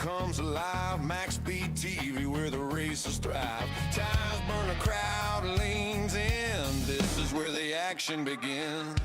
comes alive. MaxspeedTV, where the races thrive. Tires burn, a crowd leans in. This is where the action begins.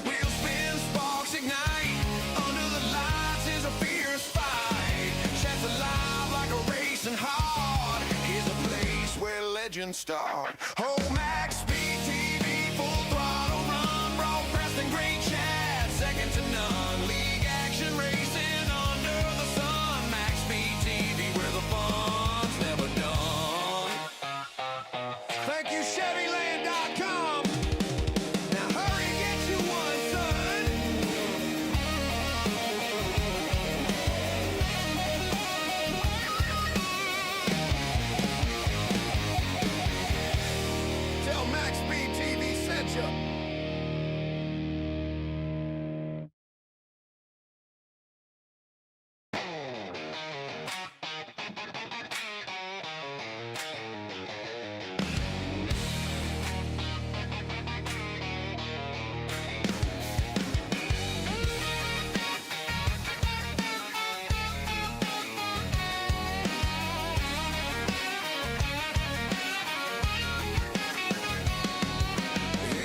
Wheels spin, sparks ignite. Under the lights is a fierce fight. Shafts alive like a racing heart. Here's a place where legends start. Oh, MaxspeedTV, full throttle run. Broadcast and great chat, second to none. League action racing under the sun. MaxspeedTV, where the fun's never done. Thank you, Chevyland.com. Now hurry, get you one, son. Tell MaxspeedTV sent you.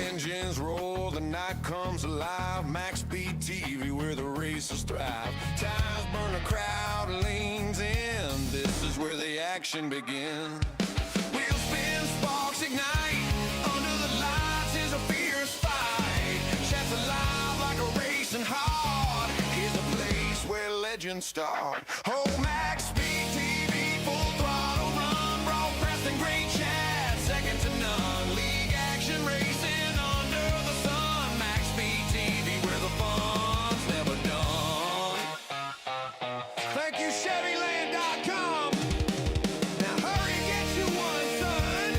Engines roll, the night comes alive. MaxspeedTV, where the races thrive. Tires burn, a crowd leans in. This is where the action begins. Wheels spin, sparks ignite. Under the lights is a fierce fight. Shafts alive like a racing heart. Here's a place where legends start. Oh, MaxspeedTV, full throttle run. Broadcast and great chat, second to none. League action racing under the sun. MaxspeedTV, where the fun's never done. Thank you, Chevyland.com. Now hurry, get you one, son.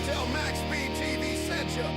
Tell MaxspeedTV sent you.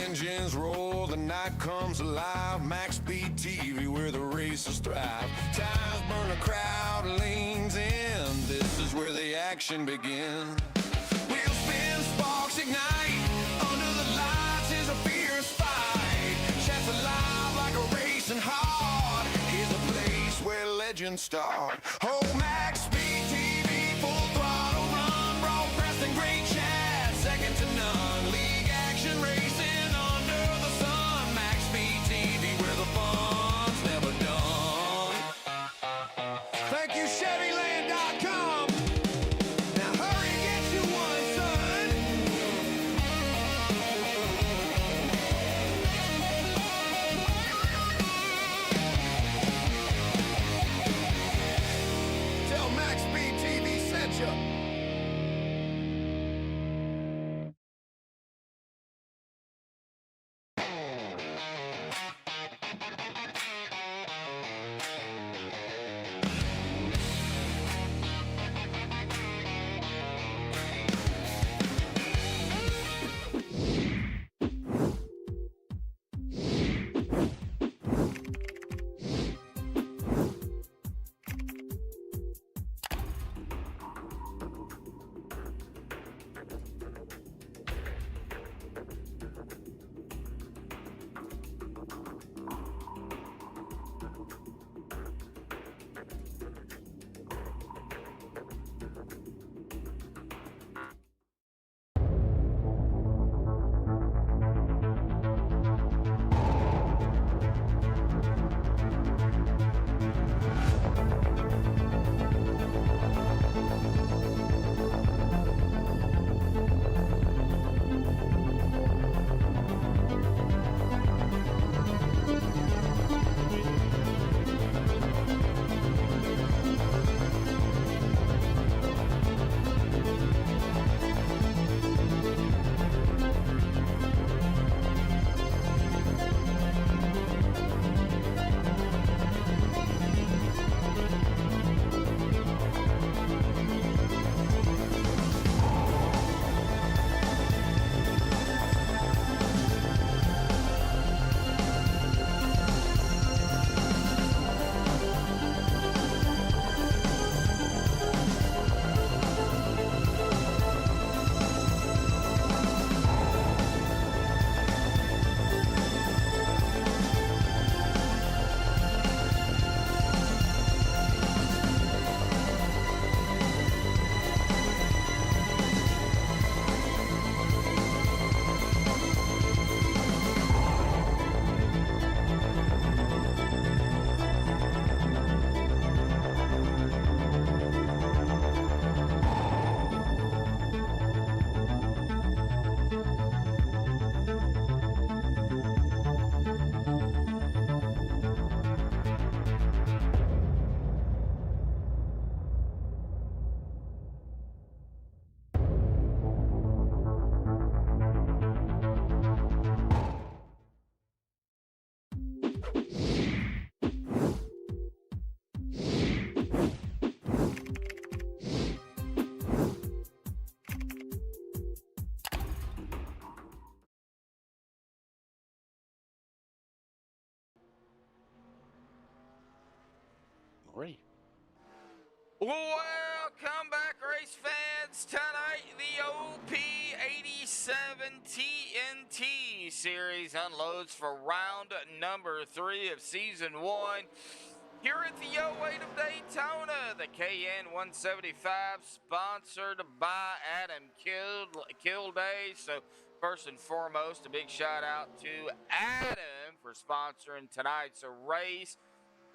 Engines roll, the night comes alive. MaxspeedTV, where the races thrive. Tires burn, a crowd leans in. This is where the action begins. Wheels spin, sparks ignite. Under the lights is a fierce fight. Shafts alive like a racing heart. Here's a place where legends start. Oh, MaxspeedTV, full throttle run. Broadcast and great chat, second to none. League action racing under the sun. MaxspeedTV, where the fun's never done. Thank you, Chevyland.com. Now hurry, get you one, son. Already. Welcome back, race fans. Tonight, the OP87 TNT series unloads for round number 3 of season 1. Here at the 08 of Daytona, the K.Ann 175, sponsored by Adam Kilday. So, first and foremost, a big shout out to Adam for sponsoring tonight's race.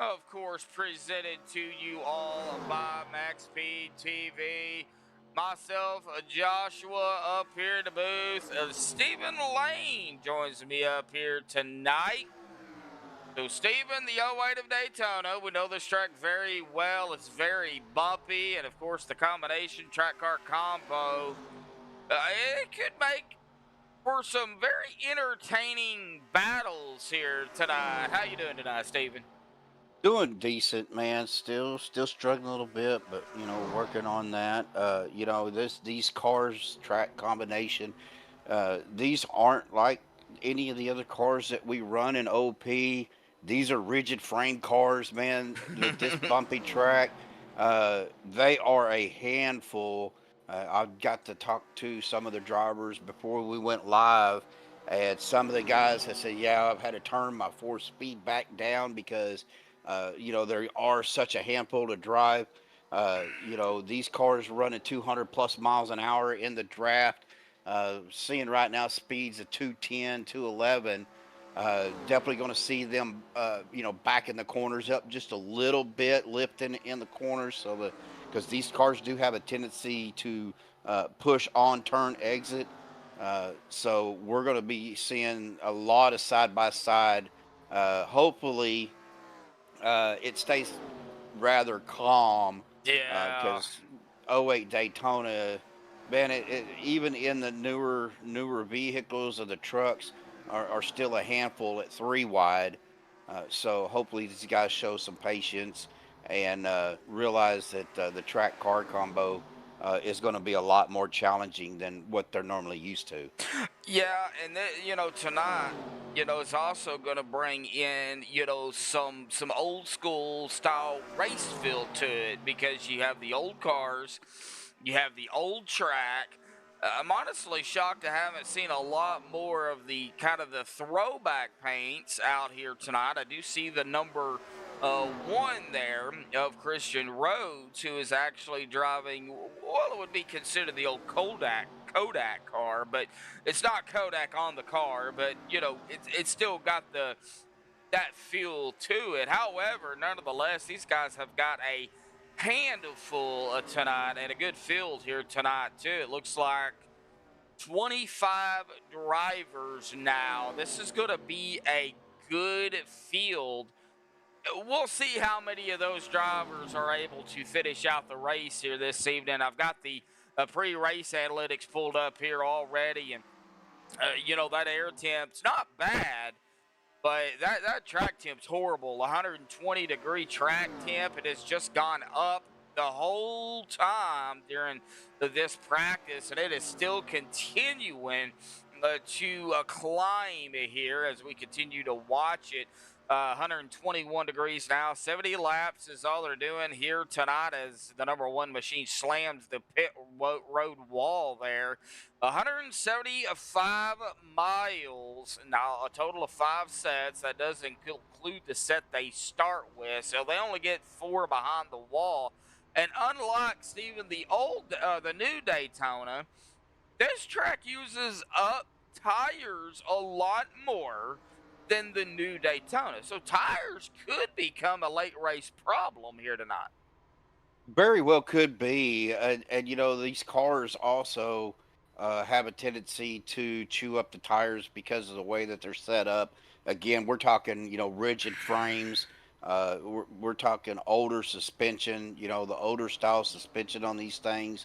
Of course, presented to you all by MaxspeedTV. Myself, Joshua, up here in the booth. Stephen Lane joins me up here tonight. So, Stephen, the 08 of Daytona, we know this track very well. It's very bumpy, and of course, the combination track car combo, it could make for some very entertaining battles here tonight. How you doing tonight, Stephen? Doing decent, man. Still struggling a little bit, but working on that. These cars track combination. These aren't like any of the other cars that we run in OP. These are rigid frame cars, man. With this bumpy track, they are a handful. I've got to talk to some of the drivers before we went live, and some of the guys have said, "Yeah, I've had to turn my 4 speed back down because." There are such a handful to drive. These cars run at 200 plus miles an hour in the draft. Seeing right now speeds of 210, 211. Definitely going to see them, back in the corners up just a little bit, lifting in the corners, because these cars do have a tendency to push on turn exit. So we're going to be seeing a lot of side by side. Hopefully, it stays rather calm Yeah. because '08 Daytona, man, even in the newer vehicles of the trucks are still a handful at 3 wide. So hopefully these guys show some patience and realize that the track car combo is going to be a lot more challenging than what they're normally used to. Yeah, and then, tonight, it's also going to bring in, some old school style race feel to it because you have the old cars, you have the old track. I'm honestly shocked I haven't seen a lot more of the kind of the throwback paints out here tonight. I do see the number one there of Christian Rhodes, who is actually driving what would be considered the old Kodak car, but it's not Kodak on the car, but it's still got that feel to it. However, nonetheless, these guys have got a handful tonight and a good field here tonight too. It looks like 25 drivers now. This is going to be a good field. We'll see how many of those drivers are able to finish out the race here this evening. I've got the pre-race analytics pulled up here already, and that air temp's not bad, but that track temp's horrible. 120-degree track temp. It has just gone up the whole time during this practice, and it is still continuing to climb here as we continue to watch it. 121 degrees now. 70 laps is all they're doing here tonight as the number one machine slams the pit road wall there. 175 miles. Now, a total of 5 sets. That does include the set they start with. So they only get 4 behind the wall. And unlike, Steven, the new Daytona, this track uses up tires a lot more than the new Daytona. So tires could become a late race problem here tonight. Very well could be, and these cars also have a tendency to chew up the tires because of the way that they're set up. Again, we're talking rigid frames. We're talking older suspension. The older style suspension on these things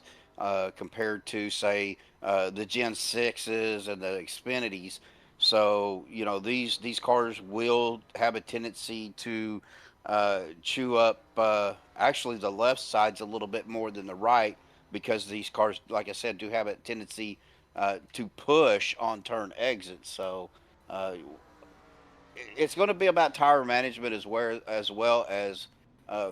compared to say the Gen sixes and the Xfinities. So these cars will have a tendency to chew up. Actually, the left side's a little bit more than the right because these cars, like I said, do have a tendency to push on turn exits. So uh, it's going to be about tire management as well as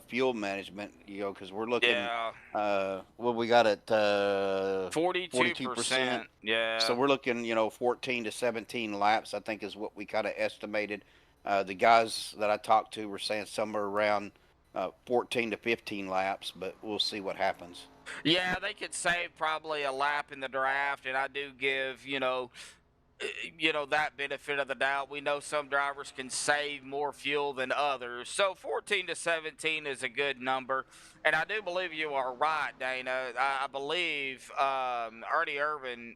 fuel management, because we're looking, Yeah, what we got at 42%. 42%. So Yeah. we're looking, 14 to 17 laps, I think is what we kind of estimated. The guys that I talked to were saying somewhere around 14 to 15 laps, but we'll see what happens. Yeah, they could save probably a lap in the draft, and I do give, that benefit of the doubt. We know some drivers can save more fuel than others. So 14 to 17 is a good number. And I do believe you are right, Dana. I believe Ernie Irvin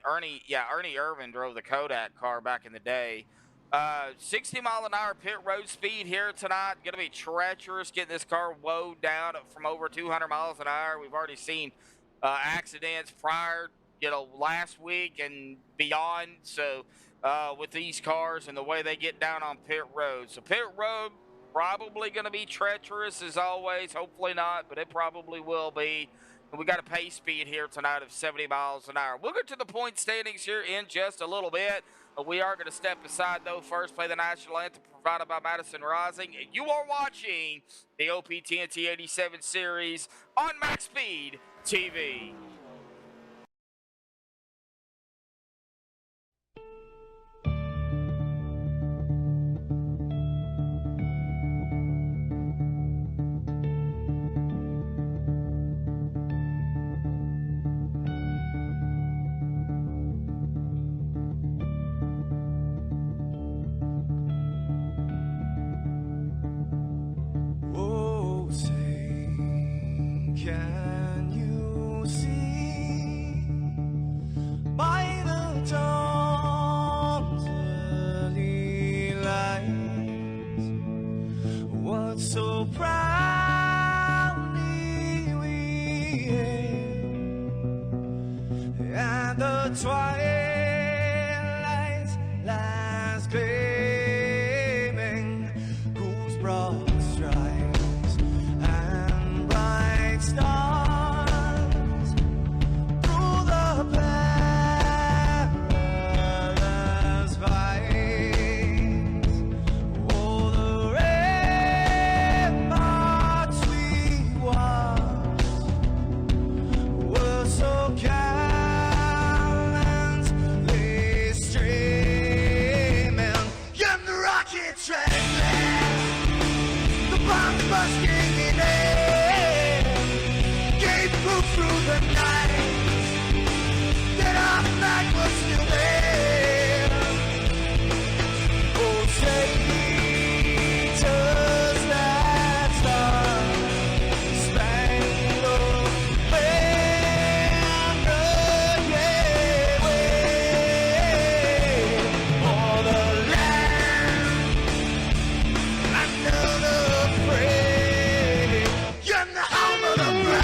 drove the Kodak car back in the day. 60 mile an hour pit road speed here tonight. Going to be treacherous getting this car woed down from over 200 miles an hour. We've already seen accidents prior, last week and beyond. So with these cars and the way they get down on pit road. So pit road probably going to be treacherous as always. Hopefully not, but it probably will be. And we got a pace speed here tonight of 70 miles an hour. We'll get to the point standings here in just a little bit. We are going to step aside, though. First, play the national anthem provided by Madison Rising. You are watching the OPTNT 87 series on MaxspeedTV. Oh, say, can you see by the dawn's early light what so proudly we hailed at the twilight's last gleaming, whose broad stripes and bright stars through the perilous fight. Oh, the ramparts we watched were so gallantly streaming, and the rockets ran last, the bombs bursting in air, gave proof through the night that our flag was still there. Oh, say, does that star-spangled banner yet wave o'er the land under the free and the home of the brave?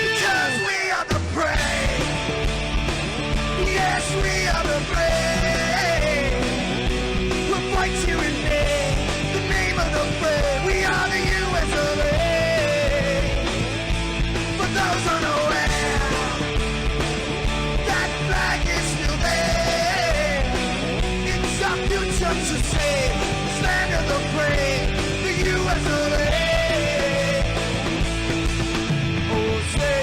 Because we are the brave. Yes, we are the brave. We'll fight to remain the name of the brave. We are the US of A. For those unaware, that flag is still there. It's our future to save. Stand of the brave, the US of A. Oh, say,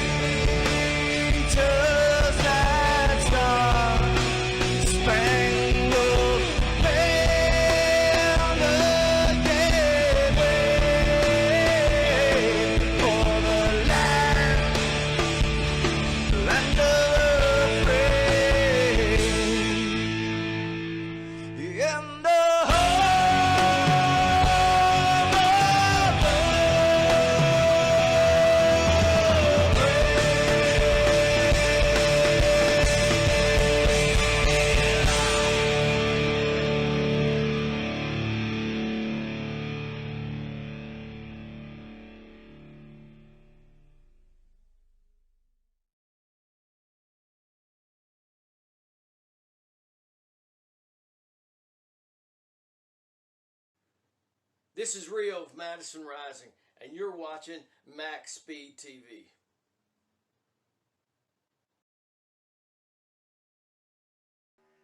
does that star-spangled banner yet wave o'er the land of the free and the home This is Rio of Madison Rising, and you're watching Max Speed TV.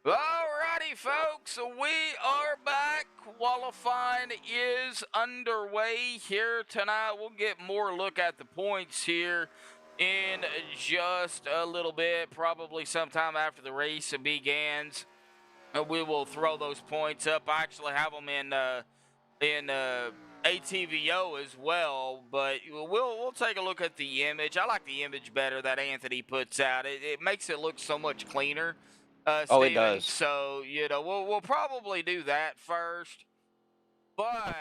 Alrighty, folks, we are back. Qualifying is underway here tonight. We'll get more look at the points here in just a little bit, probably sometime after the race begins. We will throw those points up. I actually have them in ATVO as well, but we'll take a look at the image. I like the image better that Anthony puts out. It makes it look so much cleaner. Oh, it Steven. does. So we'll probably do that first. But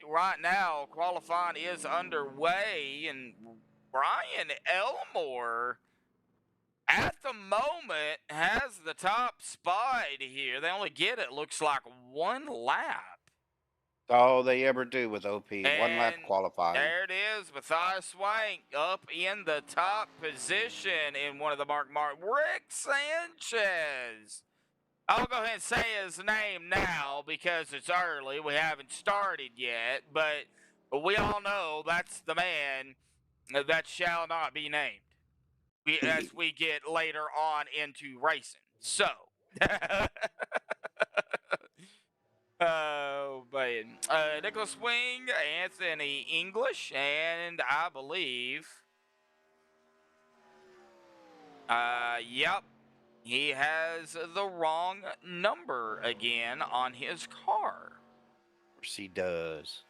right now, qualifying is underway, and Brian Elmore at the moment has the top spot here. They only get it looks like one lap. All they ever do with OP, one lap And qualifying. there it is, Matthias Swank up in the top position in one of the Mark. Rick Sanchez. I'll go ahead and say his name now because it's early. We haven't started yet, but we all know that's the man that shall not be named as we get later on into racing. So, but Nicholas Wing, Anthony English, and I believe, yep, he has the wrong number again on his car. Of course he does.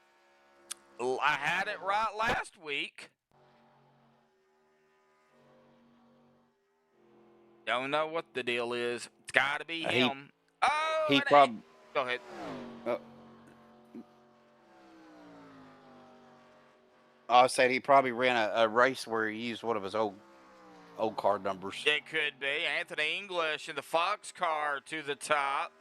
I had it right last week. Don't know what the deal is. It's got to be him. He probably. Go ahead. I said he probably ran a race where he used one of his old car numbers. It could be. Anthony English in the Fox car to the top.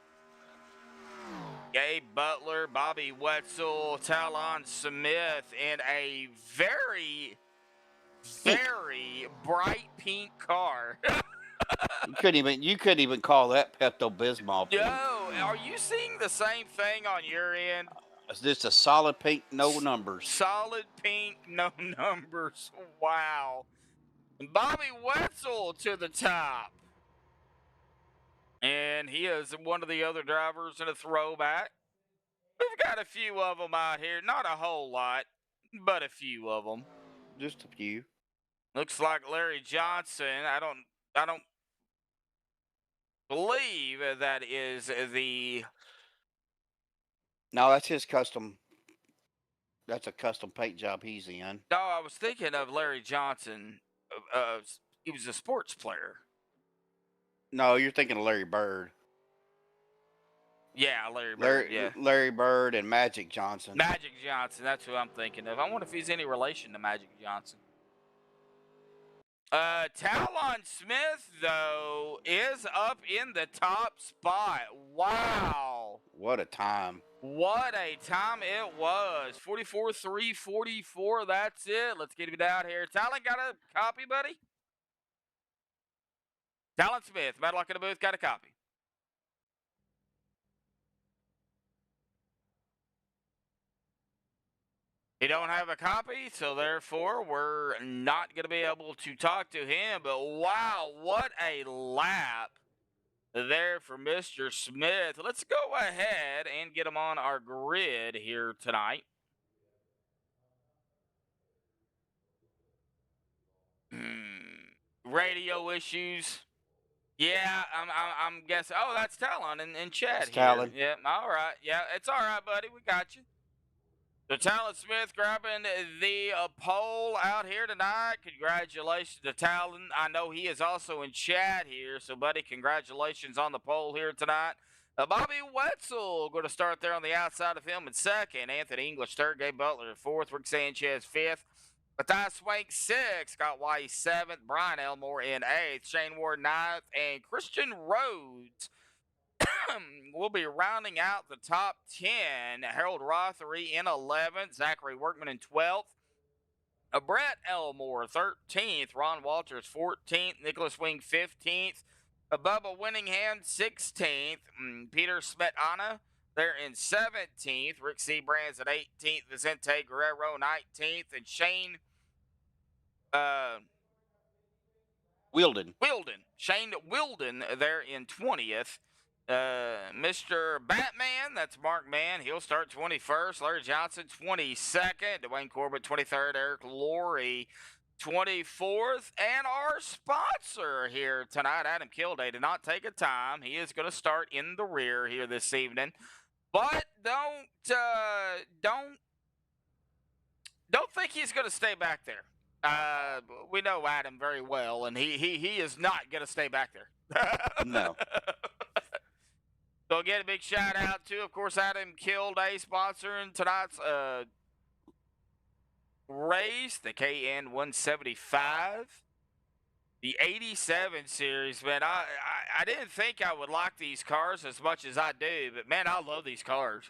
Gabe Butler, Bobby Wetzel, Talon Smith in a very, very bright pink car. You couldn't even call that Pepto-Bismol pink. Yo, are you seeing the same thing on your end? It's just a solid pink, no numbers. Solid pink, no numbers. Wow. Bobby Wetzel to the top. And he is one of the other drivers in a throwback. We've got a few of them out here. Not a whole lot, but a few of them. Just a few. Looks like Larry Johnson. I don't believe that is the... No, that's his custom. That's a custom paint job he's in. No, I was thinking of Larry Johnson. He was a sports player. No, you're thinking of Larry Bird. Yeah, Larry Bird. Yeah. Larry Bird and Magic Johnson. Magic Johnson, that's who I'm thinking of. I wonder if he's any relation to Magic Johnson. Talon Smith, though, is up in the top spot. Wow. What a time. What a time it was. 44.344, that's it. Let's get it out here. Talon, got a copy, buddy? Talon Smith, Madlock in the booth, got a copy. He don't have a copy, so therefore we're not going to be able to talk to him. But wow, what a lap there for Mr. Smith. Let's go ahead and get him on our grid here tonight. Radio issues. Yeah, I'm guessing. Oh, that's Talon in chat here. Talon. Yeah, all right. Yeah, it's all right, buddy. We got you. So Talon Smith grabbing the pole out here tonight. Congratulations to Talon. I know he is also in chat here. So, buddy, congratulations on the pole here tonight. Bobby Wetzel going to start there on the outside of him in second. Anthony English third. Gabe Butler in fourth. Rick Sanchez fifth. Matthias Swank sixth. Scott White seventh. Brian Elmore in eighth. Shane Ward ninth. And Christian Rhodes will be rounding out the top 10. Harold Rothery in 11th. Zachary Workman in 12th. Brett Elmore 13th. Ron Walters 14th. Nicholas Wing 15th. Bubba Winningham 16th. Peter Smetana They're in 17th. Rick Seabrand's at 18th. Vicente Guerrero 19th, and Shane uh, Wilden. Shane Wilden, they're in 20th. Mr. Batman, that's Mark Mann. He'll start 21st. Larry Johnson, 22nd. Dwayne Corbett, 23rd. Eric Laurie, 24th. And our sponsor here tonight, Adam Kilday, did not take a time. He is going to start in the rear here this evening. But don't think he's going to stay back there. We know Adam very well, and he is not going to stay back there. No. So again, a big shout out to, of course, Adam Kilday sponsoring tonight's race, the K.Ann 175, the 87 series. Man, I didn't think I would like these cars as much as I do, but man, I love these cars.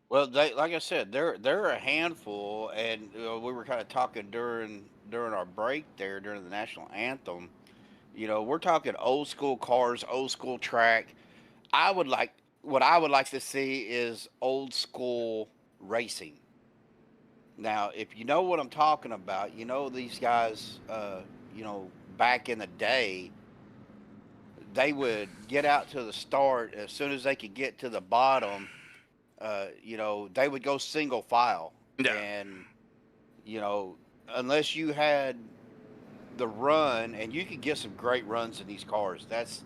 Well, they, like I said, they're a handful, and we were kind of talking during our break there during the national anthem. We're talking old school cars, old school track. What I would like to see is old school racing. Now, if you know what I'm talking about, these guys, back in the day, they would get out to the start as soon as they could get to the bottom. They would go single file. Yeah. And, unless you had the run, and you could get some great runs in these cars. That's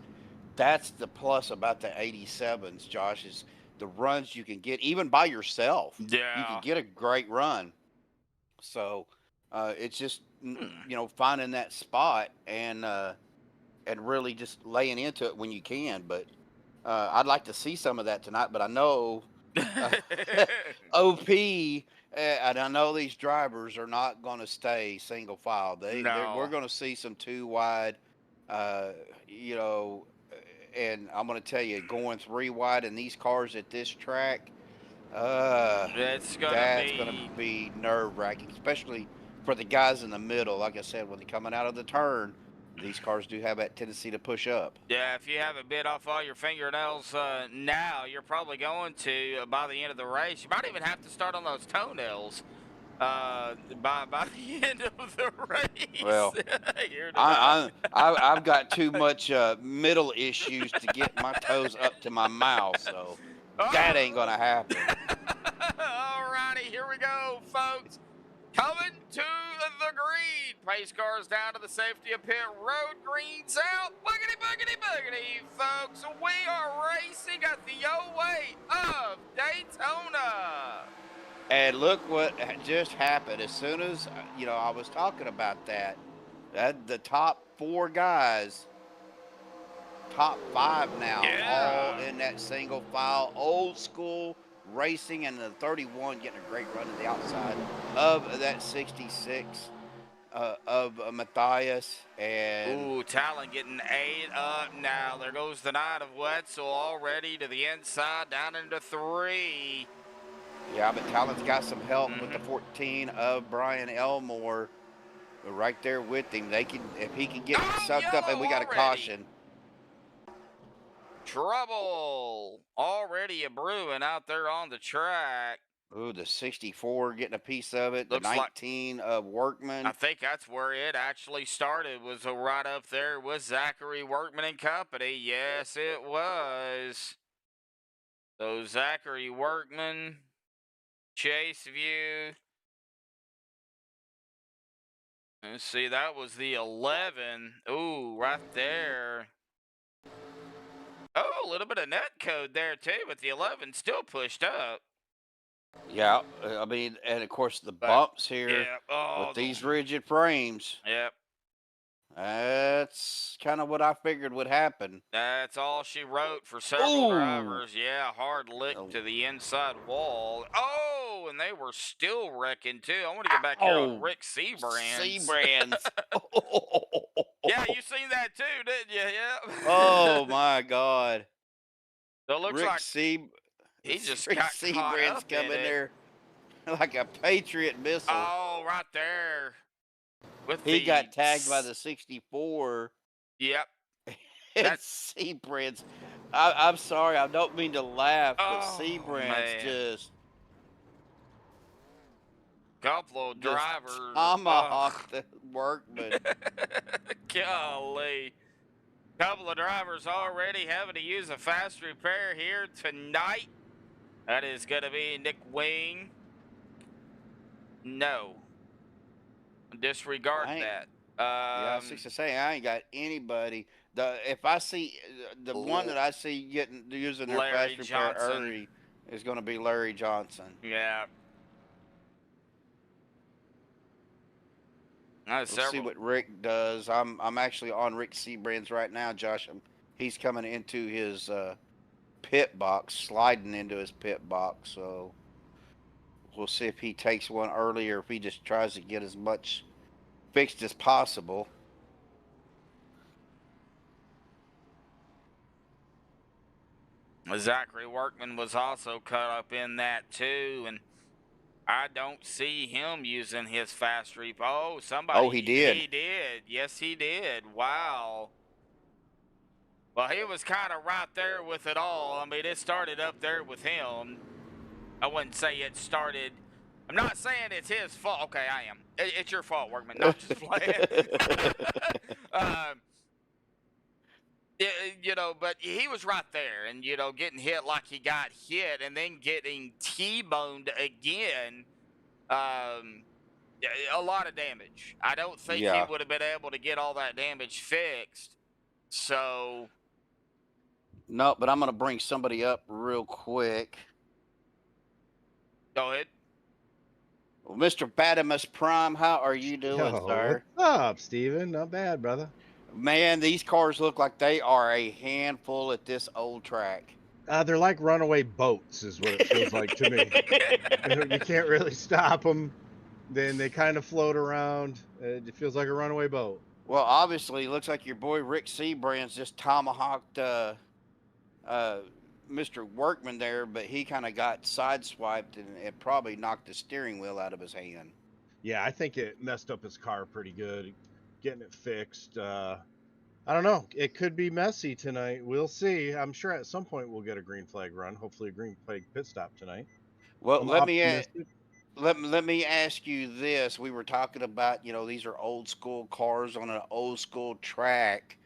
the plus about the 87s, Josh, is the runs you can get even by yourself. Yeah. You can get a great run. So it's just, finding that spot and really just laying into it when you can. But I'd like to see some of that tonight, but I know OP, and I know these drivers are not going to stay single file. We're going to see some two wide, and I'm going to tell you, going three wide in these cars at this track, that's going to be nerve wracking, especially for the guys in the middle. Like I said, when they're coming out of the turn, these cars do have that tendency to push up. Yeah, if you haven't bit off all your fingernails now, you're probably going to by the end of the race. You might even have to start on those toenails by the end of the race. Well, I've got too much middle issues to get my toes up to my mouth, so that ain't gonna happen. All righty, here we go, folks. Coming to the green. Pace cars down to the safety of pit road. Greens out. Boogity, boogity, boogity, folks. We are racing at the 08 of Daytona. And look what just happened. As soon as, I was talking about that the top four guys, top five now, all in that single file, old school racing, and the 31 getting a great run to the outside of that 66 of Matthias. And Talon getting 8 up now. There goes the 9 of Wetzel already to the inside, down into 3. Yeah, but Talon's got some help with the 14 of Brian Elmore right there with him. They can, if he can get sucked up, and we got a caution. Trouble already a brewing out there on the track. Ooh, the 64 getting a piece of it. The 19 of Workman. I think that's where it actually started, was right up there with Zachary Workman and Company. Yes, it was. So Zachary Workman, Chase View. Let's see, that was the 11. Ooh, right there. Oh, a little bit of net code there, too, but the 11 still pushed up. Yeah, I mean, and of course the bumps here with these rigid frames. Yep. That's kind of what I figured would happen. That's all she wrote for several drivers. Yeah, hard lick to the inside wall. Oh, and they were still wrecking, too. I want to get back here on Rick Seabrand. Yeah, you seen that, too, didn't you? Yeah. Oh, my God. So it looks Rick like he just Rick got Seabrand's coming there like a Patriot missile. Oh, right there. He got tagged by the 64. Yep. And Seabrand's I'm sorry. I don't mean to laugh, but Oh Seabrand's man, couple of just drivers. tomahawked the Workman. Golly. Couple of drivers already having to use a fast repair here tonight. That is going to be Nick Wing. No. Disregard I ain't. that. Yeah, I was just to say I ain't got anybody. If I see the one that I see using their Larry fast repair Johnson. early is going to be Larry Johnson. Yeah. We'll see what Rick does. I'm actually on Rick Seabrand's right now, Josh. He's coming into his pit box, sliding into his pit box. So we'll see if he takes one early or if he just tries to get as much fixed as possible. Zachary Workman was also caught up in that too, and I don't see him using his fast repo. Oh, somebody. Oh, he did. He did. Yes, he did. Wow. Well, he was kind of right there with it all. I mean, it started up there with him. I wouldn't say it started. I'm not saying it's his fault. Okay, I am. It's your fault, Workman. Not just playing. You know, but he was right there, and you know, getting hit like he got hit, and then getting T-boned again. A lot of damage. I don't think he would have been able to get all that damage fixed. So. No, but I'm going to bring somebody up real quick. Go ahead. Well, Mr. Batimus Prime, how are you doing, sir? What's up, Steven? Not bad, brother. Man, these cars look like they are a handful at this old track. They're like runaway boats is what it feels like to me. You can't really stop them. Then they kind of float around. It feels like a runaway boat. Well, obviously, it looks like your boy Rick Seabrand's just tomahawked Mr. Workman there, but he kind of got sideswiped and it probably knocked the steering wheel out of his hand. Yeah, I think it messed up his car pretty good, getting it fixed. I don't know. It could be messy tonight. We'll see. I'm sure at some point we'll get a green flag run. Hopefully a green flag pit stop tonight. Well, let me ask you this. We were talking about, you know, these are old school cars on an old school track.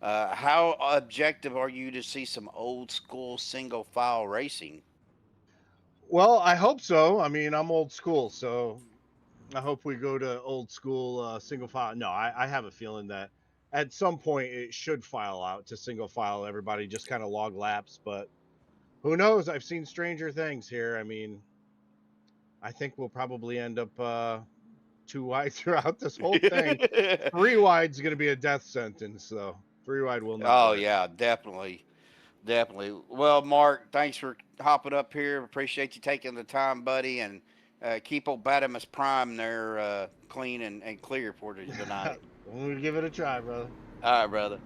How objective are you to see some old school single file racing? Well, I hope so. I mean, I'm old school, so I hope we go to old school single file. No, I have a feeling that at some point it should file out to single file. Everybody just kind of log laps, but who knows? I've seen stranger things here. I mean, I think we'll probably end up 2 wide throughout this whole thing. 3 wide's going to be a death sentence, so 3 wide will not. Oh, yeah, definitely. Definitely. Well, Mark, thanks for hopping up here. Appreciate you taking the time, buddy, and keep old Batimus Prime there clean and clear for tonight. We'll give it a try, brother. All right, brother.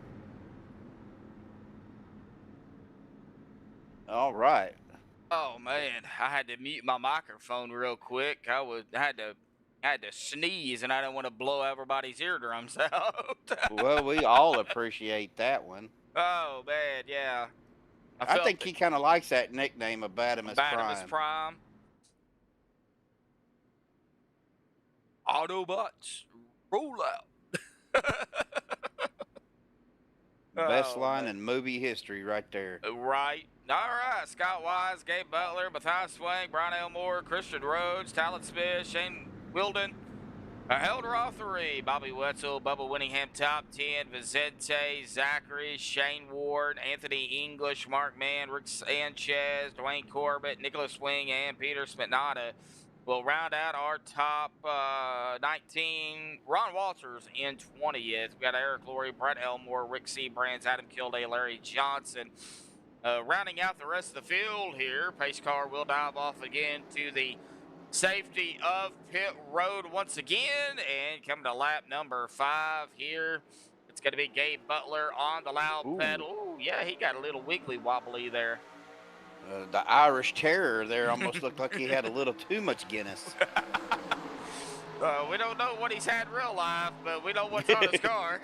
All right. Oh man, I had to mute my microphone real quick. I had to sneeze, and I didn't want to blow everybody's eardrums out. Well, we all appreciate that one. Oh man, yeah. I think he kind of likes that nickname of Batimus Prime. Prime. Autobots, roll out. Best line in movie history right there. Right. All right. Scott Wise, Gabe Butler, Matthias Swank, Brian Elmore, Christian Rhodes, Talent Smith, Shane Wilden, Helder 3, Bobby Wetzel, Bubba Winningham, Top 10, Vicente, Zachary, Shane Ward, Anthony English, Mark Mann, Rick Sanchez, Dwayne Corbett, Nicholas Wing, and Peter Spinata will round out our top 19. Ron Walters in 20th. We've got Eric Laurie, Brett Elmore, Rick Seabrands, Adam Kilday, Larry Johnson. Rounding out the rest of the field here, pace car will dive off again to the safety of pit road once again, and coming to lap number 5 here. It's going to be Gabe Butler on the loud pedal. Ooh, yeah, he got a little wiggly wobbly there. The Irish Terror there almost looked like he had a little too much Guinness. We don't know what he's had in real life, but we know what's on his car.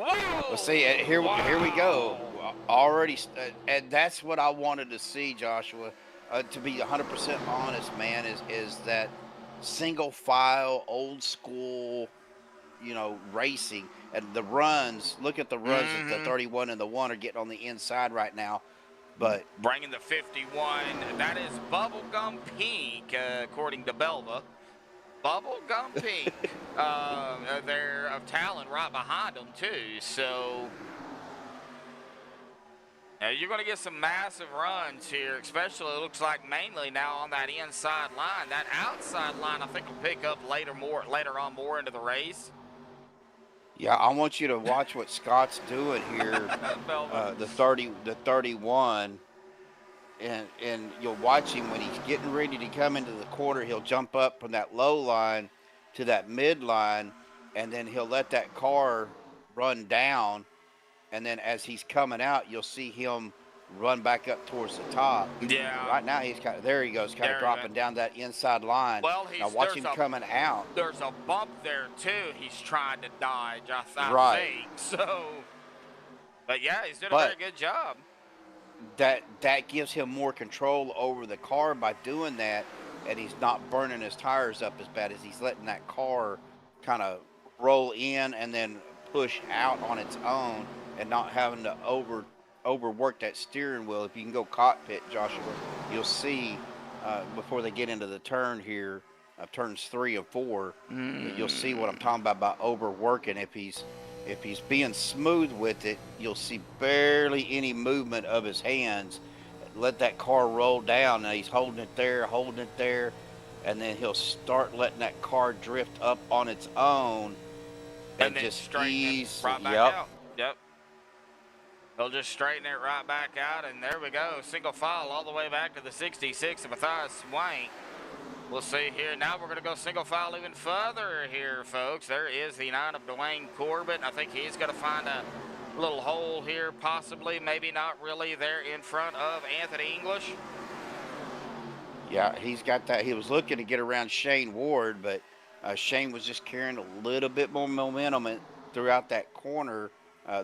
Whoa! see, here we go. Already, and that's what I wanted to see, Joshua. To be 100% honest, man, is that single file, old school, racing and the runs. Look at the runs that the 31 and the 1 are getting on the inside right now. But bringing the 51, that is bubblegum pink, according to Belva. Bubblegum pink. They're of talent right behind them too. So you're going to get some massive runs here, especially it looks like mainly now on that inside line. That outside line, I think, will pick up later on more into the race. yeah, I want you to watch what Scott's doing here. The 31, and you'll watch him when he's getting ready to come into the corner. He'll jump up from that low line to that mid line, and then he'll let that car run down. And then as he's coming out, you'll see him run back up towards the top. Yeah. Right now there he goes, kind of dropping down that inside line. Well, now watch him coming out. There's a bump there too. He's trying to dodge, I think. So, but yeah, he's doing a very good job. That gives him more control over the car by doing that, and he's not burning his tires up as bad as he's letting that car kind of roll in and then push out on its own, and not having to overwork that steering wheel. If you can go cockpit, Joshua, you'll see before they get into the turn here, turns 3 and 4, you'll see what I'm talking about overworking. If he's being smooth with it, you'll see barely any movement of his hands. Let that car roll down. Now he's holding it there, and then he'll start letting that car drift up on its own, and just ease right back out. Yep. They'll just straighten it right back out, and there we go. Single file all the way back to the 66 of Matthias Swank. We'll see here. Now we're going to go single file even further here, folks. There is the 9 of Dwayne Corbett. I think he's going to find a little hole here, possibly, maybe not really, there in front of Anthony English. Yeah, he's got that. He was looking to get around Shane Ward, but Shane was just carrying a little bit more momentum throughout that corner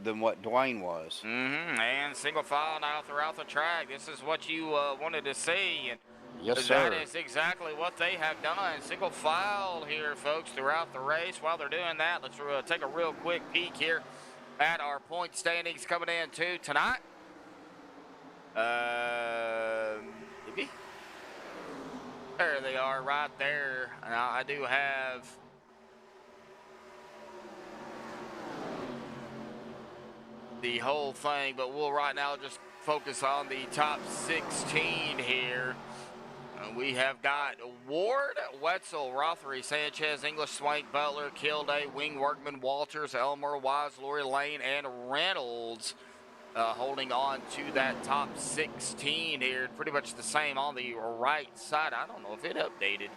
than what Dwayne was. And single file now throughout the track. This is what you wanted to see. And yes, sir. That is exactly what they have done. Single file here, folks, throughout the race. While they're doing that, let's take a real quick peek here at our point standings coming in too tonight. There they are right there. Now, I do have the whole thing, but we'll right now just focus on the top 16 here. We have got Ward, Wetzel, Rothery, Sanchez, English, Swank, Butler, Kilday, Wing, Workman, Walters, Elmer, Wise, Lori Lane, and Reynolds holding on to that top 16 here. Pretty much the same on the right side. I don't know if it updated.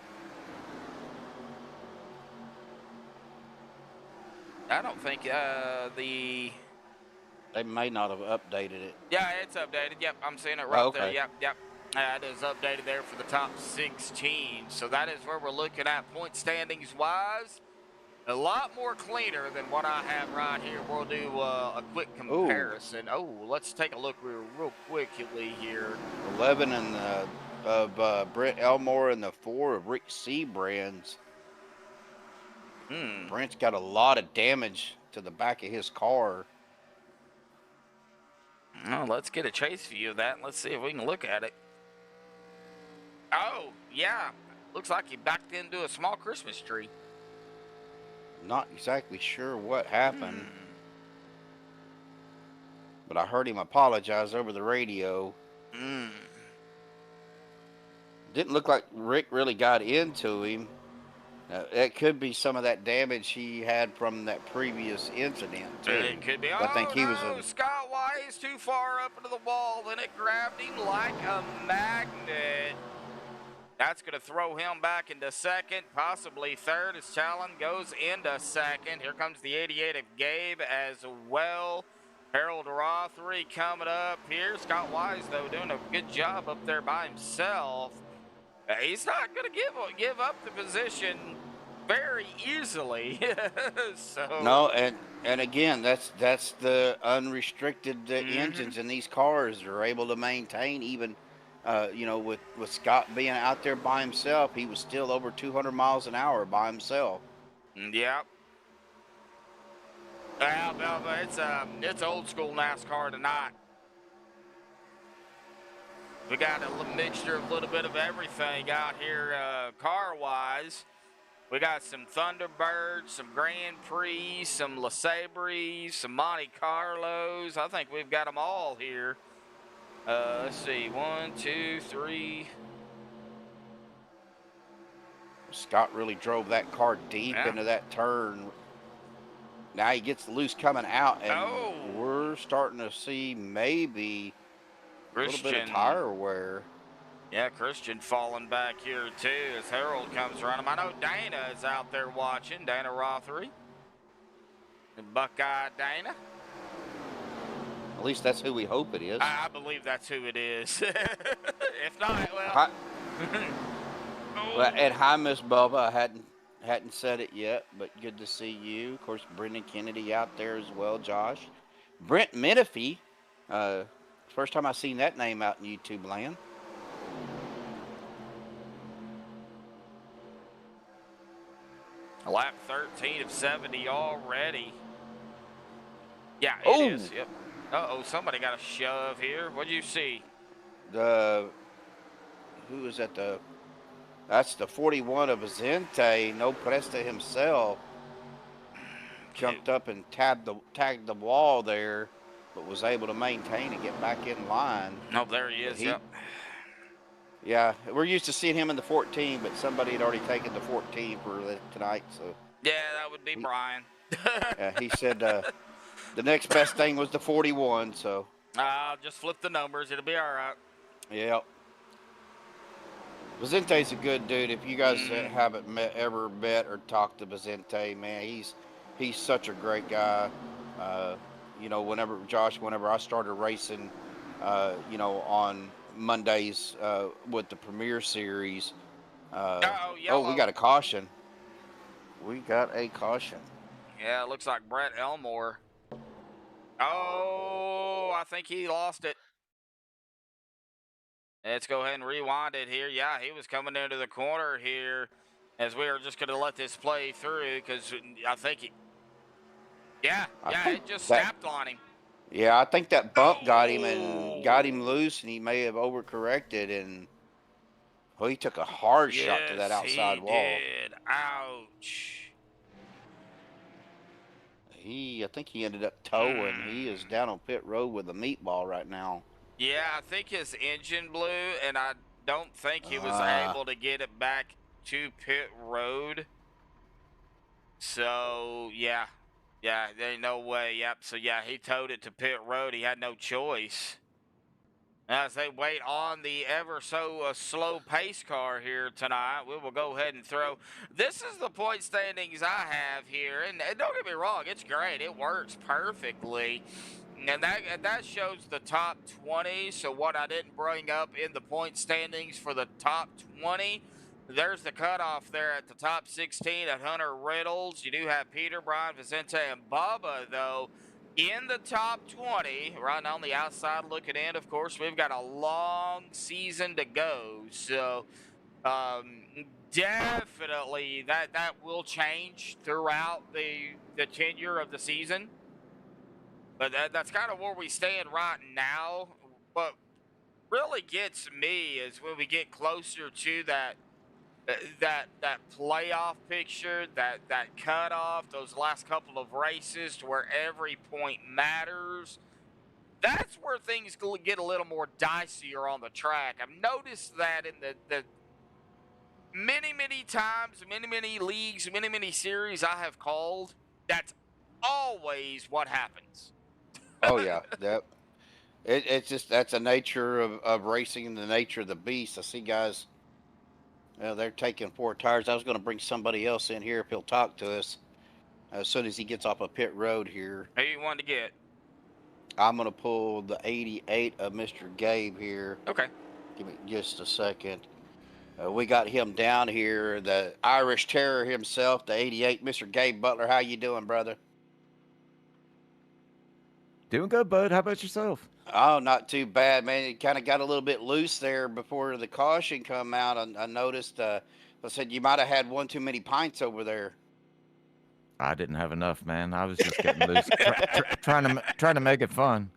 I don't think They may not have updated it. Yeah, it's updated. Yep, I'm seeing it right there. Yep. That is updated there for the top 16. So that is where we're looking at point standings wise. A lot more cleaner than what I have right here. We'll do a quick comparison. Oh, let's take a look real quickly here. 11 of Brent Elmore and the 4 of Rick Seabrands. Brent's got a lot of damage to the back of his car. Well, let's get a chase view of that and let's see if we can look at it. Oh, yeah. Looks like he backed into a small Christmas tree. Not exactly sure what happened. But I heard him apologize over the radio. Didn't look like Rick really got into him. It could be some of that damage he had from that previous incident, too. It could be. I think he was Scott Wise too far up into the wall, then it grabbed him like a magnet. That's going to throw him back into second, possibly third, as Challen goes into second. Here comes the 88 of Gabe as well. Harold Rothery coming up here. Scott Wise, though, doing a good job up there by himself. He's not going to give up the position very easily. No, So, and again, that's the unrestricted hmm engines in these cars. They're able to maintain even, you know, with Scott being out there by himself, he was still over 200 miles an hour by himself. yep. Well, Belva, it's old school NASCAR tonight. We got a mixture of a little bit of everything out here, car-wise. We got some Thunderbirds, some Grand Prix, some LeSabres, some Monte Carlos. I think we've got them all here. Let's see, 1, 2, 3. Scott really drove that car deep Yeah. into that turn. Now he gets loose coming out, and Oh, we're starting to see maybe a little bit of Christian. tire wear. Yeah, Christian falling back here too as Harold comes around him. I know Dana is out there watching, Dana Rothery. And Buckeye Dana. At least that's who we hope it is. I believe that's who it is. If not, well. Hi, well, Oh. and hi, Miss Bubba. I hadn't said it yet, but good to see you. Of course, Brendan Kennedy out there as well, Josh. Brent Menifee. First time I seen that name out in YouTube land. Lap 13 of 70 already. Yeah, it Oh! is. Yep. Uh-oh, somebody got a shove here. What'd you see? Who is that? That's the 41 of Azente. No Presta himself jumped up and tagged the wall there, but was able to maintain and get back in line. Oh, there he is. Yep. Yeah, we're used to seeing him in the 14, but somebody had already taken the 14 for tonight. So Yeah, that would be Brian. he said the next best thing was the 41. So I'll just flip the numbers. It'll be all right. yeah. Bazente's a good dude. If you guys haven't ever met or talked to Bazente, man, he's such a great guy. You know, whenever I started racing, you know, on Mondays with the Premier Series. Yellow. We got a caution. We got a caution. Yeah, it looks like Brett Elmore. Oh, I think he lost it. Let's go ahead and rewind it here. Yeah, he was coming into the corner here as we were just going to let this play through because I think it just snapped on him. Yeah, I think that bump got him loose, and he may have overcorrected, and he took a hard shot to that outside wall. Did. Ouch. I think he ended up towing. He is down on pit road with a meatball right now. Yeah, I think his engine blew, and I don't think he was able to get it back to pit road. So, yeah, there ain't no way. Yep, so, yeah, he towed it to pit road. He had no choice. As they wait on the ever so slow pace car here tonight, we will go ahead and throw. This is the point standings I have here, and don't get me wrong, it's great. It works perfectly. And that shows the top 20. So what I didn't bring up in the point standings for the top 20, there's the cutoff there at the top 16 at Hunter Reynolds. You do have Peter, Brian, Vicente, and Bubba, though, in the top 20. Right on the outside looking in, of course, we've got a long season to go. So definitely that will change throughout the tenure of the season. But that's kind of where we stand right now. What really gets me is when we get closer to that playoff picture, that cutoff, those last couple of races to where every point matters. That's where things get a little more dicier on the track. I've noticed that in the many times, many leagues, many series I have called, that's always what happens. Oh yeah, it's just that's the nature of racing and the nature of the beast. I see guys, they're taking 4 tires. I was going to bring somebody else in here if he'll talk to us as soon as he gets off of pit road here. Who you want to get? I'm going to pull the 88 of Mr. Gabe here. Okay. Give me just a second. We got him down here, the Irish Terror himself, the 88, Mr. Gabe Butler. How you doing, brother? Doing good, bud. How about yourself? Oh, not too bad, man. It kind of got a little bit loose there before the caution come out. I noticed. I said you might have had one too many pints over there. I didn't have enough, man. I was just getting loose, trying to make it fun.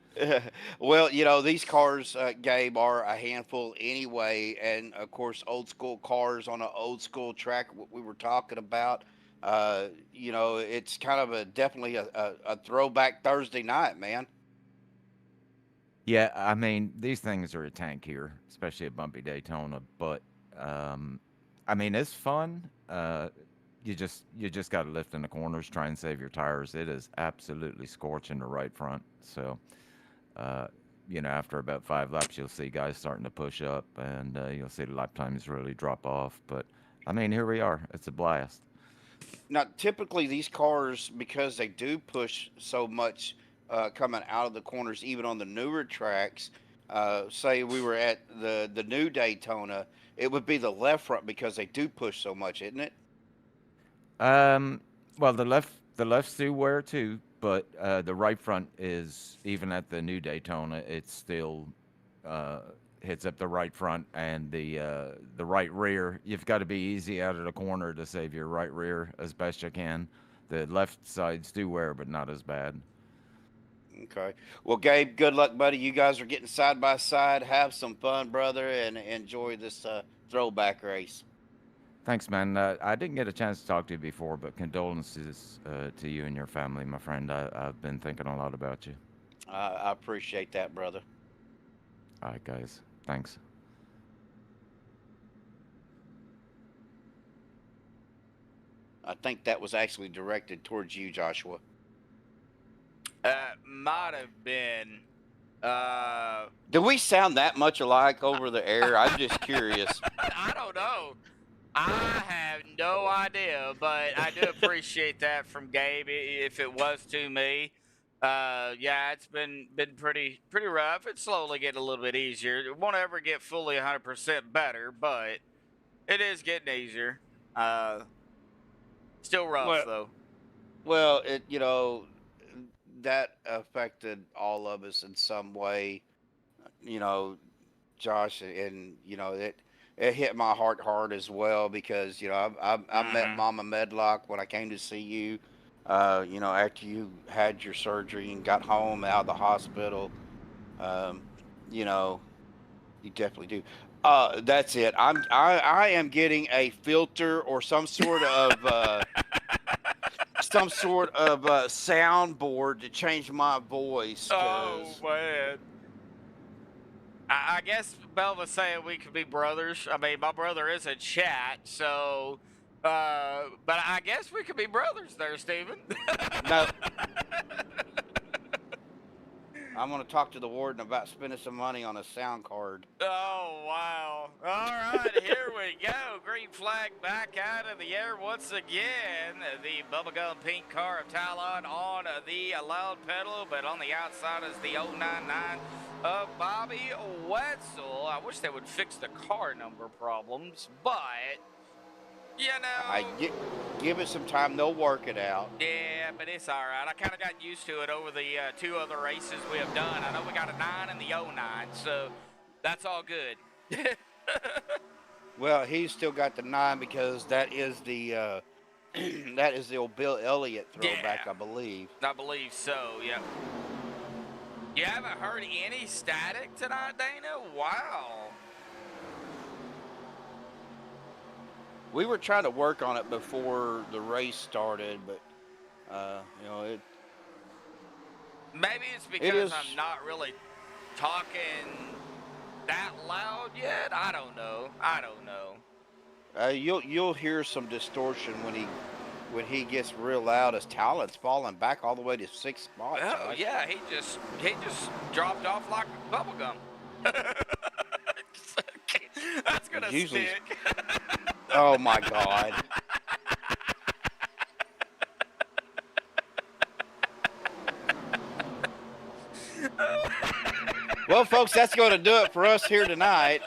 Well, these cars, Gabe, are a handful anyway, and of course, old school cars on an old school track. What we were talking about, it's kind of definitely a throwback Thursday night, man. Yeah, I mean, these things are a tank here, especially at Bumpy Daytona. But I mean, it's fun. You just got to lift in the corners, try and save your tires. It is absolutely scorching the right front. So, after about 5 laps, you'll see guys starting to push up, and you'll see the lap times really drop off. But I mean, here we are. It's a blast. Now, typically these cars, because they do push so much coming out of the corners, even on the newer tracks, say we were at the new Daytona, it would be the left front because they do push so much, isn't it? Well, the lefts do wear too, but the right front is, even at the new Daytona, it still hits up the right front, and the right rear. You've got to be easy out of the corner to save your right rear as best you can. The left sides do wear, but not as bad. Okay. Well, Gabe, good luck, buddy. You guys are getting side by side. Have some fun, brother, and enjoy this throwback race. Thanks, man. I didn't get a chance to talk to you before, but condolences to you and your family, my friend. I've been thinking a lot about you. I appreciate that, brother. All right, guys. Thanks. I think that was actually directed towards you, Joshua. Might have been. Do we sound that much alike over the air? I'm just curious. I don't know. I have no idea, but I do appreciate that from Gabe. If it was to me, yeah, it's been pretty rough. It's slowly getting a little bit easier. It won't ever get fully 100% better, but it is getting easier. Still rough though. Well, that affected all of us in some way. Josh, and it hit my heart hard as well because I met Mama Medlock when I came to see you. After you had your surgery and got home out of the hospital. You definitely do. That's it. I am getting a filter or some sort of soundboard to change my voice. Oh man. I guess Belva's saying we could be brothers. I mean, my brother is in chat, so, but I guess we could be brothers there, Steven. No. I'm going to talk to the warden about spending some money on a sound card. Oh, wow. All right, here we go. Green flag back out of the air once again. The bubblegum pink car of Talon on the loud pedal, but on the outside is the 099 of Bobby Wetzel. I wish they would fix the car number problems, but, give it some time. They'll work it out. Yeah, but it's all right. I kind of got used to it over the 2 other races we have done. I know we got a 9 and the 09, so that's all good. Well, he's still got the 9 because that is the that is the old Bill Elliott throwback, Yeah. I believe. I believe so, yeah. You haven't heard any static tonight, Dana? Wow. We were trying to work on it before the race started, but it. Maybe it's because I'm not really talking that loud yet. I don't know. You'll hear some distortion when he gets real loud. His talent's falling back all the way to 6 spots. Oh Josh. yeah, he just dropped off like bubblegum. That's gonna Usually- stick. Oh my God. Well, folks, that's going to do it for us here tonight.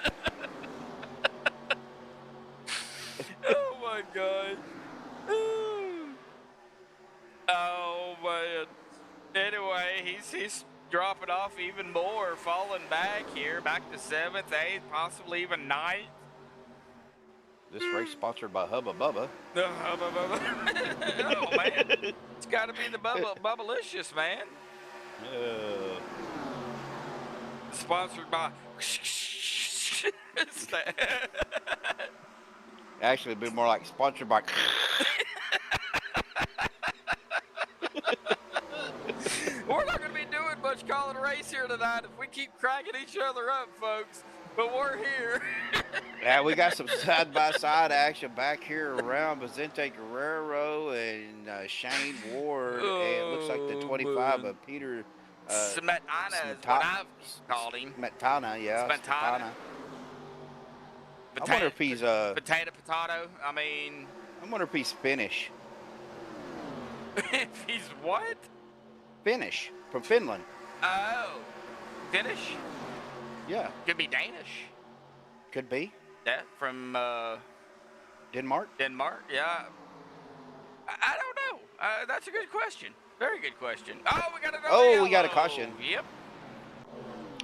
he's dropping off even more, falling back here, back to 7th, 8th, possibly even 9th. This race sponsored by Hubba Bubba. Oh, man. It's got to be the Bubblicious, man. Sponsored by... Actually, it'd be more like sponsored by... We're not going to be doing much calling a race here tonight if we keep cracking each other up, folks. But we're here. Yeah, we got some side-by-side action back here around Vicente Guerrero and Shane Ward. And it looks like the 25 of Peter... Smetana is what I've called him. Smetana, yeah. Smetana. I wonder if he's... Potato. I mean... I wonder if he's Finnish. If he's what? Finnish. From Finland. Oh. Finnish? Yeah. Could be Danish. Could be. Yeah, from Denmark? Denmark, yeah. I don't know. That's a good question. Very good question. Oh, we got another yellow. We got a caution. Yep.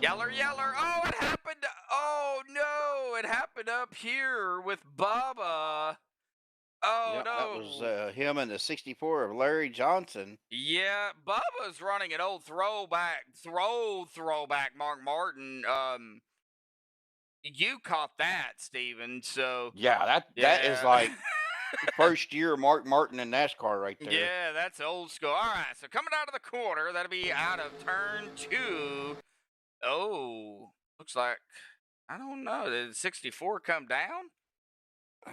Yeller. Oh, it happened. Oh, no. It happened up here with Bubba. Oh, Yep, no. That was him and the 64 of Larry Johnson. Yeah, Bubba's running an old throwback Mark Martin. You caught that, Steven, so... Yeah, that is like first year Mark Martin in NASCAR right there. Yeah, that's old school. All right, so coming out of the corner, that'll be out of turn 2. Oh, looks like, I don't know, did the 64 come down?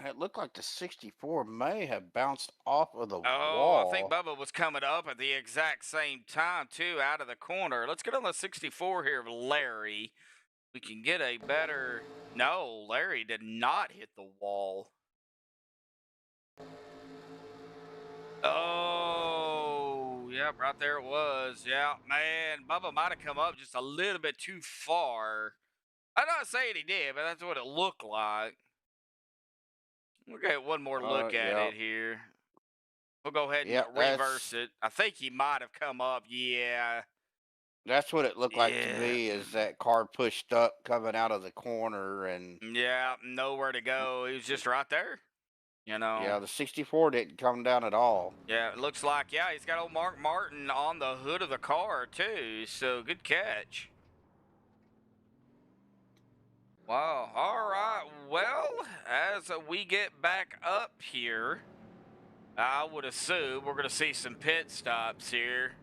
It looked like the 64 may have bounced off of the Oh, wall. I think Bubba was coming up at the exact same time, too, out of the corner. Let's get on the 64 here of Larry. We can get a better... No, Larry did not hit the wall. Oh, yep, right there it was. Yeah, man, Bubba might have come up just a little bit too far. I'm not saying he did, but that's what it looked like. We'll get one more look at it here. We'll go ahead and reverse it. I think he might have come up, yeah. That's what it looked like to me, is that car pushed up coming out of the corner and... Yeah, nowhere to go. He was just right there, you know. Yeah, the 64 didn't come down at all. Yeah, it looks like, yeah, he's got old Mark Martin on the hood of the car, too, so good catch. Wow, all right, well, as we get back up here, I would assume we're going to see some pit stops here.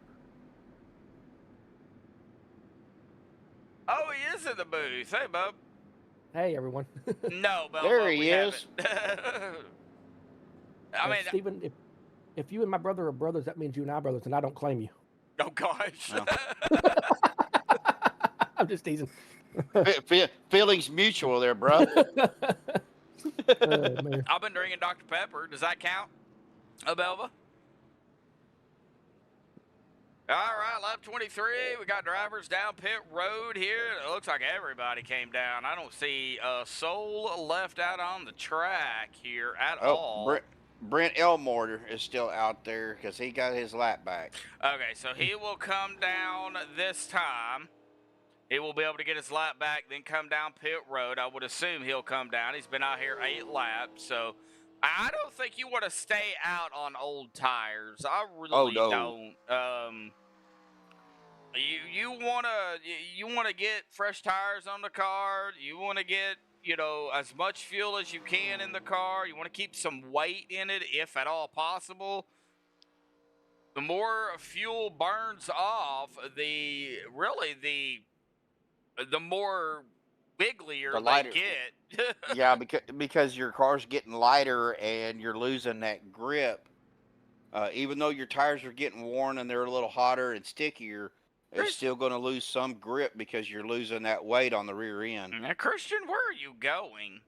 Oh, he is in the booth. Hey, Bub. Hey, everyone. No, Bub. There he is. I mean, Stephen, if you and my brother are brothers, that means you and I are brothers, and I don't claim you. Oh, gosh. No. I'm just teasing. Feelings mutual there, bro. Man. I've been drinking Dr. Pepper. Does that count, Abelva? All right, lap 23. We got drivers down pit road here. It looks like everybody came down. I don't see a soul left out on the track here at all. Brent Elmore is still out there because he got his lap back. Okay, so he will come down this time. He will be able to get his lap back, then come down pit road. I would assume he'll come down. He's been out here 8 laps, so I don't think you want to stay out on old tires. I really don't. You wanna get fresh tires on the car. You want to get, you know, as much fuel as you can in the car. You want to keep some weight in it, if at all possible. The more fuel burns off, the more wigglier The lighter, they get. Yeah, because your car's getting lighter and you're losing that grip. Even though your tires are getting worn and they're a little hotter and stickier, it's still going to lose some grip because you're losing that weight on the rear end. Now, Christian, where are you going?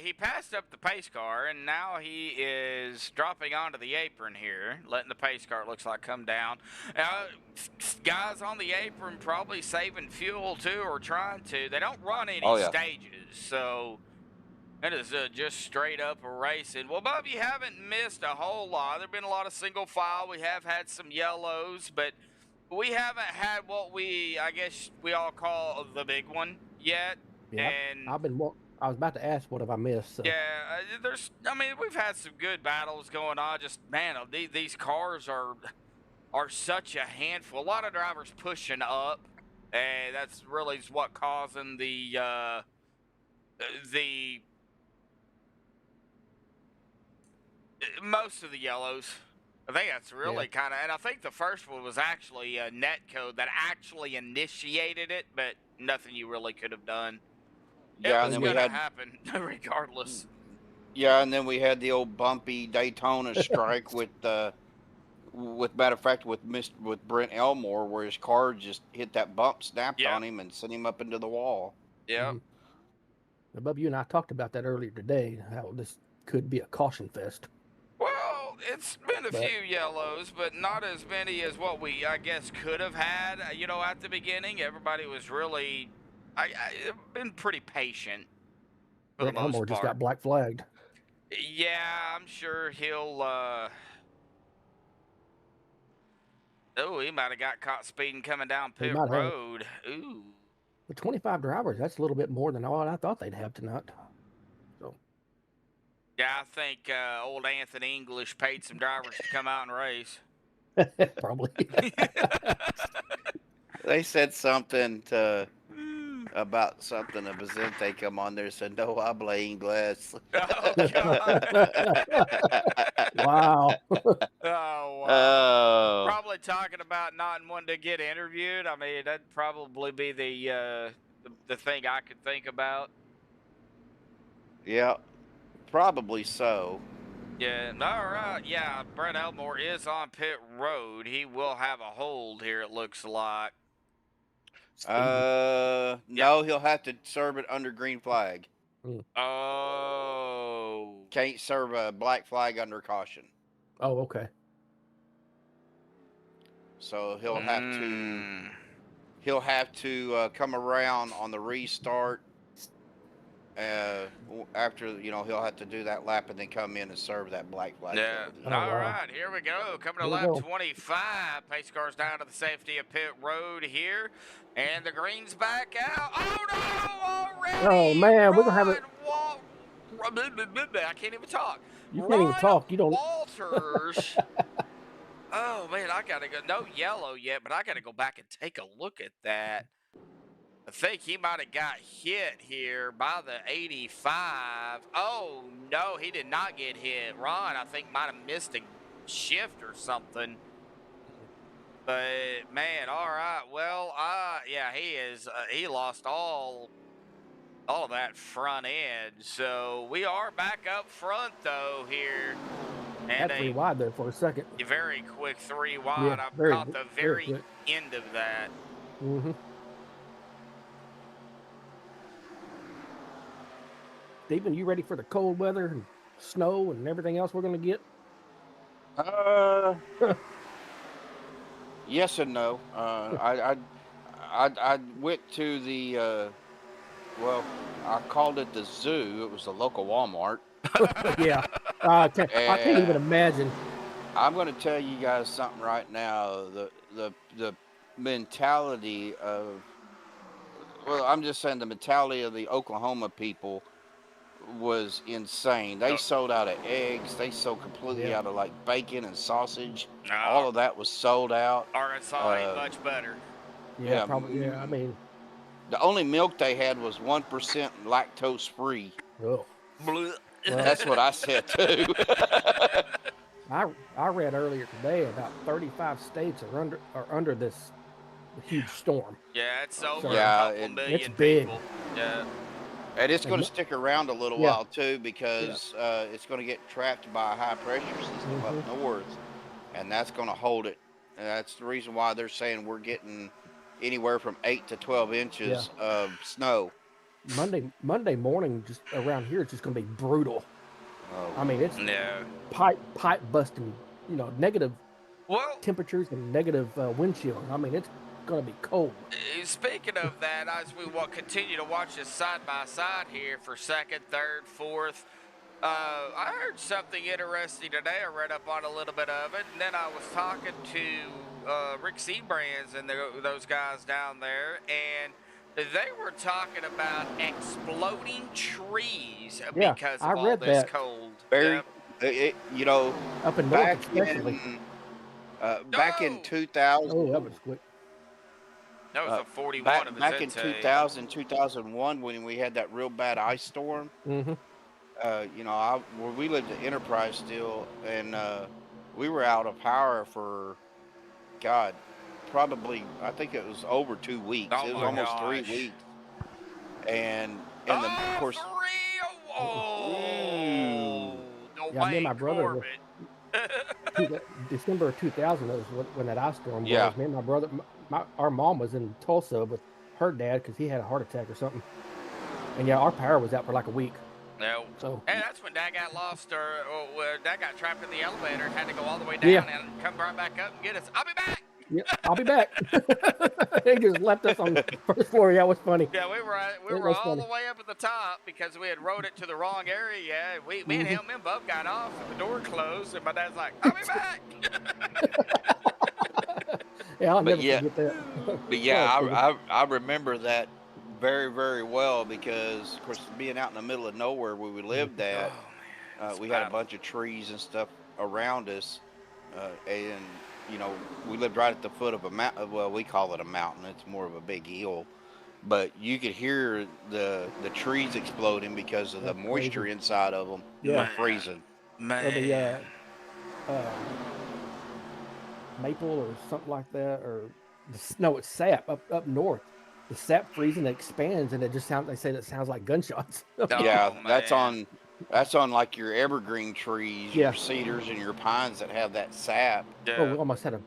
He passed up the pace car, and now he is dropping onto the apron here, letting the pace car, looks like, come down. Guys on the apron probably saving fuel, too, or trying to. They don't run any stages, so it is just straight up racing. Well, Bob, you haven't missed a whole lot. There have been a lot of single file. We have had some yellows, but We haven't had what I guess we all call the big one yet. Yeah, And I was about to ask what have I missed. So. yeah, I mean, we've had some good battles going on. Just man, these cars are such a handful. A lot of drivers pushing up, and that's really what causing the most of the yellows. I think that's really kind of, and I think the first one was actually a netcode that actually initiated it, but nothing you really could have done. Yeah, It and was then going we to had happen regardless. yeah, and then we had the old bumpy Daytona strike with matter of fact with Brent Elmore, where his car just hit that bump, snapped on him, and sent him up into the wall. Yeah. Bubba, you and I talked about that earlier today. How this could be a caution fest. Well, it's been a few yellows, but not as many as what we, I guess, could have had. You know, at the beginning, everybody was really, been pretty patient for the most Elmore part. just got black flagged. Yeah, I'm sure he'll. Oh, he might have got caught speeding coming down pit road. Ooh. With 25 drivers, that's a little bit more than what I thought they'd have tonight. So. Yeah, I think old Anthony English paid some drivers to come out and race. Probably. They said something about something. A Bazente come on there and said, "No habla inglés." Oh, God. Wow. Oh, wow. Probably talking about not wanting to get interviewed. I mean, that'd probably be the thing I could think about. Yeah, probably so. Yeah, all right. Yeah, Brent Elmore is on pit road. He will have a hold here, it looks like. No, he'll have to serve it under green flag. Oh. Can't serve a black flag under caution. Oh, okay. So he'll have to come around on the restart. After he'll have to do that lap and then come in and serve that black flag. Yeah. All right, here we go. Coming to lap 25. Pace cars down to the safety of pit road here, and the green's back out. Oh no! Already. Oh man, we're gonna have it. I can't even talk. You can't even talk. You don't. Walters. Oh man, I gotta go. No yellow yet, but I gotta go back and take a look at that. I think he might have got hit here by the 85. Oh, no, he did not get hit. Ron, I think, might have missed a shift or something. But, man, all right. Well, yeah, he lost all of that front end. So we are back up front, though, here. And Had 3 wide there for a second. A very quick 3 wide. Yeah, I caught the very end of that. Mm-hmm. Stephen, you ready for the cold weather and snow and everything else we're going to get? Yes and no. I went to the I called it the zoo. It was the local Walmart. Yeah, I can't even imagine. I'm going to tell you guys something right now. The mentality of, I'm just saying the mentality of the Oklahoma people was insane. They sold out of eggs. They sold completely out of like bacon and sausage. All of that was sold out. Arkansas ain't much better. Yeah, probably. Yeah, I mean, the only milk they had was 1% lactose free. Oh. That's what I said too. I read earlier today about 35 states are under this huge storm. Yeah, it's over a couple million it's big. people. Yeah. And it's going to stick around a little while too, because it's going to get trapped by a high pressure system up north, and that's going to hold it. And that's the reason why they're saying we're getting anywhere from 8 to 12 inches of snow. Monday morning, just around here, it's just going to be brutal. I mean, it's pipe busting, negative temperatures and negative wind chill. I mean, it's going to be cold. Speaking of that, as we continue to watch this side by side here for second, third, fourth, I heard something interesting today. I read up on a little bit of it, and then I was talking to Rick Seabrands and those guys down there, and they were talking about exploding trees because I of all read this that. cold. Very, Yep. you know, Up in North, especially. Back in 2000. Oh, that was quick. That was a 41 of his back in 2000, 2001, when we had that real bad ice storm. Mm-hmm. You know, where we lived at Enterprise still, and we were out of power for, God, probably, I think it was over 2 weeks. Oh It was my almost gosh. 3 weeks. And of course. Yeah, me and my brother December of 2000 was when that ice storm was. Me and my brother, our mom was in Tulsa with her dad because he had a heart attack or something. And yeah, our power was out for like a week. No. So, and that's when Dad got lost, or Dad got trapped in the elevator and had to go all the way down and come right back up and get us. I'll be back. Yeah, I'll be back. He just left us on the first floor. Yeah, it was funny. Yeah, we were all the way up at the top because we had rode it to the wrong area. Yeah, me and him and Bub got off and the door closed, and my dad's like, "I'll be back." Yeah, I'll never forget that. But yeah, I remember that very, very well because, of course, being out in the middle of nowhere where we lived at, we had a bunch of trees and stuff around us, and you know, we lived right at the foot of a mountain. Well, we call it a mountain. It's more of a big hill. But you could hear the trees exploding because of the moisture inside of them. Yeah. Freezing. Man. Or the maple or something like that. Or no, it's sap up north. The sap freezing, it expands, and it just sounds. They say that sounds like gunshots. Yeah, that's on like your evergreen trees, your cedars and your pines that have that sap. Yeah. Oh, we almost had a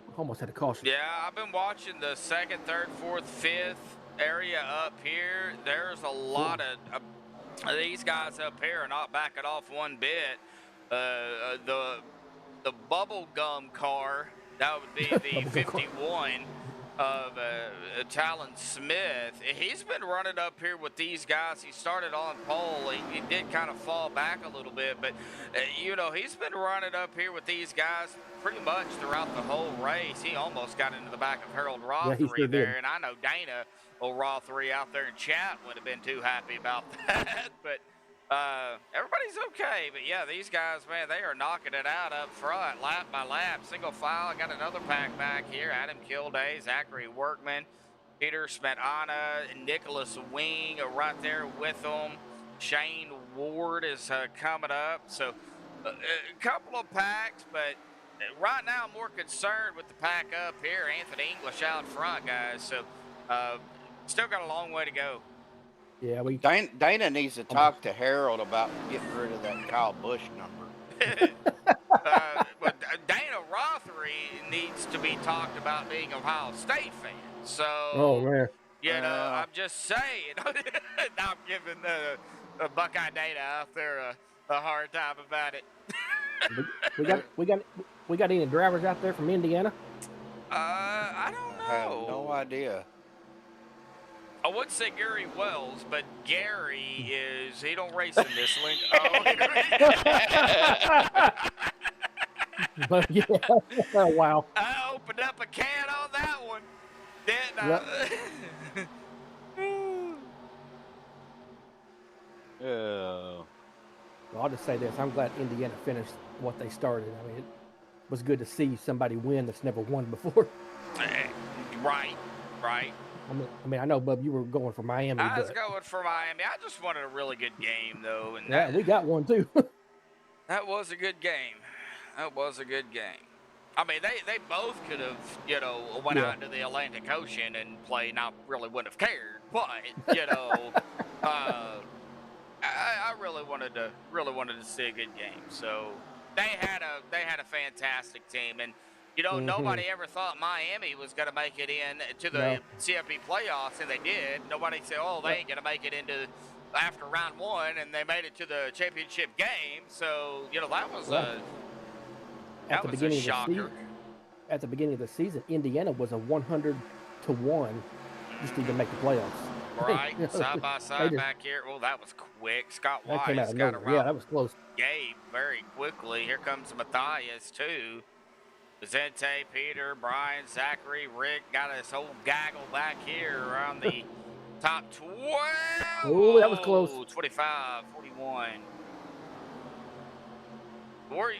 caution. Yeah, I've been watching the 2nd, 3rd, 4th, 5th area up here. There's a lot of these guys up here are not backing off one bit. The bubble gum car, that would be the 51 of Talon Smith. He's been running up here with these guys. He started on pole. He did kind of fall back a little bit, but you know, he's been running up here with these guys pretty much throughout the whole race. He almost got into the back of Harold Rothery there, and I know Dana Rothery out there in chat would have been too happy about that, but everybody's okay. But yeah, these guys, man, they are knocking it out up front, lap by lap, single file. I got another pack back here. Adam Kilday, Zachary Workman, Peter Smetana, Nicholas Wing right there with them. Shane Ward is coming up. So a couple of packs, but right now I'm more concerned with the pack up here. Anthony English out front, guys. So still got a long way to go. Yeah, Dana needs to talk to Harold about getting rid of that Kyle Busch number. But Dana Rothery needs to be talked about being an Ohio State fan. So, you know, I'm just saying. I'm giving the Buckeye Dana out there a hard time about it. we got any drivers out there from Indiana? I don't know. I have no idea. I would say Gary Wells, but Gary he don't race in this link. But yeah, wow. I opened up a can on that one, didn't I? Well, I'll just say this. I'm glad Indiana finished what they started. I mean, it was good to see somebody win that's never won before. Right. I mean, I know, Bub, you were going for Miami. I was going for Miami. I just wanted a really good game, though. And yeah, we got one, too. That was a good game. That was a good game. I mean, they both could have, you know, went out into the Atlantic Ocean and played. I really wouldn't have cared, but you know, I really wanted to see a good game. So they had a fantastic team, and you know, nobody ever thought Miami was going to make it in to the CFP playoffs, and they did. Nobody said, "Oh, they ain't going to make it into after round one," and they made it to the championship game. So you know, that was a shocker. At the beginning of the season, Indiana was a 100-1 just to even make the playoffs. Right, side by side back here. Well, that was quick. Scott Wise got around. Yeah, that was close. Gabe very quickly. Here comes Matthias too. Vicente, Peter, Brian, Zachary, Rick got this whole gaggle back here around the top 12. Oh, that was close. 25, 41.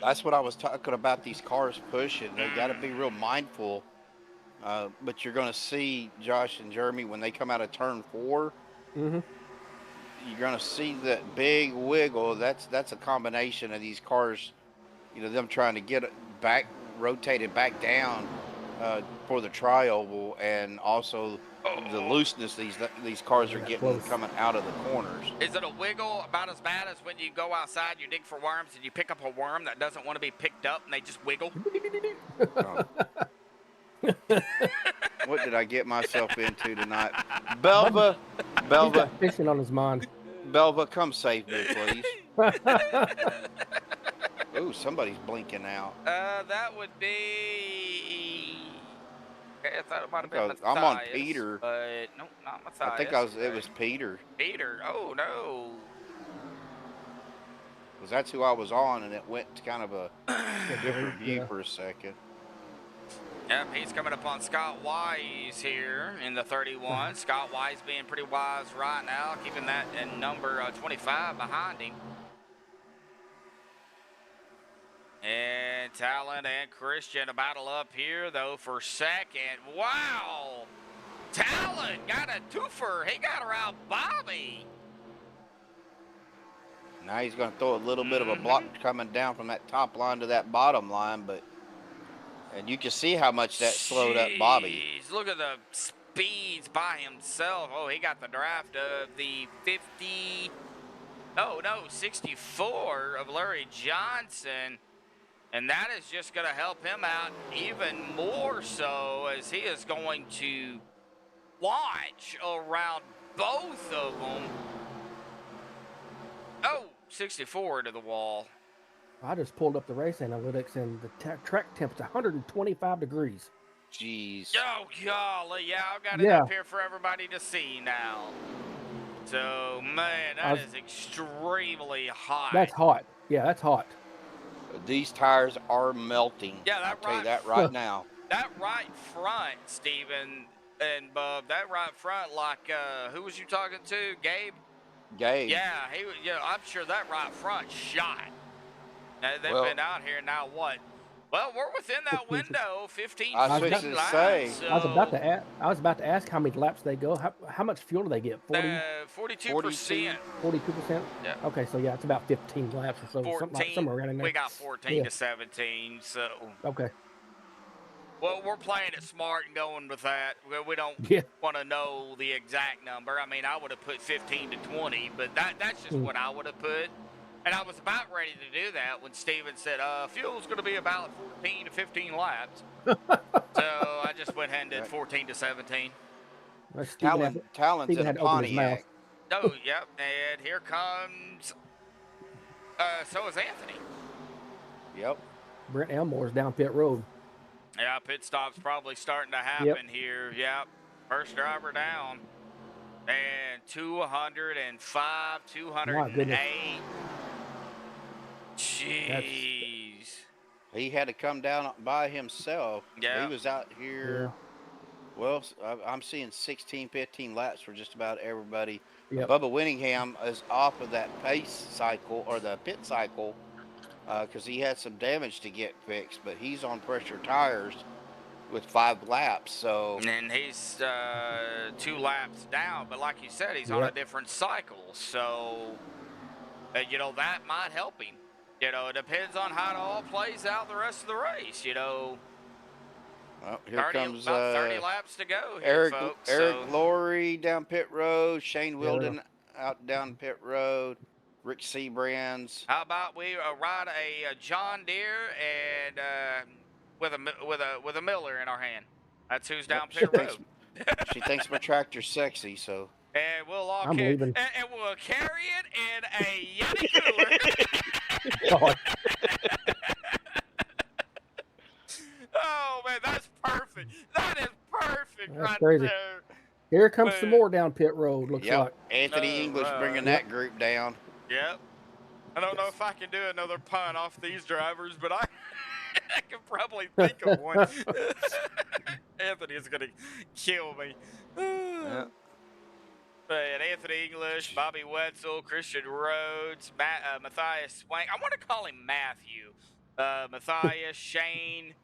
That's what I was talking about, these cars pushing. They got to be real mindful. But you're going to see Josh and Jeremy when they come out of turn 4. Mm-hmm. You're going to see that big wiggle. That's a combination of these cars, them trying to get it back, rotated back down for the tri-oval, and also the looseness these cars are getting coming out of the corners. Is it a wiggle about as bad as when you go outside, you dig for worms, and you pick up a worm that doesn't want to be picked up, and they just wiggle? What did I get myself into tonight? Belva, He's got fishing on his mind. Belva, come save me, please. Ooh, somebody's blinking out. That would be. I thought it might have been Matthias. I'm on Peter. But no, not Matthias. I think it was Peter. Peter. Oh no. Because that's who I was on, and it went to kind of a different view for a second. Yep, he's coming up on Scott Wise here in the 31. Scott Wise being pretty wise right now, keeping that in number 25 behind him. And Talon and Christian a battle up here, though, for second. Wow! Talon got a twofer. He got around Bobby. Now he's going to throw a little bit of a block coming down from that top line to that bottom line, and you can see how much that slowed up Bobby. Look at the speeds by himself. Oh, he got the draft of the 64 of Larry Johnson. And that is just going to help him out even more so, as he is going to watch around both of them. Oh, 64 to the wall. I just pulled up the race analytics, and the track temp is 125 degrees. Jeez. Oh, golly. Yeah, I've got it up here for everybody to see now. So, man, that is extremely hot. That's hot. Yeah, that's hot. These tires are melting. Yeah, I'll tell you that right now. That right front, Steven and Bub, that right front, like, who was you talking to? Gabe? Gabe. Yeah, I'm sure that right front shot. They've been out here now, what? Well, we're within that window, 15 I was laps. so. I was about to ask how many laps they go. How much fuel do they get? 42%. 42%? Yeah. Okay, so yeah, it's about 15 laps or so. 14. Somewhere around in there. We got 14 to 17, so. Okay. Well, we're playing it smart and going with that. We don't want to know the exact number. I mean, I would have put 15 to 20, but that's just what I would have put. And I was about ready to do that when Steven said, fuel's going to be about 14 to 15 laps. So I just went ahead and did 14 to 17. Talon's in a Pontiac. Oh, yep. And here comes, so is Anthony. Yep. Brent Elmore's down pit road. Yeah, pit stop's probably starting to happen here. Yep. First driver down. And 205, 208. Jeez. He had to come down by himself. Yeah. He was out here. Yeah. Well, I'm seeing 16, 15 laps for just about everybody. Yep. Bubba Winningham is off of that pace cycle, or the pit cycle, because he had some damage to get fixed, but he's on pressure tires with 5 laps. So, and he's 2 laps down, but like you said, he's on a different cycle. So, that might help him. It depends on how it all plays out the rest of the race. Well, here comes about 30 laps to go here, folks. Eric Laurie down pit road, Shane Wilden out down pit road, Rick Seabrands. How about we ride a John Deere and with a Miller in our hand? That's who's down pit road. She thinks my tractor's sexy, so. And we'll all carry it in a Yeti cooler. Oh man, that's perfect. That is perfect. That's right crazy. There. Here comes some more down pit road. Looks like Anthony English bringing that group down. Yep. I don't know if I can do another pun off these drivers, but I can probably think of one. Anthony is gonna kill me. Yeah. And Anthony English, Bobby Wetzel, Christian Rhodes, Matthias Swank. I want to call him Matthew. Matthias, Shane,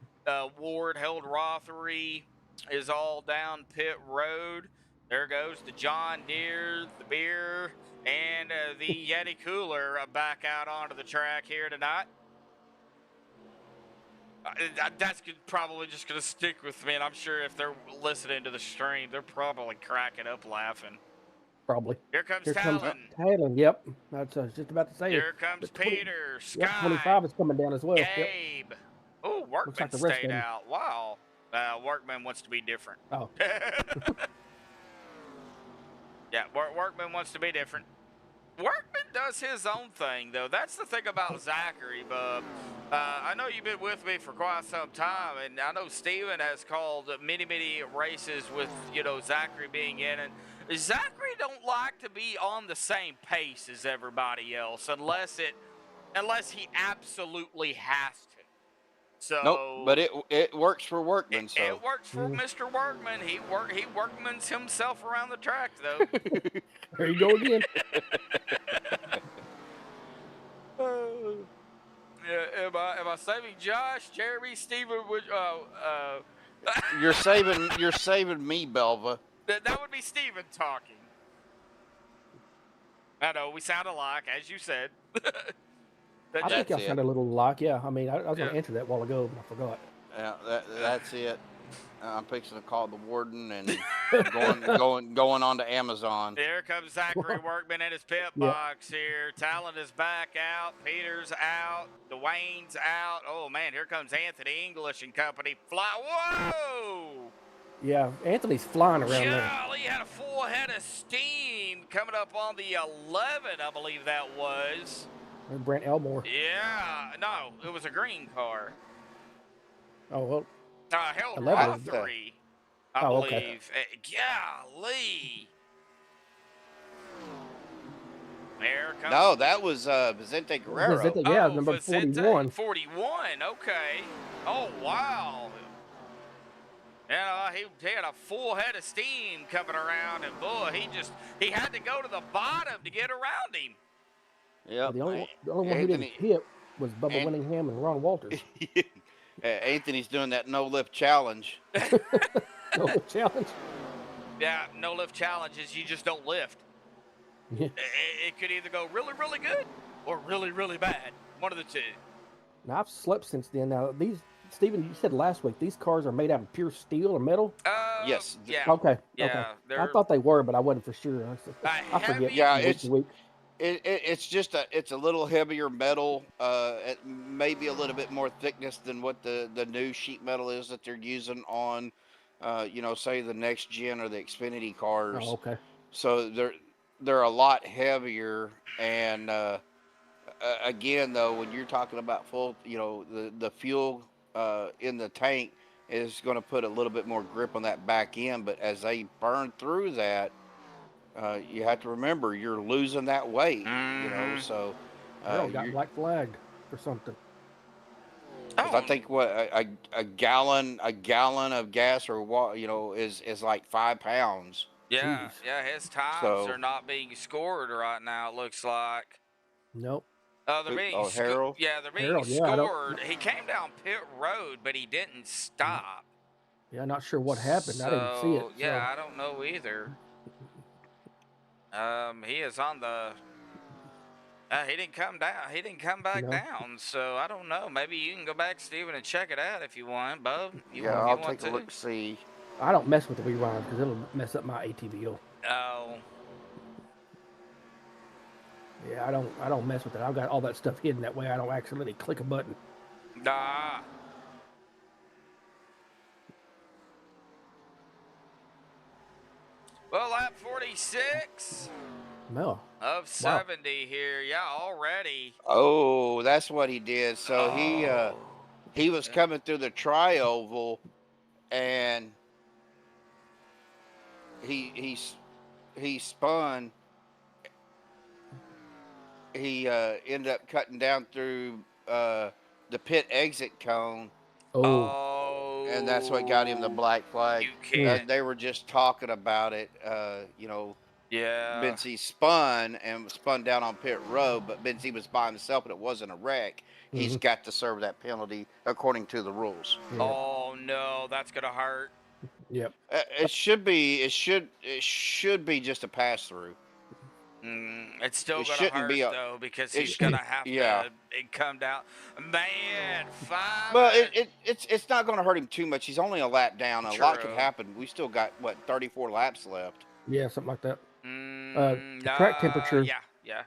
Ward, Held Rothery is all down pit road. There goes the John Deere, the beer, and the Yeti cooler back out onto the track here tonight. That's probably just going to stick with me, and I'm sure if they're listening to the stream, they're probably cracking up laughing. Probably. Here comes Talon. Talon, yep. That's I was just about to say. Here comes Peter, Sky. Yep, 25 is coming down as well. Gabe. Yep. Oh, Workman stayed out. Wow. Workman wants to be different. Oh. Yeah, Workman wants to be different. Workman does his own thing, though. That's the thing about Zachary, bub. I know you've been with me for quite some time, and I know Steven has called many races with, Zachary being in. And Zachary don't like to be on the same pace as everybody else unless he absolutely has to. So nope, but it works for Workman. It works for Mr. Workman. He Workmans himself around the track, though. There you go again. Yeah, am I saving Josh, Jeremy, Steven? You're saving me, Belva. That would be Steven talking. I know we sound alike, as you said. I think y'all sound a little alike. Yeah, I mean, I was going to answer that a while ago, but I forgot. Yeah, that's it. I'm fixing to call the warden and going on to Amazon. Here comes Zachary Workman in his pit box here. Talon is back out. Peter's out. Dwayne's out. Oh, man, here comes Anthony English and company. Whoa! Yeah, Anthony's flying around there. He had a full head of steam coming up on the 11, I believe that was. Brent Elmore. Yeah, no, it was a green car. Oh, well. Held Rothery, I believe. Okay. Golly. There comes. No, that was Vicente Guerrero. Yeah, number 41. 41, okay. Oh, wow. Yeah, he had a full head of steam coming around, and boy, he had to go to the bottom to get around him. Yeah. The only one who didn't hit was Bubba Winningham and Ron Walters. Anthony's doing that no-lift challenge. No-lift challenge? Yeah, no-lift challenge is you just don't lift. Yeah. It could either go really, really good or really, really bad. One of the two. Now, I've slept since then. Now, Steven, you said last week, these cars are made out of pure steel or metal? Yes. Yeah. Okay. Yeah. Okay. I thought they were, but I wasn't for sure. I forget. Yeah, it's a little heavier metal, maybe a little bit more thickness than what the new sheet metal is that they're using on, say the next gen or the Xfinity cars. Oh, okay. So they're a lot heavier, and again though, when you're talking about full, the fuel in the tank is going to put a little bit more grip on that back end, but as they burn through that. You have to remember you're losing that weight, so got black flagged for something. I think a gallon of gas or what is like 5 pounds. Yeah. Jeez. Yeah, his times are not being scored right now, it looks like. Nope. They're being Harold? Yeah, they're being scored. He came down pit road, but he didn't stop. Yeah, not sure what happened. I didn't see it. Yeah, I don't know either. He is on the. He didn't come down. He didn't come back down. So I don't know. Maybe you can go back, Steven, and check it out if you want, Bub. I'll take a look. See. I don't mess with the reruns because it'll mess up my ATVO. Oh. Yeah, I don't mess with it. I've got all that stuff hidden that way. I don't accidentally click a button. Nah. Well, lap 46 of 70 here. Yeah, already. Oh, that's what he did. So he was coming through the tri-oval, and he spun. He ended up cutting down through the pit exit cone. Oh. And that's what got him the black flag. You can't. They were just talking about it. Yeah. Bensy spun down on pit road, but Bensy was by himself and it wasn't a wreck. He's got to serve that penalty according to the rules. Yeah. Oh no, that's gonna hurt. Yep. It should be just a pass through. It's still gonna hurt though because he's gonna have to come down. Man, fine. Well, it's not gonna hurt him too much. He's only a lap down. A lot could happen. We still got 34 laps left. Yeah, something like that. Track temperature. Yeah.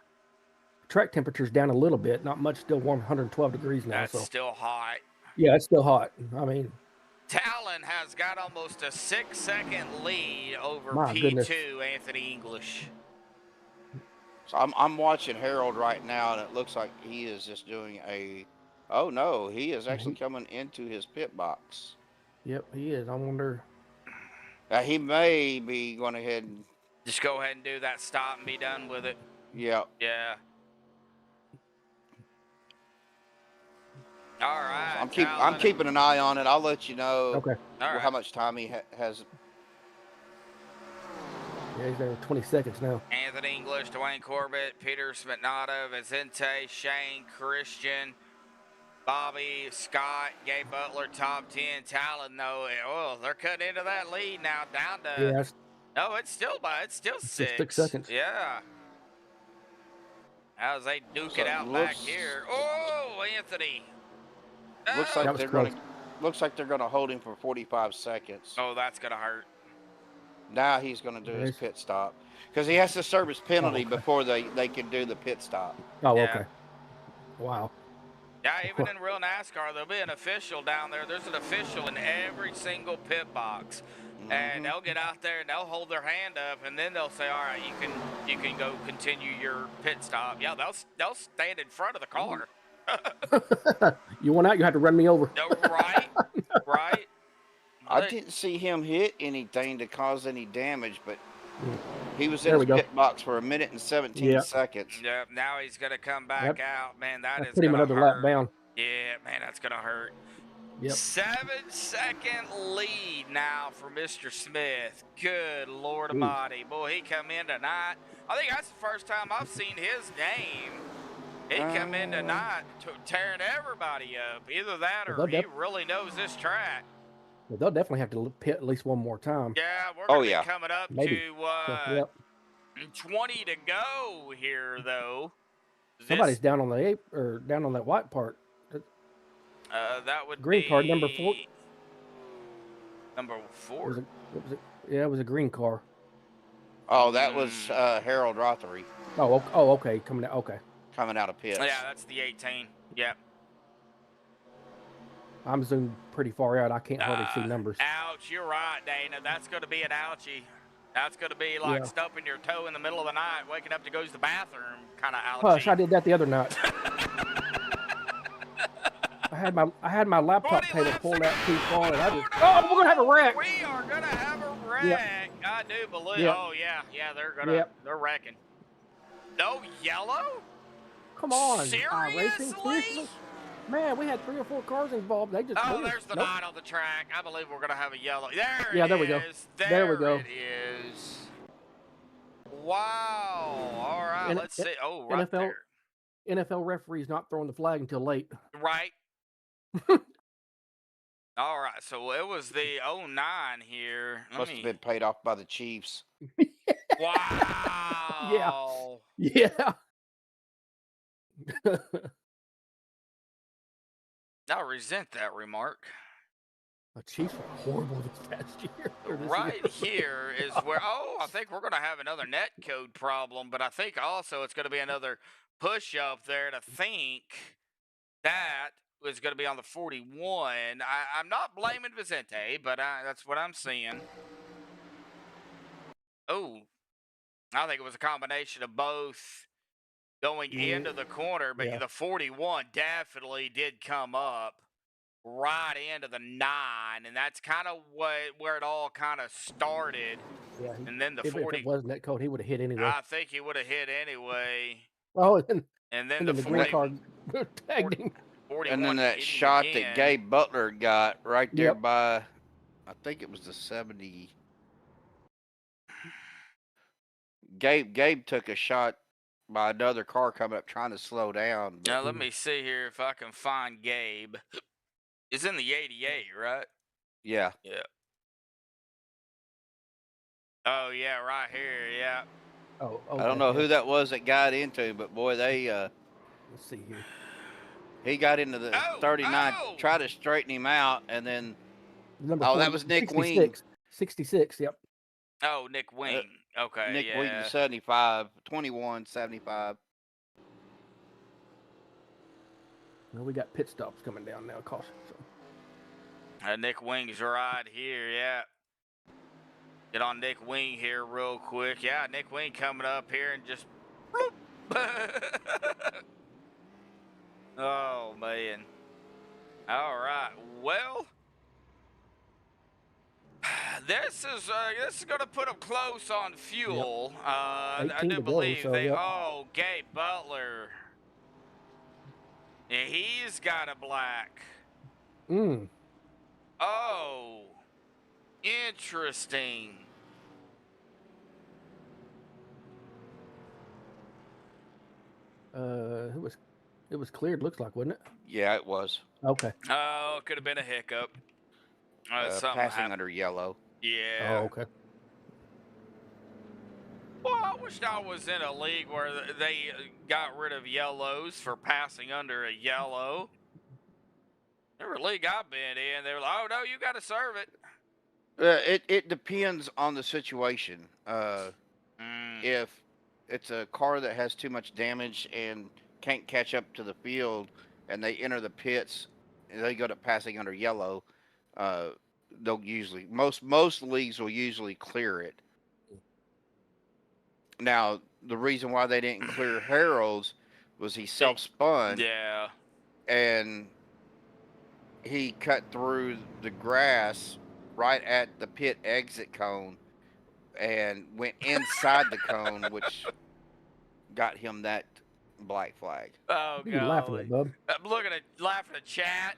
Track temperature's down a little bit. Not much. Still warm. 112 degrees now. That's still hot. Yeah, it's still hot. I mean, Talon has got almost a 6-second lead over My P2 goodness. Anthony English. So I'm watching Harold right now, and it looks like he is just doing a. Oh no, he is actually coming into his pit box. Yep, he is. I wonder. He may be going ahead and just go ahead and do that stop and be done with it. Yeah. Yeah. All right. I'm keeping an eye on it. I'll let you know. Okay. How much time he has. Yeah, he's there 20 seconds now. Anthony English, Dwayne Corbett, Peter Smetnata, Vicente, Shane, Christian, Bobby, Scott, Gabe Butler, top 10. Talon, though, they're cutting into that lead now, down to. Yeah. No, it's still 6. 6 seconds. Yeah. As they duke it out back here. Oh, Anthony. Looks like they're gonna hold him for 45 seconds. Oh, that's gonna hurt. Now he's gonna do his pit stop because he has to serve his penalty before they can do the pit stop. Oh, okay. Wow. Yeah, even in real NASCAR, there'll be an official down there. There's an official in every single pit box. And they'll get out there and they'll hold their hand up, and then they'll say, "All right, you can go continue your pit stop." Yeah, they'll stand in front of the car. You want out? You have to run me over. No, right. I didn't see him hit anything to cause any damage, but he was in the pit box for 1 minute and 17 seconds. Yeah, now he's gonna come back out, man. That is put him another lap down. Yeah, man, that's gonna hurt. Yep. 7-second lead now for Mr. Smith. Good Lord Almighty. Boy, he come in tonight. I think that's the first time I've seen his name. He come in tonight tearing everybody up. Either that or he really knows this track. Well, they'll definitely have to pit at least one more time. Yeah, we're going to be coming up to 20 to go here, though. Somebody's down on the down on that white part. That would green be car number 4. Number 4. It was a green car. Oh, that was Harold Rothery. Oh, okay, coming out. Okay, coming out of pits. Yeah, that's the 18. Yep. I'm zoomed pretty far out. I can't hardly see numbers. Ouch! You're right, Dana. That's going to be an ouchie. That's going to be like stubbing your toe in the middle of the night, waking up to go to the bathroom, kind of ouchie. Hush! I did that the other night. I had my laptop table pulled out too far, and I just we're gonna have a wreck. We are gonna have a wreck. Yep. I do believe. Yep. Oh yeah, they're wrecking. No yellow. Come on, seriously? Man, we had 3 or 4 cars involved. They just there's the 9 on the track. I believe we're gonna have a yellow. There we go. There we go. It is. Wow. All right. Let's see. Oh, right there. NFL referees not throwing the flag until late. Right. All right, so it was the 09 here. Must have been paid off by the Chiefs. Wow. Yeah. I resent that remark. The Chiefs were horrible this past year. Right here is where, I think we're going to have another net code problem, but I think also it's going to be another push up there to think that was going to be on the 41. I'm not blaming Vicente, but that's what I'm seeing. Oh, I think it was a combination of both going into the corner, but the 41 definitely did come up right into the 9, and that's kind of where it all kind of started. Yeah, and then the 40. If it wasn't that code, he would have hit anyway. I think he would have hit anyway. Oh, and then the green car tagged him. 41 And then that hitting shot again. that Gabe Butler got right there Yep. by, I think it was the 70. Gabe took a shot by another car coming up trying to slow down. But... Now, let me see here if I can find Gabe. It's in the 88, right? Yeah. Yeah. Oh, yeah, right here, yeah. Oh, okay, I don't know who that was that got into, but boy, they let's see here. he got into the 39, tried to straighten him out, and then Number 40, that was Nick 66, Wing. 66, yep. Oh, Nick Wing. Okay, Nick yeah. Wing, 75, 21, 75. Well, we got pit stops coming down now, caution. So. Nick Wing's right here, yeah. Get on Nick Wing here real quick. Yeah, Nick Wing coming up here and just... Oh, man. All right, well... This is going to put them close on fuel. Yep. I do believe they... Yep. Oh, Gabe Butler. Yeah, he's got a black. Oh, interesting. It was cleared, looks like, wasn't it? Yeah, it was. Okay. Oh, it could have been a hiccup. Something passing happened. under yellow. Yeah. Oh, okay. Well, I wished I was in a league where they got rid of yellows for passing under a yellow. Every league I've been in, they were like, oh, no, you got to serve it. It depends on the situation. If it's a car that has too much damage and can't catch up to the field, and they enter the pits, and they go to passing under yellow, they'll usually most leagues will usually clear it. Now, the reason why they didn't clear Harold's was he self-spun. Yeah. And he cut through the grass right at the pit exit cone and went inside the cone, which got him that black flag. Oh, God. You laughing at, bub? I'm laughing at chat.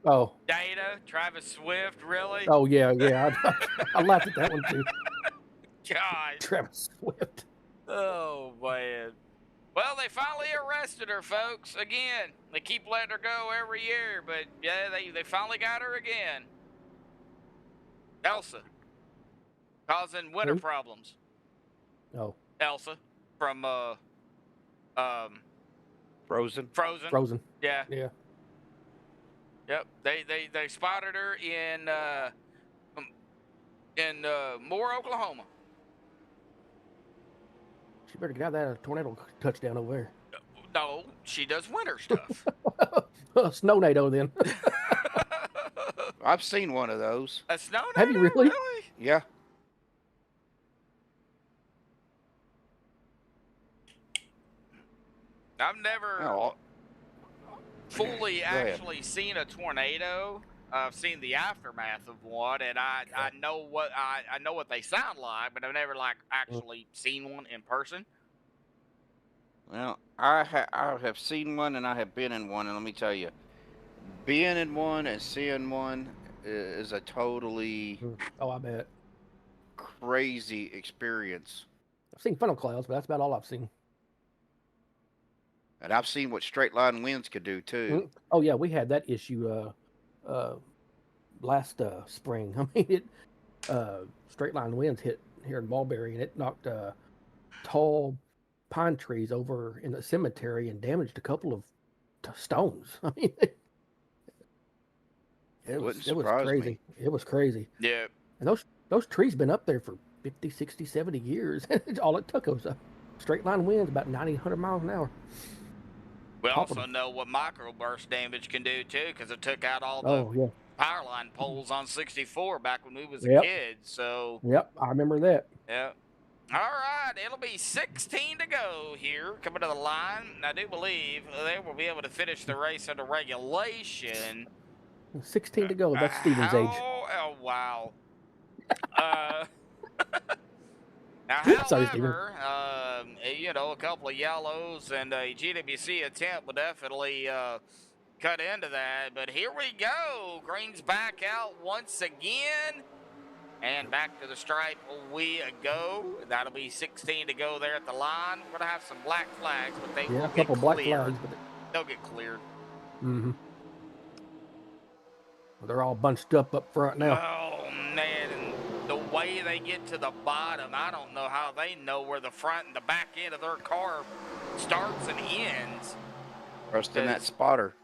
Oh. Data, Travis Swift, really? Oh, yeah. I laughed at that one, too. God. Travis Swift. Oh, man. Well, they finally arrested her, folks. Again, they keep letting her go every year, but yeah, they finally got her again. Elsa, causing winter problems. Oh. Elsa from Frozen. Frozen. Yeah. Yeah. Yep. They spotted her in Moore, Oklahoma. She better get out of that tornado touchdown over there. No, she does winter stuff. Snownado then. I've seen one of those. A snow? Have you really? Yeah. I've never fully actually seen a tornado. I've seen the aftermath of one, and I know what I know what they sound like, but I've never actually seen one in person. Well, I have seen one, and I have been in one, and let me tell you, being in one and seeing one is a totally I bet crazy experience. I've seen funnel clouds, but that's about all I've seen. And I've seen what straight line winds could do too. Oh yeah, we had that issue last spring. I mean, it straight line winds hit here in Mulberry, and it knocked tall pine trees over in the cemetery and damaged a couple of stones. I mean, it was crazy. It was crazy. Yeah. And those trees been up there for 50, 60, 70 years. All it took was a straight line winds about 90, 100 miles an hour. We also know what microburst damage can do too, because it took out all the power line poles on 64 back when we was a kid. So. Yep, I remember that. Yep. All right, it'll be 16 to go here, coming to the line. I do believe they will be able to finish the race under regulation. 16 to go. That's Steven's age. Oh, wow. Now, however, a couple of yellows and a GWC attempt will definitely cut into that. But here we go. Green's back out once again. And back to the stripe we go. That'll be 16 to go there at the line. We're going to have some black flags, but they will a couple get black cleared. flags, but They'll get cleared. Well, they're all bunched up front now. Oh, man. And the way they get to the bottom, I don't know how they know where the front and the back end of their car starts and ends. Trusting that spotter.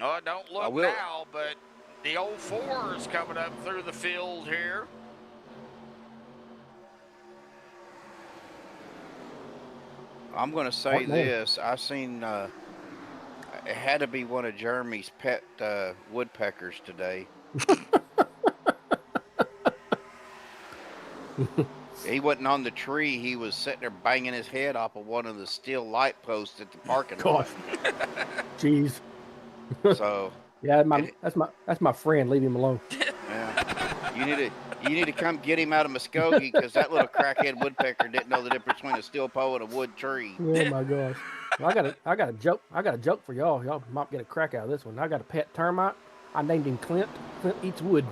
Oh, don't look now, but the old 4 is coming up through the field here. I'm going to say this. I seen it had to be one of Jeremy's pet woodpeckers today. He wasn't on the tree. He was sitting there banging his head off of one of the steel light posts at the parking lot. Jeez. So yeah, that's my friend. Leave him alone. Yeah. You need to come get him out of Muskogee, because that little crackhead woodpecker didn't know the difference between a steel pole and a wood tree. Oh my gosh. Well, I got a joke for y'all. Y'all might get a crack out of this one. I got a pet termite. I named him Clint. Clint eats wood.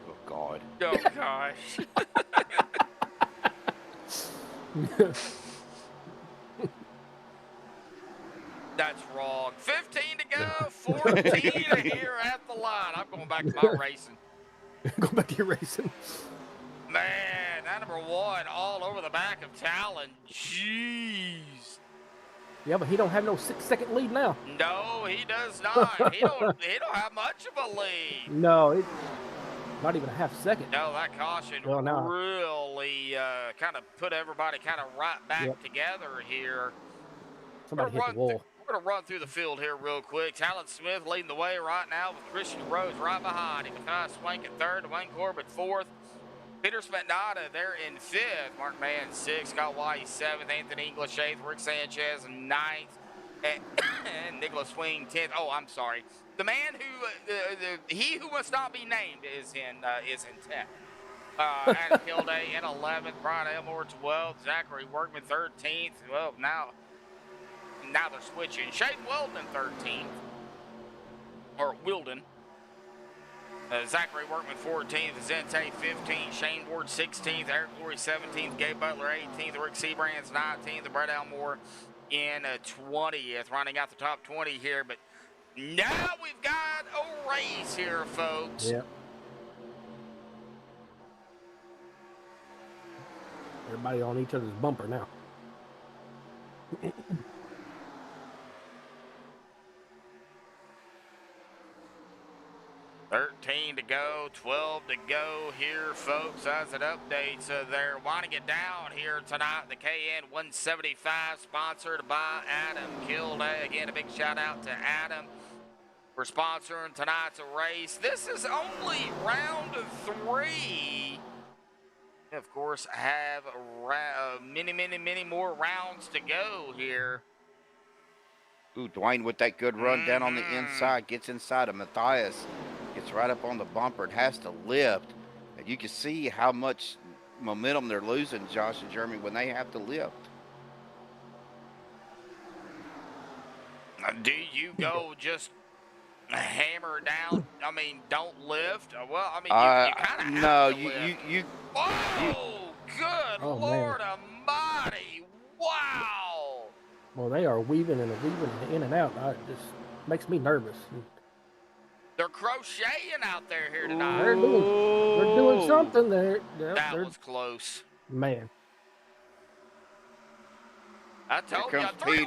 Oh God. Oh gosh. That's wrong. 15 to go, 14 here at the line. I'm going back to my racing. Go back to your racing. Man, that number 1 all over the back of Talon. Jeez. Yeah, but he don't have no 6-second lead now. No, he does not. He don't have much of a lead. No, not even a half second. No, that caution really kind of put everybody kind of right back together here. Somebody hit the wall. We're going to run through the field here real quick. Talon Smith leading the way right now with Christian Rose right behind him. Matthias Swank at 3rd, Dwayne Corbett 4th. Peter Spetnada there in 5th. Mark Mann 6th. Scott White 7th. Anthony English 8th. Rick Sanchez 9th. And Nicholas Swing 10th. Oh, I'm sorry. The man who, he who must not be named is in 10th. Adam Kilday in 11th. Brian Elmore 12th. Zachary Workman 13th. Well, now they're switching. Shane Weldon 13th. Or Wilden. Zachary Workman 14th. Zente 15th. Shane Ward 16th. Eric Glory 17th. Gabe Butler 18th. Rick Seabrands 19th. Brett Elmore in 20th. Rounding out the top 20 here. But now we've got a race here, folks. Yeah. Everybody on each other's bumper now. 13 to go, 12 to go here, folks, as it updates. They're winding it down here tonight. The K.Ann 175, sponsored by Adam Kilday. Again, a big shout out to Adam for sponsoring tonight's race. This is only round 3. Of course, have many more rounds to go here. Ooh, Dwayne with that good run down on the inside, gets inside of Matthias, gets right up on the bumper and has to lift. And you can see how much momentum they're losing, Josh and Jeremy, when they have to lift. Do you go just hammer down? I mean, don't lift? Well, I mean, you kind of have to lift. Whoa! Good Lord Almighty! Wow! Well, they are weaving and in and out. It just makes me nervous. They're crocheting out there here tonight. They're doing something there. That was close. Man. I told you, three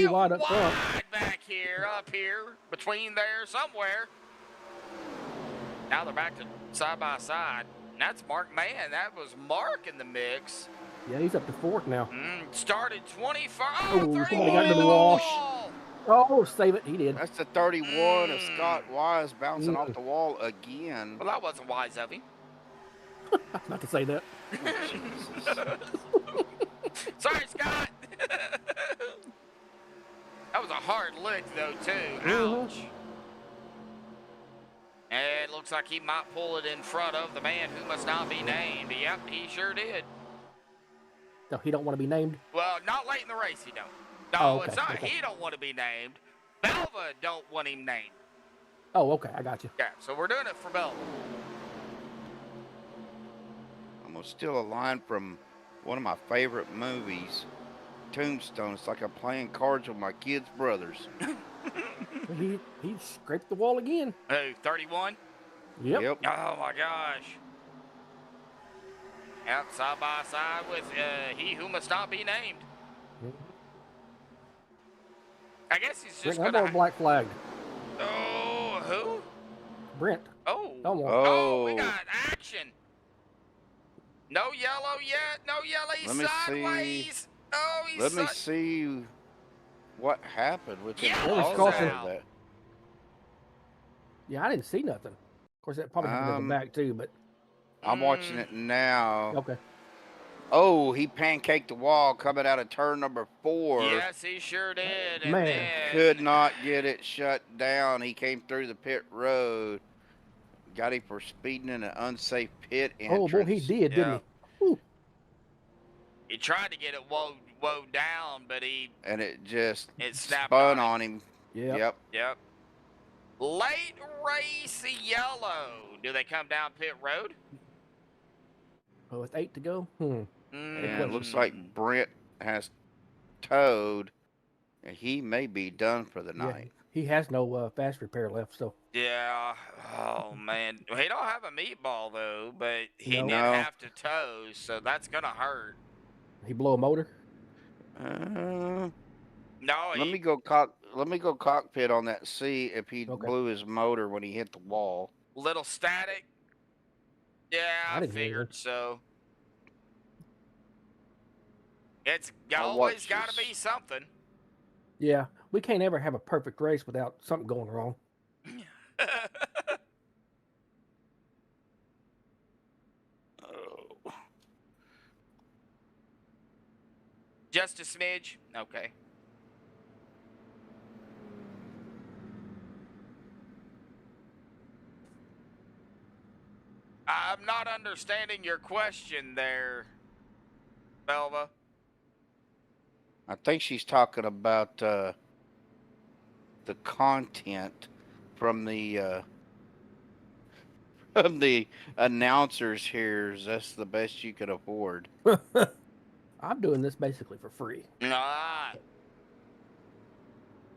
wide up front. Back here, up here, between there, somewhere. Now they're back to side by side. And that's Mark Mann. That was Mark in the mix. Yeah, he's up to 4th now. Started 25. Somebody got into the wall. Oh, save it. He did. That's the 31 of Scott Wise bouncing off the wall again. Well, that wasn't wise of him. Not to say that. Sorry, Scott. That was a hard lick, though, too. Ouch. And it looks like he might pull it in front of the man who must not be named. Yep, he sure did. No, he don't want to be named. Well, not late in the race, he don't. No, Oh, okay, it's not. okay. He don't want to be named. Belva don't want him named. Oh, okay, I got you. Yeah, so we're doing it for Belva. I'm gonna steal a line from one of my favorite movies, Tombstone. It's like I'm playing cards with my kids' brothers. He scraped the wall again. Who, 31? Yep. Oh, my gosh. Yep, side by side with he who must not be named. I guess he's just Brent going Elmore black flagged. Oh, who? Brent. Oh. Elmore. Oh, we got action. No yellow yet. No yellow. He's sideways. Oh, he's Let me see what happened with him. That. Yeah, I didn't see nothing. Of course, that probably happened in the back too, but I'm watching it now. Okay. Oh, he pancaked the wall coming out of turn number 4. Yes, he sure did. And Man. then... Could not get it shut down. He came through the pit road. Got him for speeding in an unsafe pit entrance. Oh, boy, he did, didn't he? Ooh. He tried to get it woed down, but And it just snapped spun on him. Yep. Late race yellow. Do they come down pit road? Oh, with 8 to go? And it looks like Brent has towed, and he may be done for the night. He has no fast repair left, so. Yeah. Oh, man. He don't have a meatball, though, but he did No. have to tow, so that's going to hurt. He blow a motor? No. Let me go cockpit on that, see if he blew his motor when he hit the wall. Little static. Yeah, I figured so. It's always got to be something. Yeah, we can't ever have a perfect race without something going wrong. Just a smidge? Okay. I'm not understanding your question there, Belva. I think she's talking about the content from the announcers here. That's the best you could afford. I'm doing this basically for free. Nah.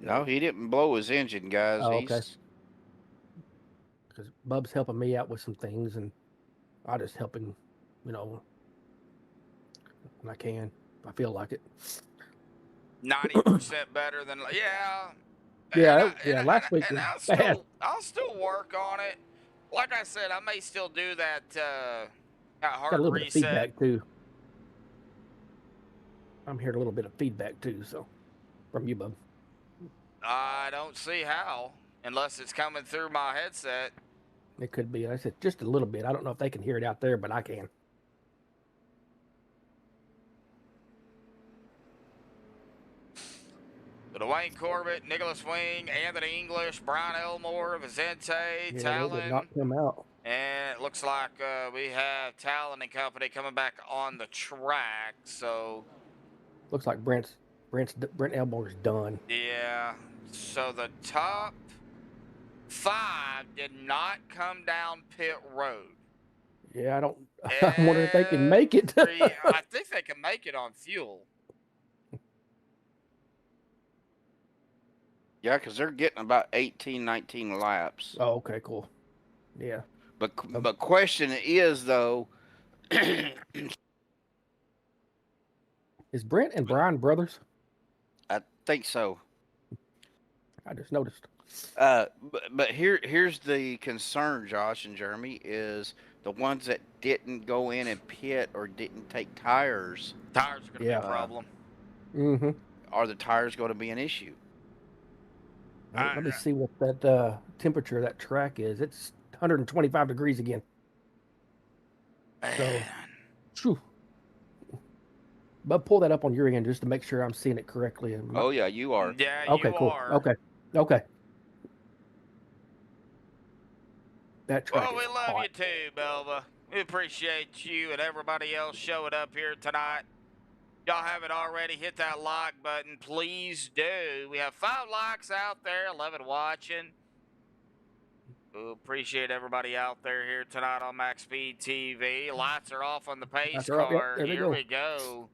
No, he didn't blow his engine, guys. Oh, okay. Because Bub's helping me out with some things, and I just help him, when I can. If I feel like it. 90% better than last week was bad. I'll still work on it. Like I said, I may still do that hard Got a little reset. bit of feedback too. I'm hearing a little bit of feedback too, so from you, Bub. I don't see how, unless it's coming through my headset. It could be. I said just a little bit. I don't know if they can hear it out there, but I can. Dwayne Corbett, Nicholas Wing, Anthony English, Brian Elmore, Vicente, Talon. Knocked him out. And it looks like we have Talon and company coming back on the track. So looks like Brent Elmore's done. Yeah. So the top 5 did not come down pit road. Yeah, I wonder if they can make it. I think they can make it on fuel. Yeah, because they're getting about 18, 19 laps. Oh, okay, cool. Yeah. But question is, though... Is Brent and Brian brothers? I think so. I just noticed. But here's the concern, Josh and Jeremy, is the ones that didn't go in and pit or didn't take tires. Tires are going to be a problem. Mm-hmm. Are the tires going to be an issue? Let me see what that temperature of that track is. It's 125 degrees again. So, phew. But pull that up on your end just to make sure I'm seeing it correctly. Oh, yeah, you are. Yeah, okay, you cool. are. Okay. That track Well, we is love hot. you too, Belva. We appreciate you and everybody else showing up here tonight. y'all haven't already, hit that like button. Please do. We have 5 likes out there, 11 watching. Ooh, appreciate everybody out there here tonight on Max Speed TV. Lights are off on the pace car. Yep, Here we go.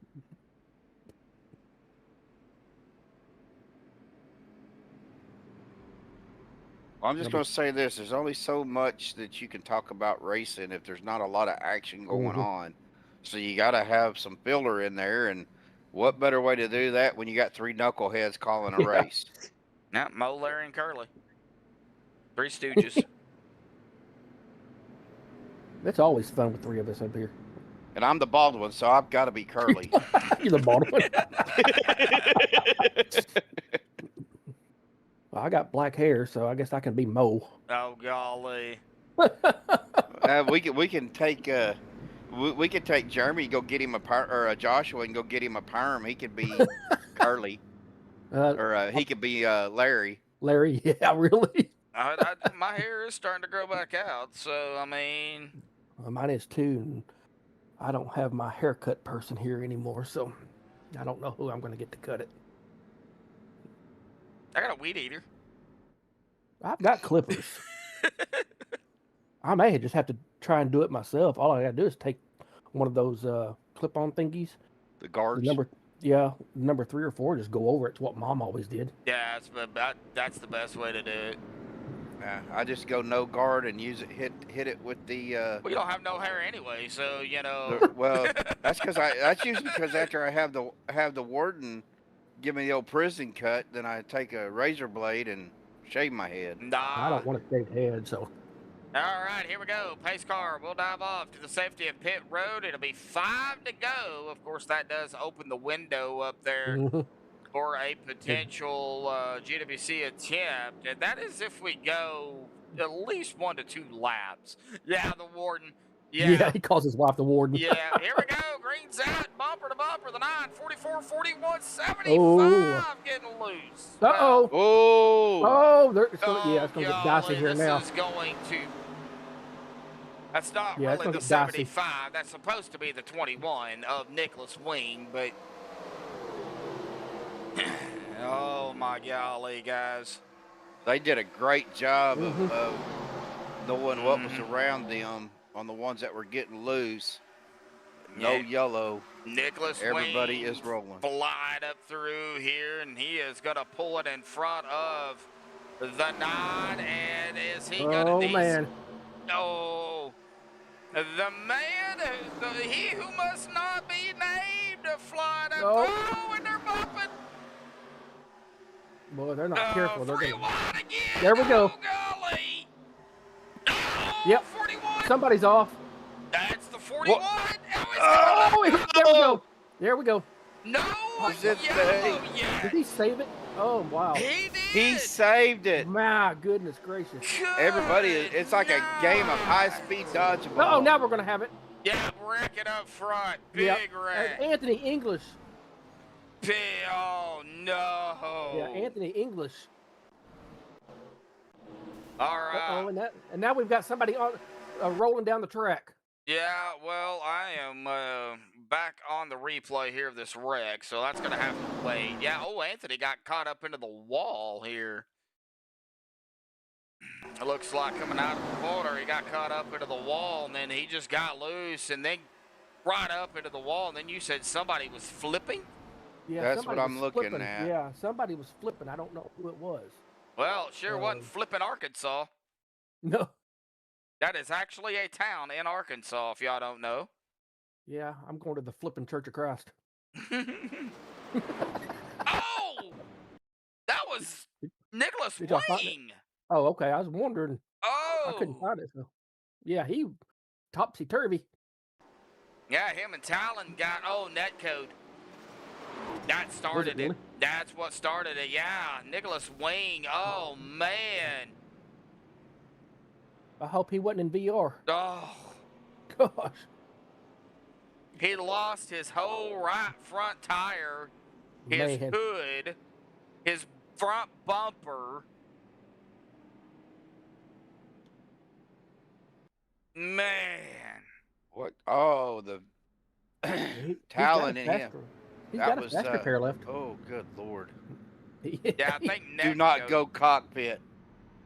Well, I'm just going to say this. There's only so much that you can talk about racing if there's not a lot of action going on. So you got to have some filler in there. And what better way to do that when you got 3 knuckleheads calling a race? Yeah, Mo, Larry, and Curly. 3 Stooges. It's always fun with 3 of us up here. And I'm the bald one, so I've got to be Curly. You're the bald one. Well, I got black hair, so I guess I can be Mo. Oh golly. We can take we can take Jeremy and go get him or Joshua and go get him a perm. He could be Curly, or he could be Larry. Larry, yeah, really. My hair is starting to grow back out, so I mean. Well, mine is too. And I don't have my haircut person here anymore, so I don't know who I'm going to get to cut it. I got a weed eater. I've got clippers. I may just have to try and do it myself. All I got to do is take one of those clip-on thingies. The guards. Number 3 or 4. Just go over it. It's what Mom always did. Yeah, that's the best way to do it. I just go no guard and use it. Hit it with the. Well, you don't have no hair anyway, so you know. Well, that's usually because after I have the warden give me the old prison cut, then I take a razor blade and shave my head. Nah. I don't want a shaved head, so. All right, here we go. Pace car. We'll dive off to the safety of pit road. It'll be 5 to go. Of course, that does open the window up there for a potential GWC attempt. And that is if we go at least 1 to 2 laps. Yeah, the warden. Yeah, he calls his wife the warden. Yeah, here we go. Green's out. Bumper to bumper. The 9, 44, 41, 75 getting loose. Uh-oh. Oh, it's going to get dicey here now. This is going to... That's not Yeah, really the 75. That's supposed to be the 21 of Nicholas Wing, but... Oh, my golly, guys. They did a great job of knowing what was around them on the ones that were getting loose. No yellow. Nicholas Everybody Wing is rolling. Flied up through here, and he is going to pull it in front of the 9. And is he going to... Oh, man. Oh, the man, he who must not be named, flying up. Oh, and they're bumping. Boy, they're not careful. They're going again. There we go. Oh, golly. Oh, yep. 41. Somebody's off. That's the 41. There we go. There we go. No, yellow, yeah. Did he save it? Oh, wow. He did. He saved it. My goodness gracious. Everybody, it's like a game of high-speed dodgeball. Oh, now we're going to have it. Yeah, wrecking up front. Big wreck. Anthony English. Oh, no. Yeah, Anthony English. All right. And now we've got somebody on rolling down the track. Yeah, well, I am back on the replay here of this wreck, so that's going to have to wait. Yeah, Anthony got caught up into the wall here. It looks like coming out of the corner, he got caught up into the wall, and then he just got loose, and then right up into the wall, and then you said somebody was flipping? Yeah, that's what I'm looking at. Yeah, somebody was flipping. I don't know who it was. Well, it sure wasn't flipping Arkansas. No. That is actually a town in Arkansas, if y'all don't know. Yeah, I'm going to the flipping Church of Christ. Oh! That was Nicholas Wing. Oh, okay. I was wondering. Oh! I couldn't find it. So. Yeah, he topsy-turvy. Yeah, him and Talon got, netcode. That started it. That's what started it. Yeah, Nicholas Wing. Oh, man. I hope he wasn't in VR. Oh. Gosh. He lost his whole right front tire, his hood, his front bumper. Man. What? Oh, the Talon in him. He's That got was an extra pair left. Oh, good Lord. Yeah, I think next Do not go cockpit.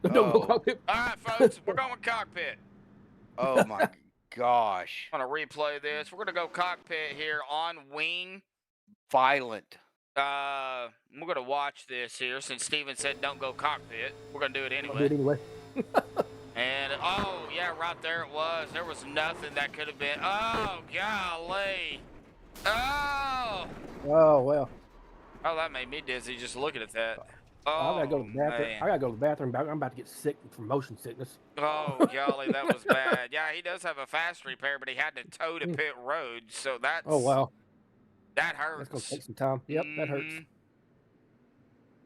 Don't go Oh. cockpit. All right, folks, we're going cockpit. Oh my gosh. I'm gonna replay this. We're gonna go cockpit here on wing. Violent. We're gonna watch this here since Steven said don't go cockpit. We're gonna do it I'll do anyway. it anyway. And oh yeah, right there it was. There was nothing that could have been. Oh golly. Oh. Oh well. Oh, that made me dizzy just looking at that. I gotta go Oh to the bathroom. man. I gotta go to the bathroom. I'm about to get sick from motion sickness. Oh golly, that was bad. Yeah, he does have a fast repair, but he had to tow to pit road, so that's. Oh wow. That hurts. That's gonna take some time. Yep, that hurts.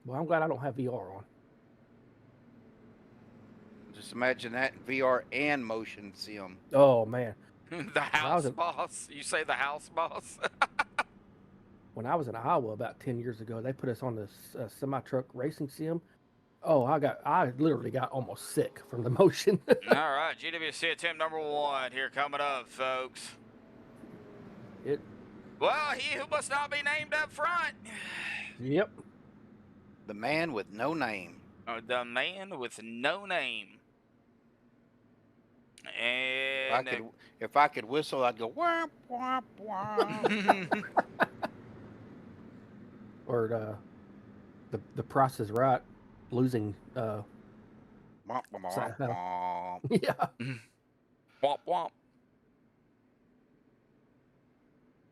Well, I'm glad I don't have VR on. Just imagine that in VR and motion sim. Oh man. The house boss. You say the house boss? When I was in Iowa about 10 years ago, they put us on this semi-truck racing sim. Oh, I literally got almost sick from the motion. All right, GWC attempt number 1 here coming up, folks. Well, he who must not be named up front. Yep. The man with no name. The man with no name. And if I could whistle, I'd go whomp whomp whomp. Or the Price is Right, losing. Womp, womp, womp, womp. Yeah. Womp womp.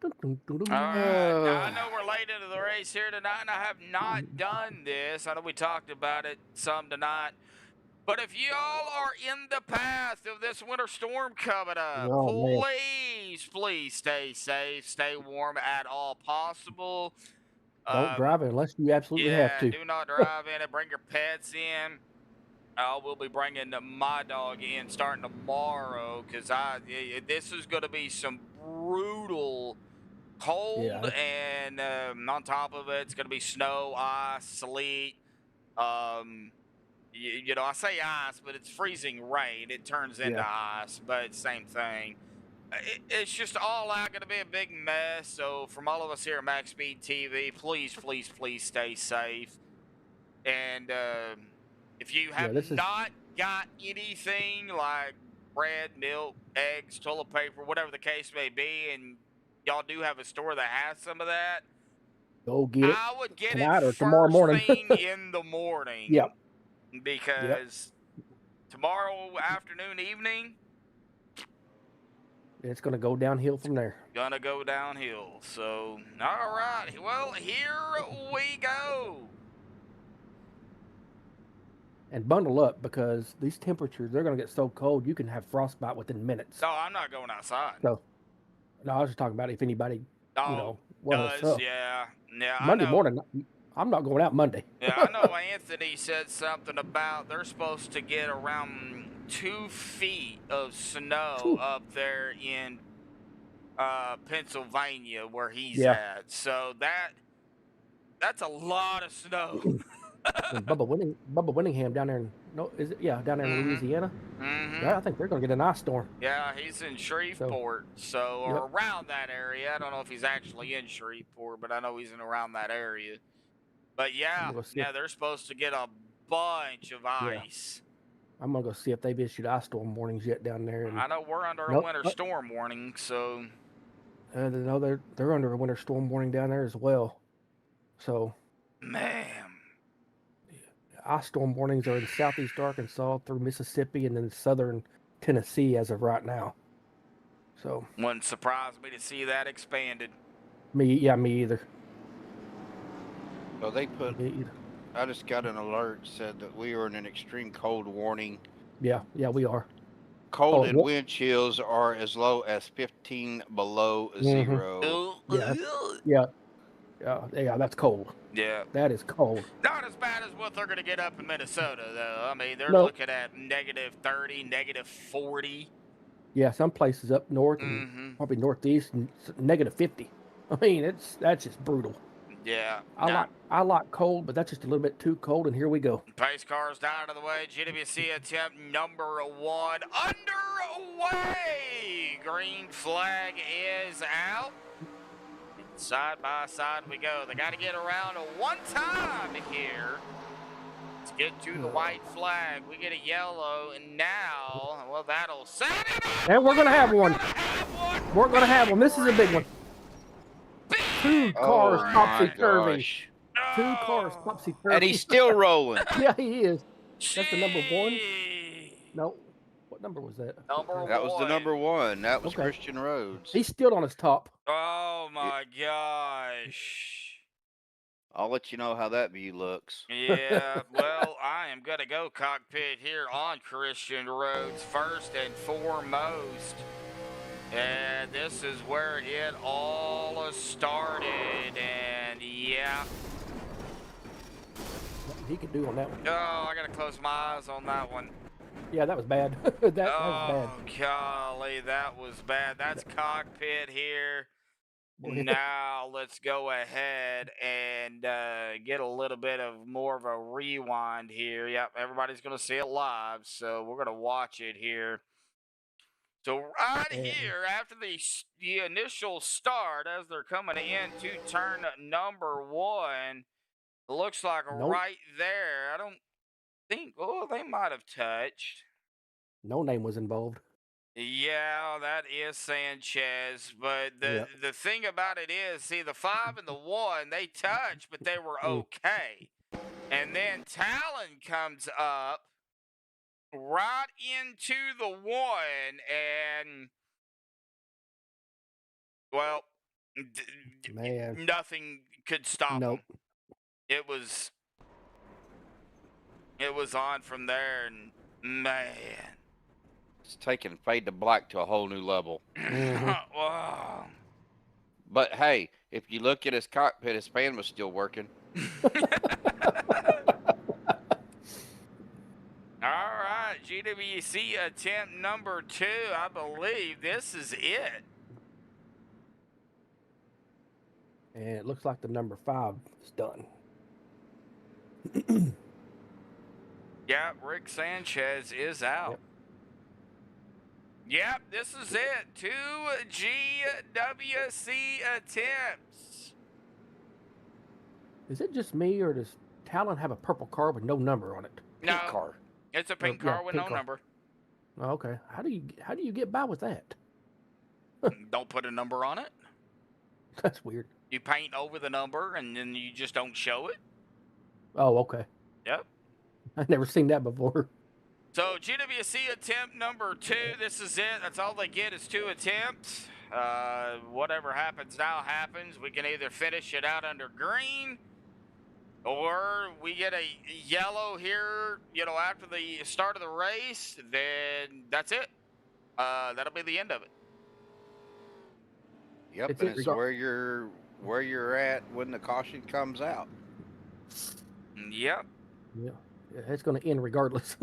All right, now, I know we're late into the race here tonight, and I have not done this. I know we talked about it some tonight. But if y'all are in the path of this winter storm coming up, please stay safe, stay warm at all possible. Don't drive it unless you absolutely have to. Do not drive in it. Bring your pets in. We'll be bringing my dog in starting tomorrow because this is going to be some brutal cold, and on top of it, it's going to be snow, ice, sleet. You know, I say ice, but it's freezing rain. It turns into ice, but same thing. It's just all out going to be a big mess. So from all of us here at MaxspeedTV, please stay safe. And if you have not got anything like bread, milk, eggs, toilet paper, whatever the case may be, and y'all do have a store that has some of that, go get it. I would get tonight it or tomorrow morning. thing in the morning. Yep. Because tomorrow afternoon, evening, it's going to go downhill from there. Gonna go downhill. So, all right. Well, here we go. And bundle up because these temperatures, they're going to get so cold, you can have frostbite within minutes. No, I'm not going outside. So, no, I was just talking about if anybody, does, yeah. Monday morning, I'm not going out Monday. Yeah, I know Anthony said something about they're supposed to get around 2 feet of snow up there in Pennsylvania where he's at. So that's a lot of snow. And Bubba Winningham down there down there in Louisiana. I think they're going to get an ice storm. Yeah, he's in Shreveport, or around that area. I don't know if he's actually in Shreveport, but I know he's in around that area. But they're supposed to get a bunch of ice. I'm gonna go see if they've issued ice storm warnings yet down there. And, I know we're under a winter storm warning, so. No, they're under a winter storm warning down there as well. So. Man. Ice storm warnings are in southeast Arkansas through Mississippi and then southern Tennessee as of right now. So. Wouldn't surprise me to see that expanded. Me either. So they put. I just got an alert said that we are in an extreme cold warning. Yeah, we are. Cold and wind chills are as low as 15 below zero. Yeah, that's cold. Yeah. That is cold. Not as bad as what they're going to get up in Minnesota, though. I mean, they're looking at -30, -40. Yeah, some places up north and probably northeast and -50. I mean, that's just brutal. Yeah. I like cold, but that's just a little bit too cold, and here we go. Pace cars down to the way. GWC attempt number 1 underway. Green flag is out. Side by side we go. They got to get around one time here. Let's get to the white flag. We get a yellow, and now, well, that'll set it up. And we're going to have one. We're going to have one. This is a big one. Two cars topsy-turvy. Two cars topsy-turvy. And he's still rolling. Yeah, he is. That's the number 1? No. What number was that? That was the number 1. That was Christian Rhodes. He's still on his top. Oh, my gosh. I'll let you know how that view looks. Yeah, well, I am going to go cockpit here on Christian Rhodes first and foremost. And this is where it all started. And, yeah. What he could do on that one. Oh, I got to close my eyes on that one. Yeah, that was bad. that was bad. Oh, golly, that was bad. That's cockpit here. Now let's go ahead and get a little bit of more of a rewind here. Yep, everybody's going to see it live, so we're going to watch it here. So right here, after the initial start, as they're coming into turn number 1, it looks like right there. I don't think, they might have touched. No name was involved. Yeah, that is Sanchez, but the thing about it is, see, the 5 and the 1, they touched, but they were okay. And then Talon comes up right into the 1, and, well, nothing could stop him. It was on from there, and man. It's taking Fade to Black to a whole new level. Wow. But hey, if you look at his cockpit, his fan was still working. All right, GWC attempt number 2. I believe this is it. And it looks like the number 5 is done. Yeah, Rick Sanchez is out. Yep, this is it. 2 GWC attempts. Is it just me, or does Talon have a purple car with no number on it? No, car. It's a pink car with no number. Oh, okay. How do you get by with that? Don't put a number on it. That's weird. You paint over the number, and then you just don't show it. Oh, okay. Yep. I've never seen that before. So, GWC attempt number 2, this is it. That's all they get is 2 attempts. Whatever happens now happens. We can either finish it out under green, or we get a yellow here, after the start of the race. Then that's it. That'll be the end of it. Yep, and it's where you're at when the caution comes out. Yep. Yeah, it's going to end regardless.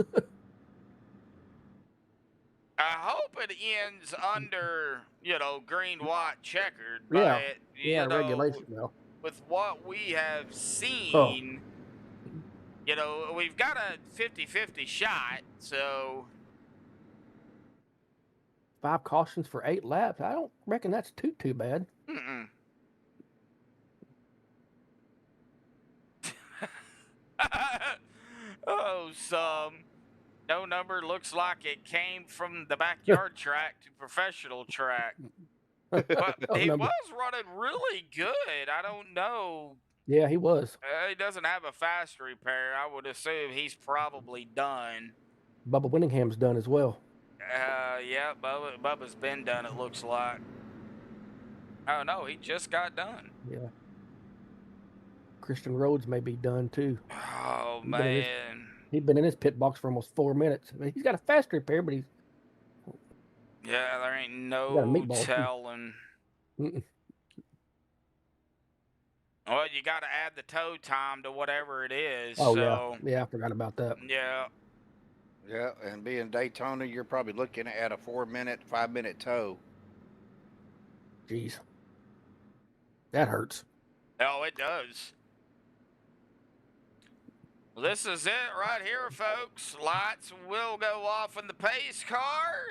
I hope it ends under, green, white, checkered. But, regulation now. With what we have seen, we've got a 50-50 shot, so. 5 cautions for 8 laps. I don't reckon that's too bad. Mm-mm. No number looks like it came from the backyard track to professional track. But he was running really good. I don't know. Yeah, he was. He doesn't have a fast repair. I would assume he's probably done. Bubba Winningham's done as well. Yeah, Bubba's been done, it looks like. Oh, no, he just got done. Yeah. Christian Rhodes may be done, too. Oh, man. He's been in his pit box for almost 4 minutes. I mean, he's got a fast repair, but he's... Yeah, there ain't no telling. Well, you got to add the tow time to whatever it is. Oh, so. Yeah, I forgot about that. Yeah. Yeah, and being Daytona, you're probably looking at a 5-minute tow. Jeez. That hurts. Oh, it does. Well, this is it right here, folks. Lights will go off in the pace car.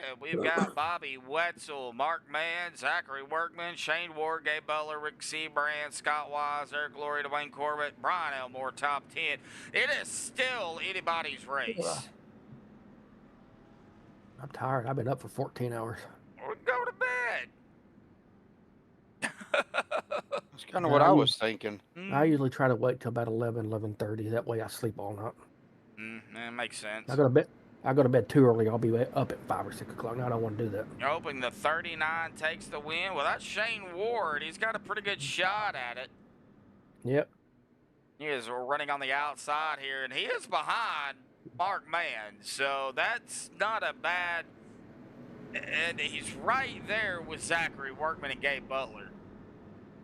And we've got Bobby Wetzel, Mark Mann, Zachary Workman, Shane Ward, Gabe Butler, Rick Seabrand, Scott Wise, Eric Laurie, Dwayne Corbett, Brian Elmore, top 10. It is still anybody's race. I'm tired. I've been up for 14 hours. We'll go to bed. That's kind of what I was thinking. I usually try to wait till about 11:30. That way I sleep all night. That makes sense. I go to bed too early. I'll be up at 5 or 6 o'clock. No, I don't want to do that. You're hoping the 39 takes the win. Well, that's Shane Ward. He's got a pretty good shot at it. Yep. He is running on the outside here, and he is behind Mark Mann. So that's not a bad... And he's right there with Zachary Workman and Gabe Butler.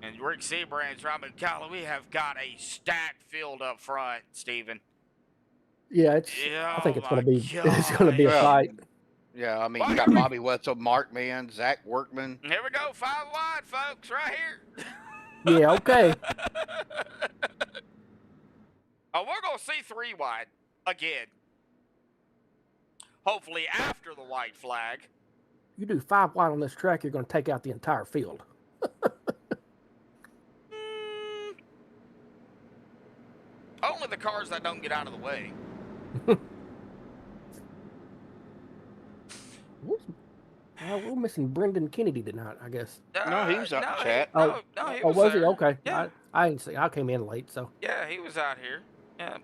And Rick Seabrand's right, but golly, we have got a stacked field up front, Steven. Yeah, I think it's gonna be a fight. Yeah, I mean, you got Bobby Wetzel, Mark Mann, Zach Workman. Here we go, 5 wide, folks, right here. Yeah, okay. Oh, we're gonna see 3 wide again. Hopefully after the white flag. You do 5 wide on this track, you're going to take out the entire field. Only the cars that don't get out of the way. We're missing Brendan Kennedy tonight, I guess. No, he was out in chat. No, he was was there. he? Okay. Yeah. I didn't see. I came in late, so. Yeah, he was out here. Yeah.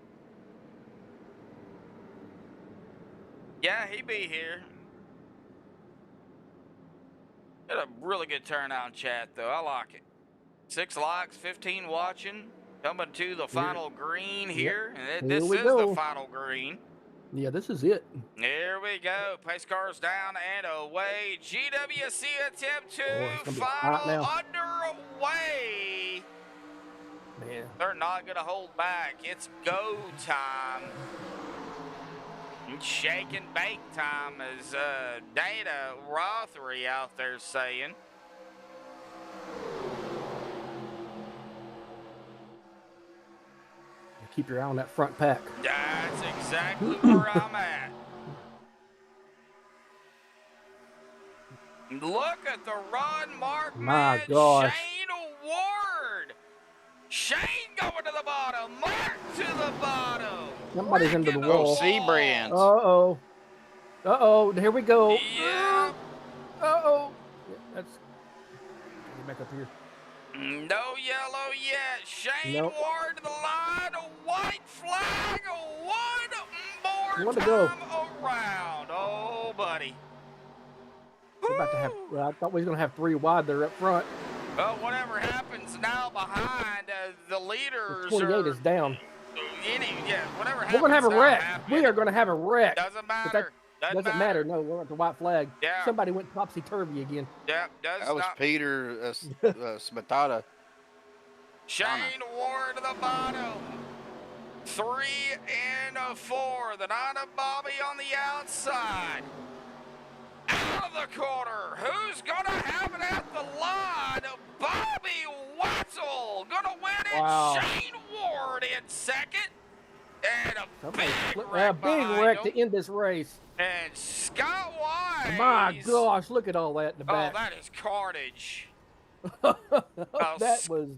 Yeah, he be here. Had a really good turnout in chat, though. I like it. 6 likes, 15 watching. Coming to the final green here. And this is the final green. Yeah, this is it. Here we go. Pace cars down and away. GWC attempt 2. Final underway. Man. They're not going to hold back. It's go time. Shake and bake time, as Dana Rothery out there saying. Keep your eye on that front pack. That's exactly where I'm at. Look at the run, Mark My Mann. gosh. Shane Ward. Shane going to the bottom. Mark to the bottom. Somebody's into the wall. Seabrand. Uh-oh. Uh-oh. Here we go. Yeah. Uh-oh. Yeah, get back up here. No yellow yet. Shane Ward to the line. A white flag. One more time around. Oh, buddy. We're about to have. Well, I thought we was gonna have 3 wide there up front. Well, whatever happens now behind the leaders. 28 is down. Whatever happens. We're gonna have a wreck. Happen. We are gonna have a wreck. Doesn't matter. Doesn't matter. No, we're at the white flag. Yeah. Somebody went topsy-turvy again. Yeah, that was Peter Smetana. Shane Ward to the bottom. 3 and 4. The 9 of Bobby on the outside. Out of the corner. Who's going to have it at the line? Bobby Wetzel going to win it. Wow. Shane Ward in second. And a big wreck to end this race. And Scott Wise. My gosh, look at all that in the back. Oh, that is carnage. That was...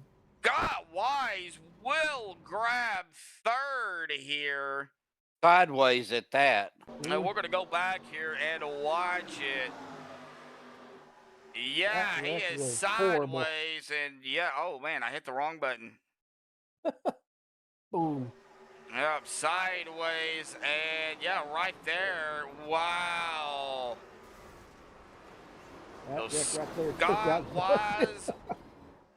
Scott Wise will grab 3rd here. Sideways at that. And we're going to go back here and watch it. Yeah, he is sideways. Horrible. And yeah, oh man, I hit the wrong button. Boom. Yep, sideways. And yeah, right there. Wow. That's right there. Scott Wise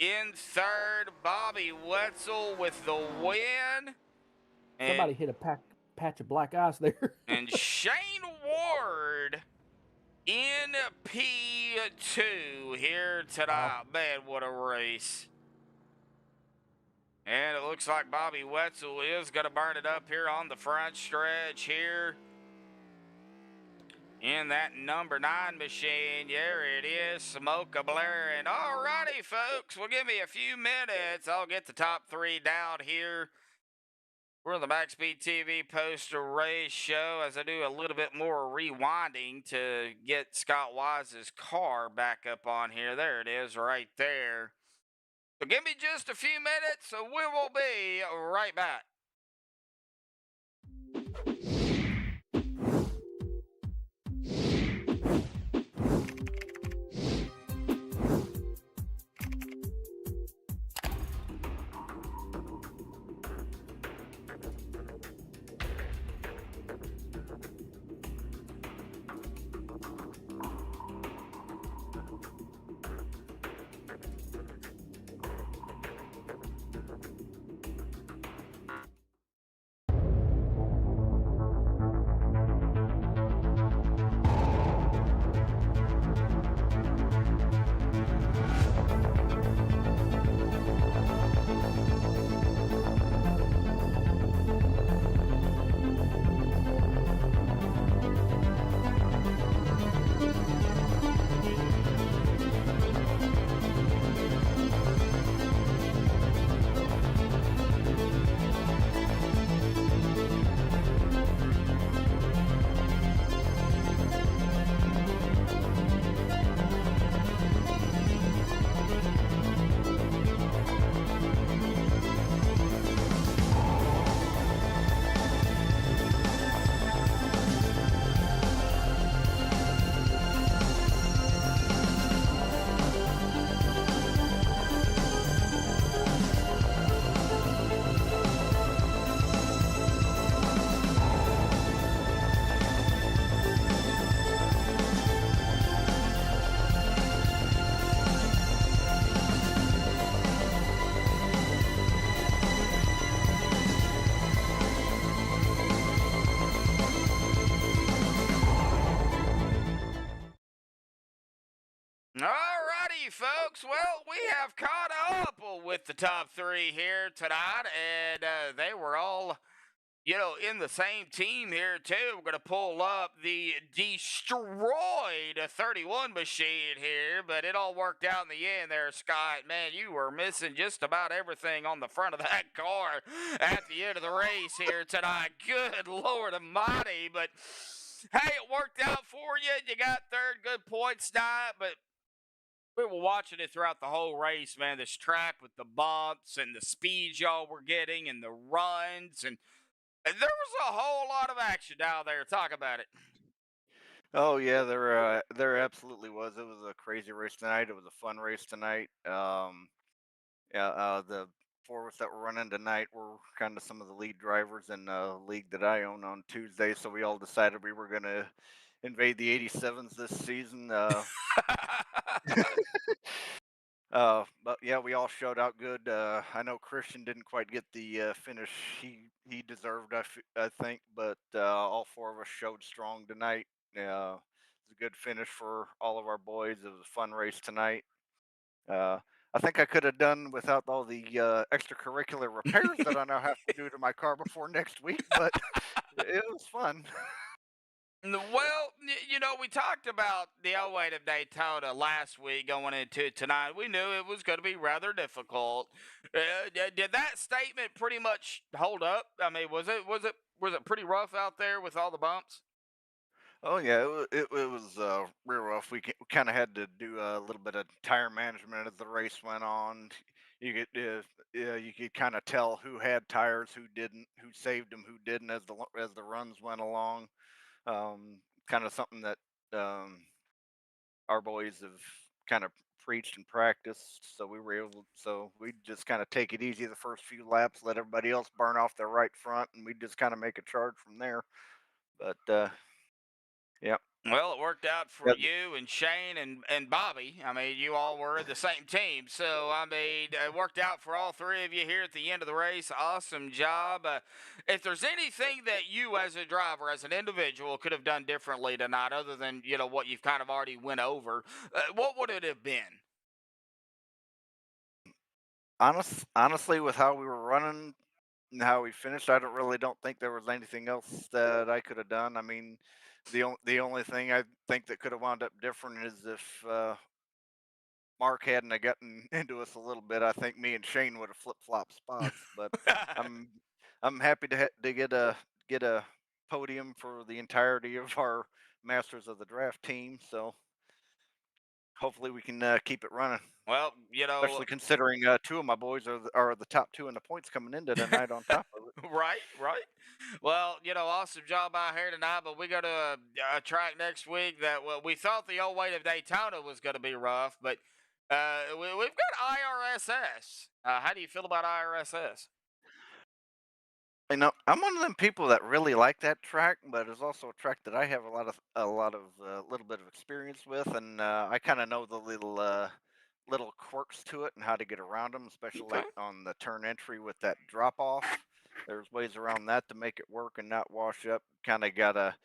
in 3rd. Bobby Wetzel with the win. Somebody hit a patch of black ice there. And Shane Ward in P2 here tonight. Man, what a race. And it looks like Bobby Wetzel is going to burn it up here on the front stretch here. In that number 9 machine. There it is, smoke a blaring. All righty, folks. Well, give me a few minutes. I'll get the top 3 down here. We're on the MaxspeedTV post-race show as I do a little bit more rewinding to get Scott Wise's car back up on here. There it is right there. So give me just a few minutes, so we will be right back. Alrighty, folks. Well, we have caught up with the top three here tonight, and they were all, in the same team here, too. We're going to pull up the destroyed 31 machine here, but it all worked out in the end there, Scott. Man, you were missing just about everything on the front of that car at the end of the race here tonight. Good Lord Almighty, but hey, it worked out for you. You got third, good points tonight, but we were watching it throughout the whole race, man. This track with the bumps and the speeds y'all were getting and the runs. And there was a whole lot of action down there. Talk about it. Oh yeah, there absolutely was. It was a crazy race tonight. It was a fun race tonight. The four of us that were running tonight were kind of some of the lead drivers in the league that I own on Tuesday. So we all decided we were gonna invade the 87s this season. But yeah, we all showed out good. I know Christian didn't quite get the finish he deserved, I think, but all four of us showed strong tonight. It's a good finish for all of our boys. It was a fun race tonight. I think I could have done without all the extracurricular repairs that I now have to do to my car before next week, but it was fun. Well, we talked about the Elway of Daytona last week going into tonight. We knew it was going to be rather difficult. Did that statement pretty much hold up? I mean, was it pretty rough out there with all the bumps? Oh yeah, it was real rough. We kind of had to do a little bit of tire management as the race went on. You could kind of tell who had tires, who didn't, who saved them, who didn't as the runs went along. Kind of something that our boys have kind of preached and practiced. So we just kind of take it easy the first few laps, let everybody else burn off their right front, and we just kind of make a charge from there. But yeah. Well, it worked out for you and Shane and Bobby. I mean, you all were the same team. So, I mean, it worked out for all three of you here at the end of the race. Awesome job. If there's anything that you as a driver, as an individual, could have done differently tonight, other than, what you've kind of already went over, what would it have been? Honestly, with how we were running and how we finished, I don't think there was anything else that I could have done. I mean, the only thing I think that could have wound up different is if Mark hadn't have gotten into us a little bit. I think me and Shane would have flip flop spots. But I'm I'm happy to get a podium for the entirety of our Masters of the Draft team. So hopefully we can keep it running. Well, especially considering two of my boys are the top two in the points coming into tonight. On top of it, right, right. Well, awesome job out here tonight, but we got a track next week that we thought the old way of Daytona was going to be rough, but we've got IRSS. How do you feel about IRSS? I'm one of them people that really like that track, but it's also a track that I have a little bit of experience with, and I kind of know the little quirks to it and how to get around them, especially Okay. on the turn entry with that drop off. There's ways around that to make it work and not wash up. Kind of gotta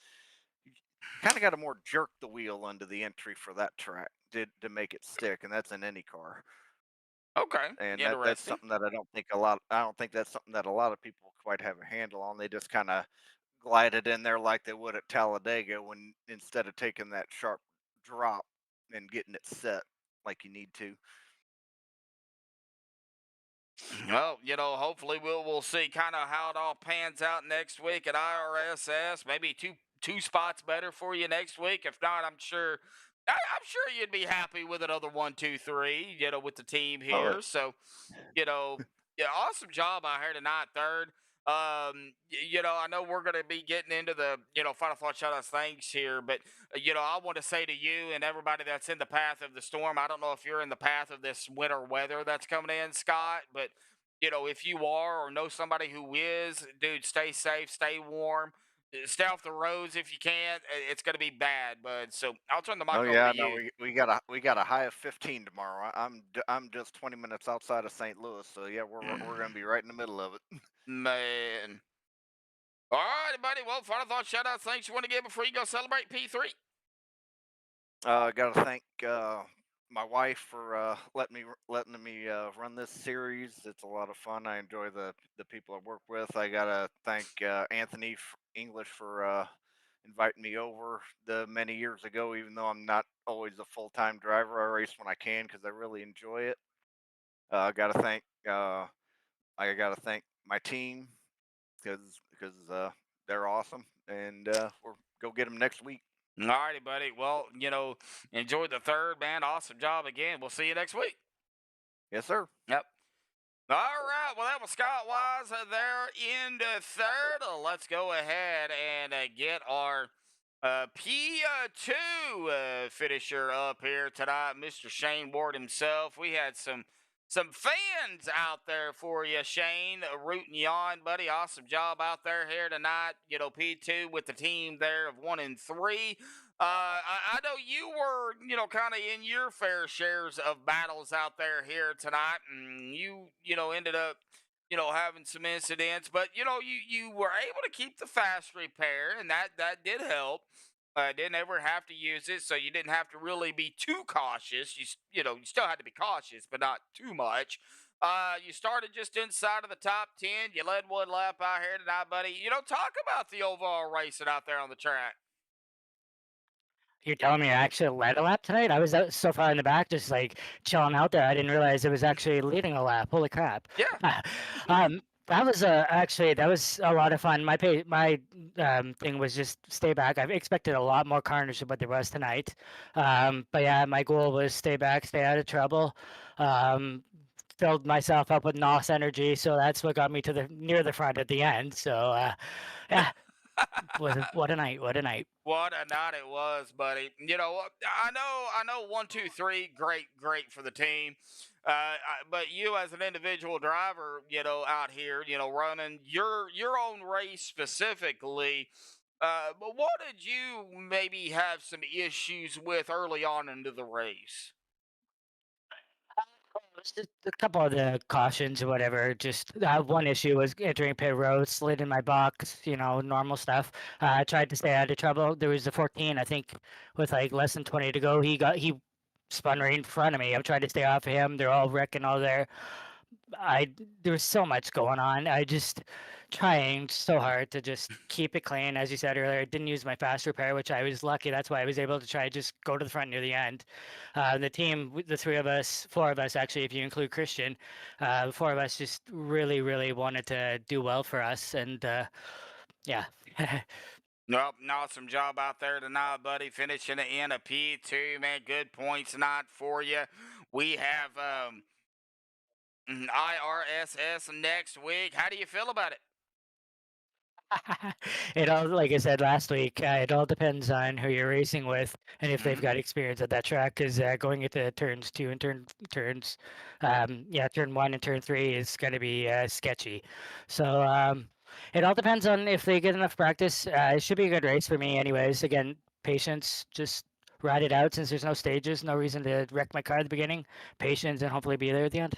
more jerk the wheel under the entry for that track to make it stick, and that's in any car. Okay, And interesting. that's something that I don't think that's something that a lot of people quite have a handle on. They just kind of glide it in there like they would at Talladega, when instead of taking that sharp drop and getting it set like you need to. Well, hopefully we'll see kind of how it all pans out next week at IRSS. Maybe two spots better for you next week. If not, I'm sure you'd be happy with another 1, 2, 3. With the team here. So, yeah, awesome job out here tonight, third. I know we're going to be getting into the, final thought shout-outs things here, but, I want to say to you and everybody that's in the path of the storm, I don't know if you're in the path of this winter weather that's coming in, Scott, but, if you are or know somebody who is, dude, stay safe, stay warm, stay off the roads if you can. It's going to be bad, bud. So I'll turn the mic over to you. We got a high of 15 tomorrow. I'm just 20 minutes outside of St. Louis, so yeah, we're going to be right in the middle of it. Man. All right, buddy. Well, final thoughts, shout outs, thanks you want to give before you go celebrate P3. I got to thank my wife for letting me run this series. It's a lot of fun. I enjoy the people I work with. I got to thank Anthony English for inviting me over the many years ago. Even though I'm not always a full-time driver, I race when I can because I really enjoy it. I got to thank my team because they're awesome, and we'll go get them next week. All righty, buddy. Well, enjoy the third, man. Awesome job again. We'll see you next week. Yes, sir. Yep. All right. Well, that was Scott Wise there in the third. Let's go ahead and get our P2 finisher up here tonight, Mr. Shane Ward himself. We had some fans out there for you, Shane, rooting you on, buddy. Awesome job out there here tonight. P2 with the team there of 1 and 3. I know you were, kind of in your fair shares of battles out there here tonight, and you ended up, having some incidents, but you were able to keep the fast repair, and that did help. Didn't ever have to use it, so you didn't have to really be too cautious. You still had to be cautious, but not too much. You started just inside of the top 10. You led one lap out here tonight, buddy. Talk about the overall racing out there on the track. You're telling me I actually led a lap tonight? I was out so far in the back, just like chilling out there. I didn't realize it was actually leading a lap. Holy crap! Yeah. That was actually that was a lot of fun. My thing was just stay back. I expected a lot more carnage than what there was tonight. But yeah, my goal was stay back, stay out of trouble. Filled myself up with NOS energy, so that's what got me to near the front at the end. So yeah. What a night! What a night! What a night it was, buddy. I know 1, 2, 3, great for the team. But you as an individual driver, out here, running your own race specifically, but what did you maybe have some issues with early on into the race? Just a couple of the cautions or whatever. Just one issue was entering pit road, slid in my box, normal stuff. I tried to stay out of trouble. There was a 14, I think, with like less than 20 to go. He spun right in front of me. I'm trying to stay off of him. They're all wrecking all there. there was so much going on. I just trying so hard to just keep it clean. As you said earlier, I didn't use my fast repair, which I was lucky. That's why I was able to try just go to the front near the end. The team, the three of us, four of us actually, if you include Christian, the four of us just really, really wanted to do well for us, and yeah. Well, awesome job out there tonight, buddy. Finishing it in a P2, man. Good points tonight for you. We have IRSS next week. How do you feel about it? It all, like I said last week, it all depends on who you're racing with and if they've got experience at that track. Because going into turns 2 and turn 1 and turn 3 is going to be sketchy. So it all depends on if they get enough practice. It should be a good race for me, anyways. Again, patience, just ride it out since there's no stages, no reason to wreck my car at the beginning. Patience, and hopefully be there at the end.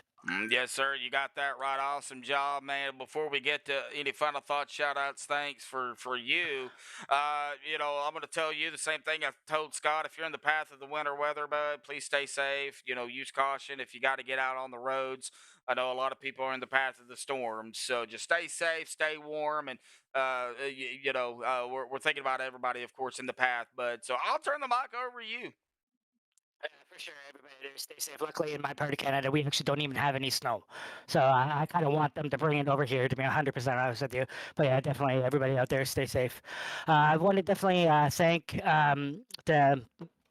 Yes, sir. You got that right. Awesome job, man. Before we get to any final thoughts, shout outs, thanks for you. I'm going to tell you the same thing I told Scott. If you're in the path of the winter weather, bud, please stay safe. Use caution if you got to get out on the roads. I know a lot of people are in the path of the storms, so just stay safe, stay warm, and we're thinking about everybody, of course, in the path. But so I'll turn the mic over to you. For sure, everybody there, stay safe. Luckily, in my part of Canada, we actually don't even have any snow, so I kind of want them to bring it over here. To be 100% honest with you, but yeah, definitely, everybody out there, stay safe. I want to definitely thank the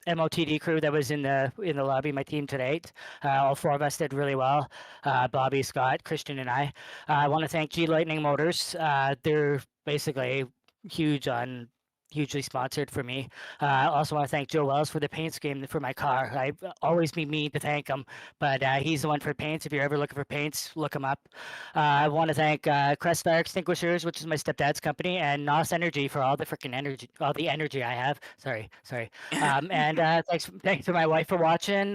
MOTD crew that was in the lobby, my team tonight. All four of us did really well. Bobby, Scott, Christian, and I. I want to thank G Lightning Motors. They're basically hugely sponsored for me. I also want to thank Joe Wells for the paint scheme for my car. I always be mean to thank him, but he's the one for paints. If you're ever looking for paints, look him up. I want to thank Crest Fire Extinguishers, which is my stepdad's company, and NOS Energy for all the freaking energy, all the energy I have. Sorry. And thanks to my wife for watching.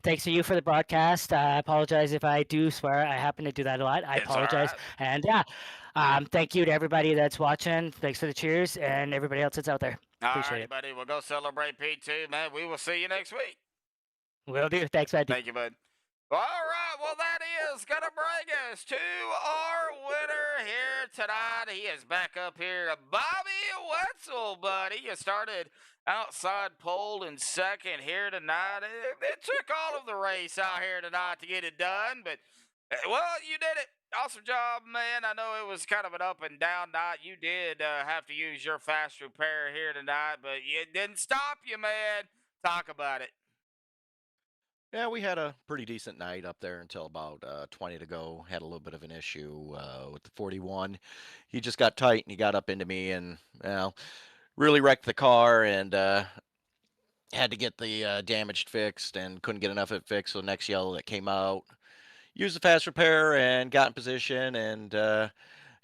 Thanks to you for the broadcast. I apologize if I do swear. I happen to do that a lot. I apologize. Right. And yeah. Thank you to everybody that's watching. Thanks for the cheers and everybody else that's out there. Appreciate it, buddy. We'll go celebrate P2, man. We will see you next week. Will do. Thanks, buddy. Thank you, bud. All right. Well, that is going to bring us to our winner here tonight. He is back up here. Bobby Wetzel, buddy. You started outside pole in second here tonight. It took all of the race out here tonight to get it done, but, well, you did it. Awesome job, man. I know it was kind of an up and down night. You did have to use your fast repair here tonight, but it didn't stop you, man. Talk about it. Yeah, we had a pretty decent night up there until about 20 to go. Had a little bit of an issue with the 41. He just got tight and he got up into me and, really wrecked the car and had to get the damaged fixed and couldn't get enough of it fixed. So the next yellow that came out, used the fast repair and got in position and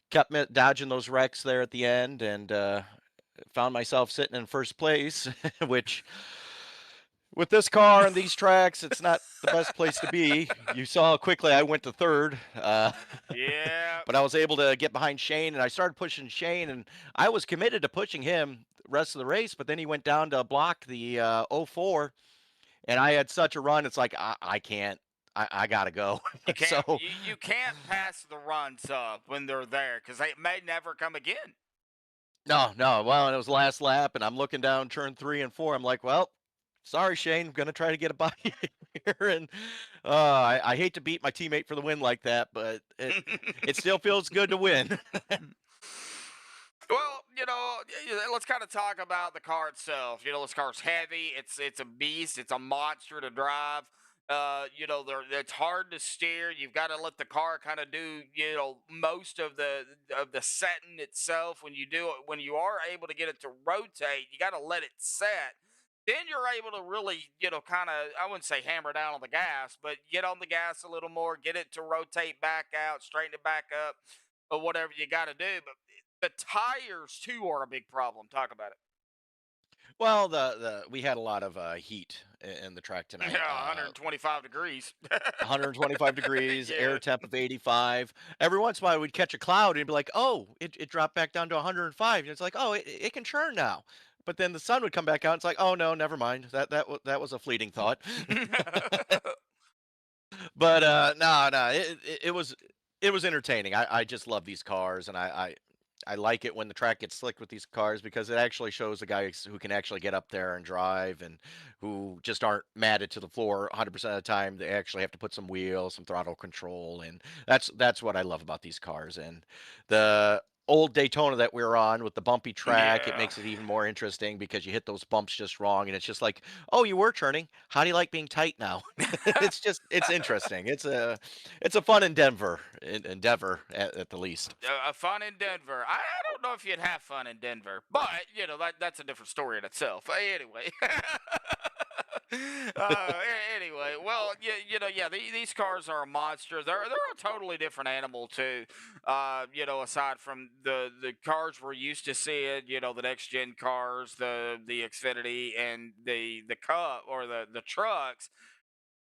kept dodging those wrecks there at the end and found myself sitting in first place, which with this car and these tracks, it's not the best place to be. You saw how quickly I went to third. Yeah. But I was able to get behind Shane and I started pushing Shane and I was committed to pushing him the rest of the race, but then he went down to block the 04 and I had such a run. It's like, I can't. I gotta go. You can't, you can't pass the runs up when they're there because they may never come again. No. Well, it was the last lap, and I'm looking down turn 3 and 4. I'm like, well, sorry, Shane. I'm gonna try to get a by here, and I hate to beat my teammate for the win like that, but it still feels good to win. Well, let's kind of talk about the car itself. This car's heavy. It's a beast. It's a monster to drive. It's hard to steer. You've got to let the car kind of do, most of the setting itself. When you are able to get it to rotate, you got to let it set. Then you're able to really, kind of, I wouldn't say hammer down on the gas, but get on the gas a little more, get it to rotate back out, straighten it back up, or whatever you got to do. But the tires too are a big problem. Talk about it. Well, we had a lot of heat in the track tonight. Yeah, 125 degrees. 125 degrees, Yeah. air temp of 85. Every once in a while, we'd catch a cloud and it'd be like, oh, it dropped back down to 105. And it's like, oh, it can churn now. But then the sun would come back out. It's like, oh no, never mind. That was a fleeting thought. But no, it was entertaining. I just love these cars, and I like it when the track gets slick with these cars because it actually shows the guys who can actually get up there and drive and who just aren't matted to the floor 100% of the time. They actually have to put some wheels, some throttle control, and that's what I love about these cars. And the old Daytona that we were on with the bumpy track, it Yeah. makes it even more interesting because you hit those bumps just wrong, and it's just like, oh, you were turning. How do you like being tight now? It's interesting. It's a fun endeavor at the least. Fun in Denver. I don't know if you'd have fun in Denver, but that's a different story in itself. Anyway. Anyway, well, these cars are a monster. They're a totally different animal too. Aside from the cars we're used to seeing, the next gen cars, the Xfinity and the Cup or the trucks.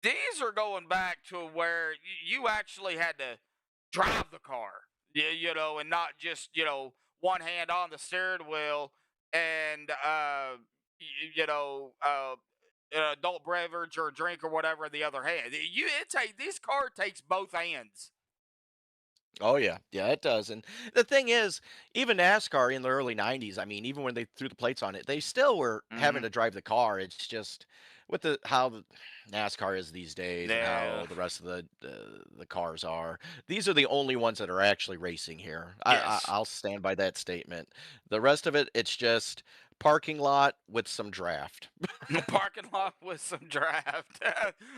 These are going back to where you actually had to drive the car, and not just, one hand on the steering wheel and, adult beverage or drink or whatever in the other hand. This car takes both hands. Oh yeah, it does. And the thing is, even NASCAR in the early '90s, I mean, even when they threw the plates on it, they still were having Hmm. to drive the car. It's just with the how the NASCAR is these days and Yeah. how the rest of the cars are. These are the only ones that are actually racing here. Yes. I'll stand by that statement. The rest of it, it's just parking lot with some draft. Parking lot with some draft.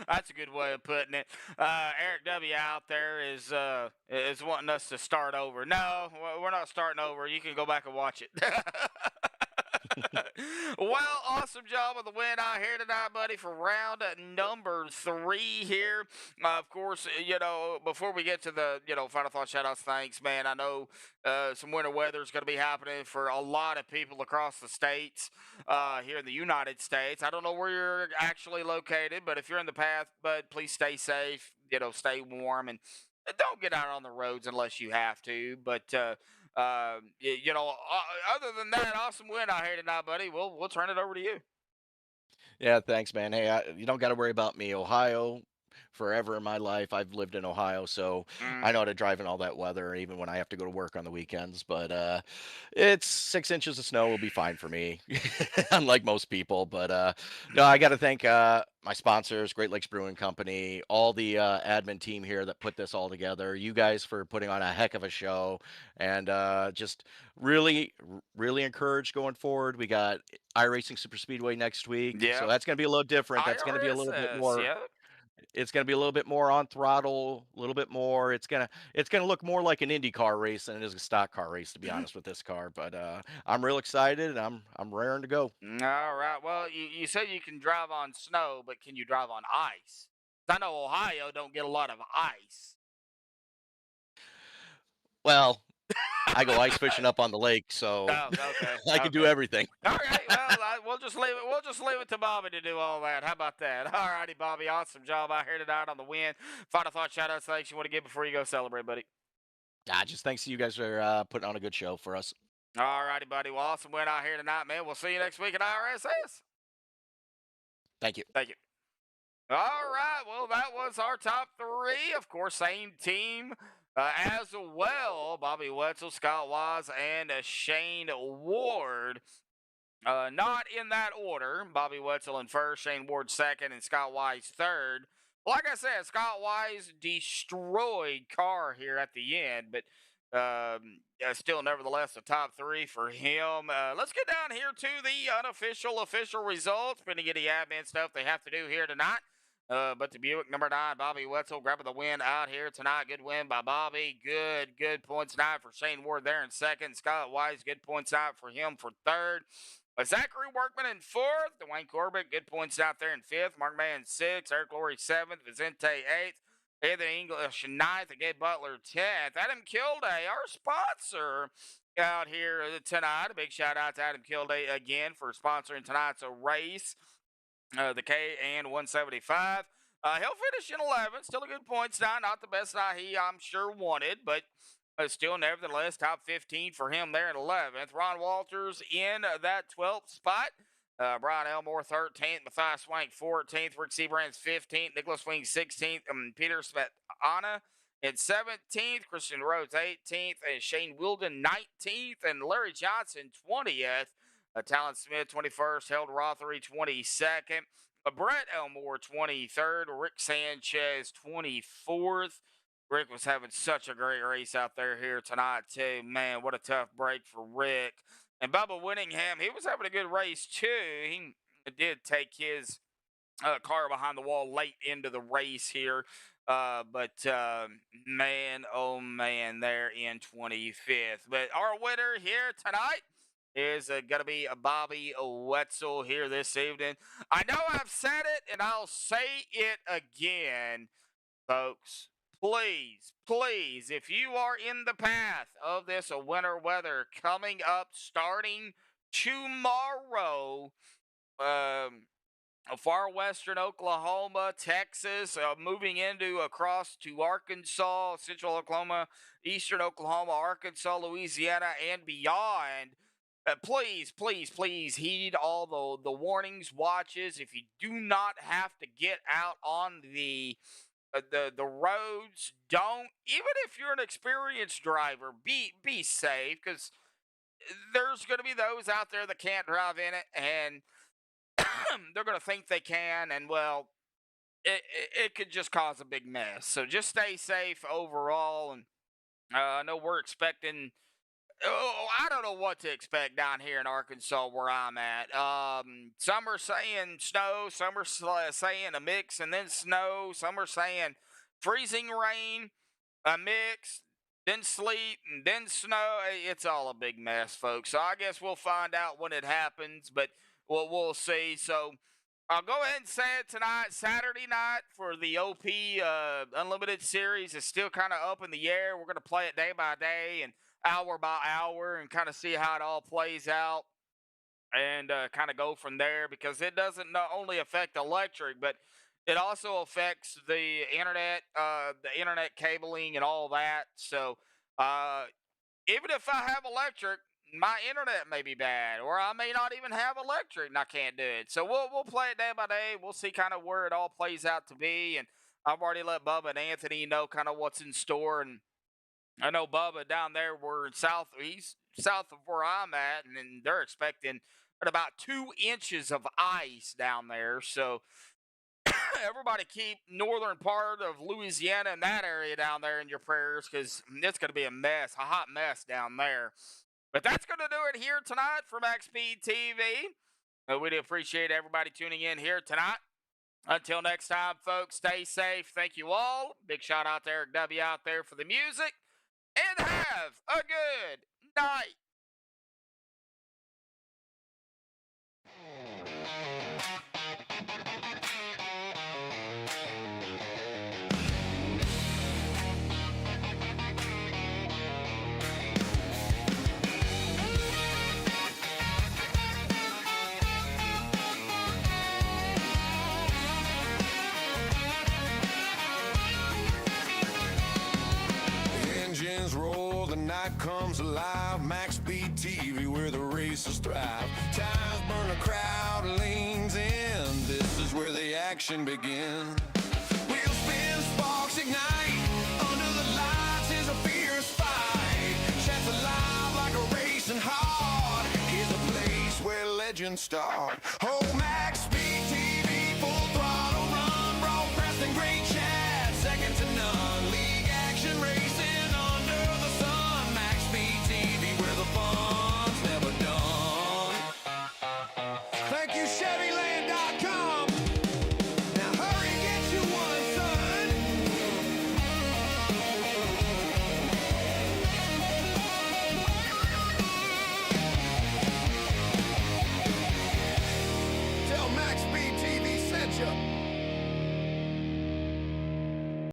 That's a good way of putting it. Eric W. out there is wanting us to start over. No, we're not starting over. You can go back and watch it. Well, awesome job on the win out here tonight, buddy, for round number 3 here. Of course, before we get to the, final thought, shout outs, thanks, man. I know some winter weather is going to be happening for a lot of people across the states here in the United States. I don't know where you're actually located, but if you're in the path, bud, please stay safe, stay warm, and don't get out on the roads unless you have to. But other than that, awesome win out here tonight, buddy. We'll turn it over to you. Yeah, thanks, man. Hey, you don't got to worry about me. Ohio, forever in my life, I've lived in Ohio, so Mm. I know how to drive in all that weather, even when I have to go to work on the weekends. But it's 6 inches of snow will be fine for me, unlike most people. But no, I got to thank my sponsors, Great Lakes Brewing Company, all the admin team here that put this all together. You guys for putting on a heck of a show, and just really encouraged going forward. We got iRacing Superspeedway next week, so Yep. that's going to be a little different. That's going to be a little bit IRSS. more. Yep. It's going to be a little bit more on throttle, a little bit more. It's gonna look more like an Indy car race than it is a stock car race, to be honest with this car. But I'm real excited, and I'm raring to go. All right. Well, you said you can drive on snow, but can you drive on ice? I know Ohio don't get a lot of ice. Well, I go ice fishing up on the lake, so Oh, okay. I can do Okay. everything. All right. Well, we'll just leave it. We'll just leave it to Bobby to do all that. How about that? All righty, Bobby. Awesome job out here tonight on the win. Final thought, shout outs, thanks you want to give before you go celebrate, buddy. Just thanks to you guys for putting on a good show for us. All righty, buddy. Well, awesome win out here tonight, man. We'll see you next week at IRSS. Thank you. Thank you. All right. Well, that was our top 3. Of course, same team as well. Bobby Wetzel, Scott Wise, and Shane Ward. Not in that order. Bobby Wetzel in first, Shane Ward second, and Scott Wise third. Like I said, Scott Wise destroyed Carr here at the end, but still, nevertheless, the top 3 for him. Let's get down here to the unofficial, official results. Going to get the admin stuff they have to do here tonight. But the Buick number 9, Bobby Wetzel, grabbing the win out here tonight. Good win by Bobby. Good points tonight for Shane Ward there in second. Scott Wise, good points out for him for third. Zachary Workman in fourth. Dwayne Corbett, good points out there in fifth. Mark Mann sixth. Eric Laurie seventh. Vicente eighth. Anthony English ninth. And Gabe Butler 10th. Adam Kilday, our sponsor out here tonight. A big shout out to Adam Kilday again for sponsoring tonight's race. The K.Ann 175. He'll finish in 11th. Still a good points night. Not the best night I'm sure wanted, but still, nevertheless, top 15 for him there in 11th. Ron Walters in that 12th spot. Brian Elmore 13th, Matthias Swank 14th, Rick Seabrands 15th, Nicholas Wing 16th, Peter Smetana in 17th, Christian Rhodes 18th, and Shane Wilden 19th, and Larry Johnson 20th. Talon Smith 21st, Harold Rothery 22nd, Brett Elmore 23rd, Rick Sanchez 24th. Rick was having such a great race out there here tonight, too. Man, what a tough break for Rick. And Bubba Whittingham, he was having a good race, too. He did take his car behind the wall late into the race here. But man, oh, man, they're in 25th. But our winner here tonight is going to be Bobby Wetzel here this evening. I know I've said it, and I'll say it again, folks. Please, please, if you are in the path of this winter weather coming up starting tomorrow, far western Oklahoma, Texas, moving into across to Arkansas, central Oklahoma, eastern Oklahoma, Arkansas, Louisiana, and beyond. Please, please, please heed all the warnings, watches. If you do not have to get out on the roads, don't. Even if you're an experienced driver, be safe, because there's going to be those out there that can't drive in it, and they're going to think they can, and well, it could just cause a big mess. So just stay safe overall. And I know we're expecting. I don't know what to expect down here in Arkansas where I'm at. Some are saying snow, some are saying a mix and then snow, some are saying freezing rain, a mix, then sleet, and then snow. It's all a big mess, folks. So I guess we'll find out when it happens, but we'll see. So I'll go ahead and say it tonight, Saturday night, for the OP Unlimited Series is still kind of up in the air. We're going to play it day by day and hour by hour and kind of see how it all plays out and kind of go from there, because it doesn't not only affect electric, but it also affects the internet cabling and all that. So even if I have electric, my internet may be bad, or I may not even have electric and I can't do it. So we'll play it day by day. We'll see kind of where it all plays out to be. And I've already let Bubba and Anthony know kind of what's in store. And I know Bubba down there, he's south of where I'm at, and they're expecting about 2 inches of ice down there. So everybody keep northern part of Louisiana and that area down there in your prayers, because it's going to be a mess, a hot mess down there. But that's going to do it here tonight for MaxspeedTV. We do appreciate everybody tuning in here tonight. Until next time, folks, stay safe. Thank you all. Big shout out to Eric W. out there for the music. And have a good night. Engines roll, the night comes alive. MaxspeedTV, where the races thrive. Tires burn, a crowd leans in. This is where the action begins. Wheels spin, sparks ignite. Under the lights is a fierce fight. Chance alive like a racing heart. Is a place where legends start. Oh, MaxspeedTV, full throttle run. Broadcasting great chat, second to none. League action racing under the sun. MaxspeedTV, where the fun's never done. Thank you, Chevyland.com. Now hurry, get you one, son. Tell MaxspeedTV sent you.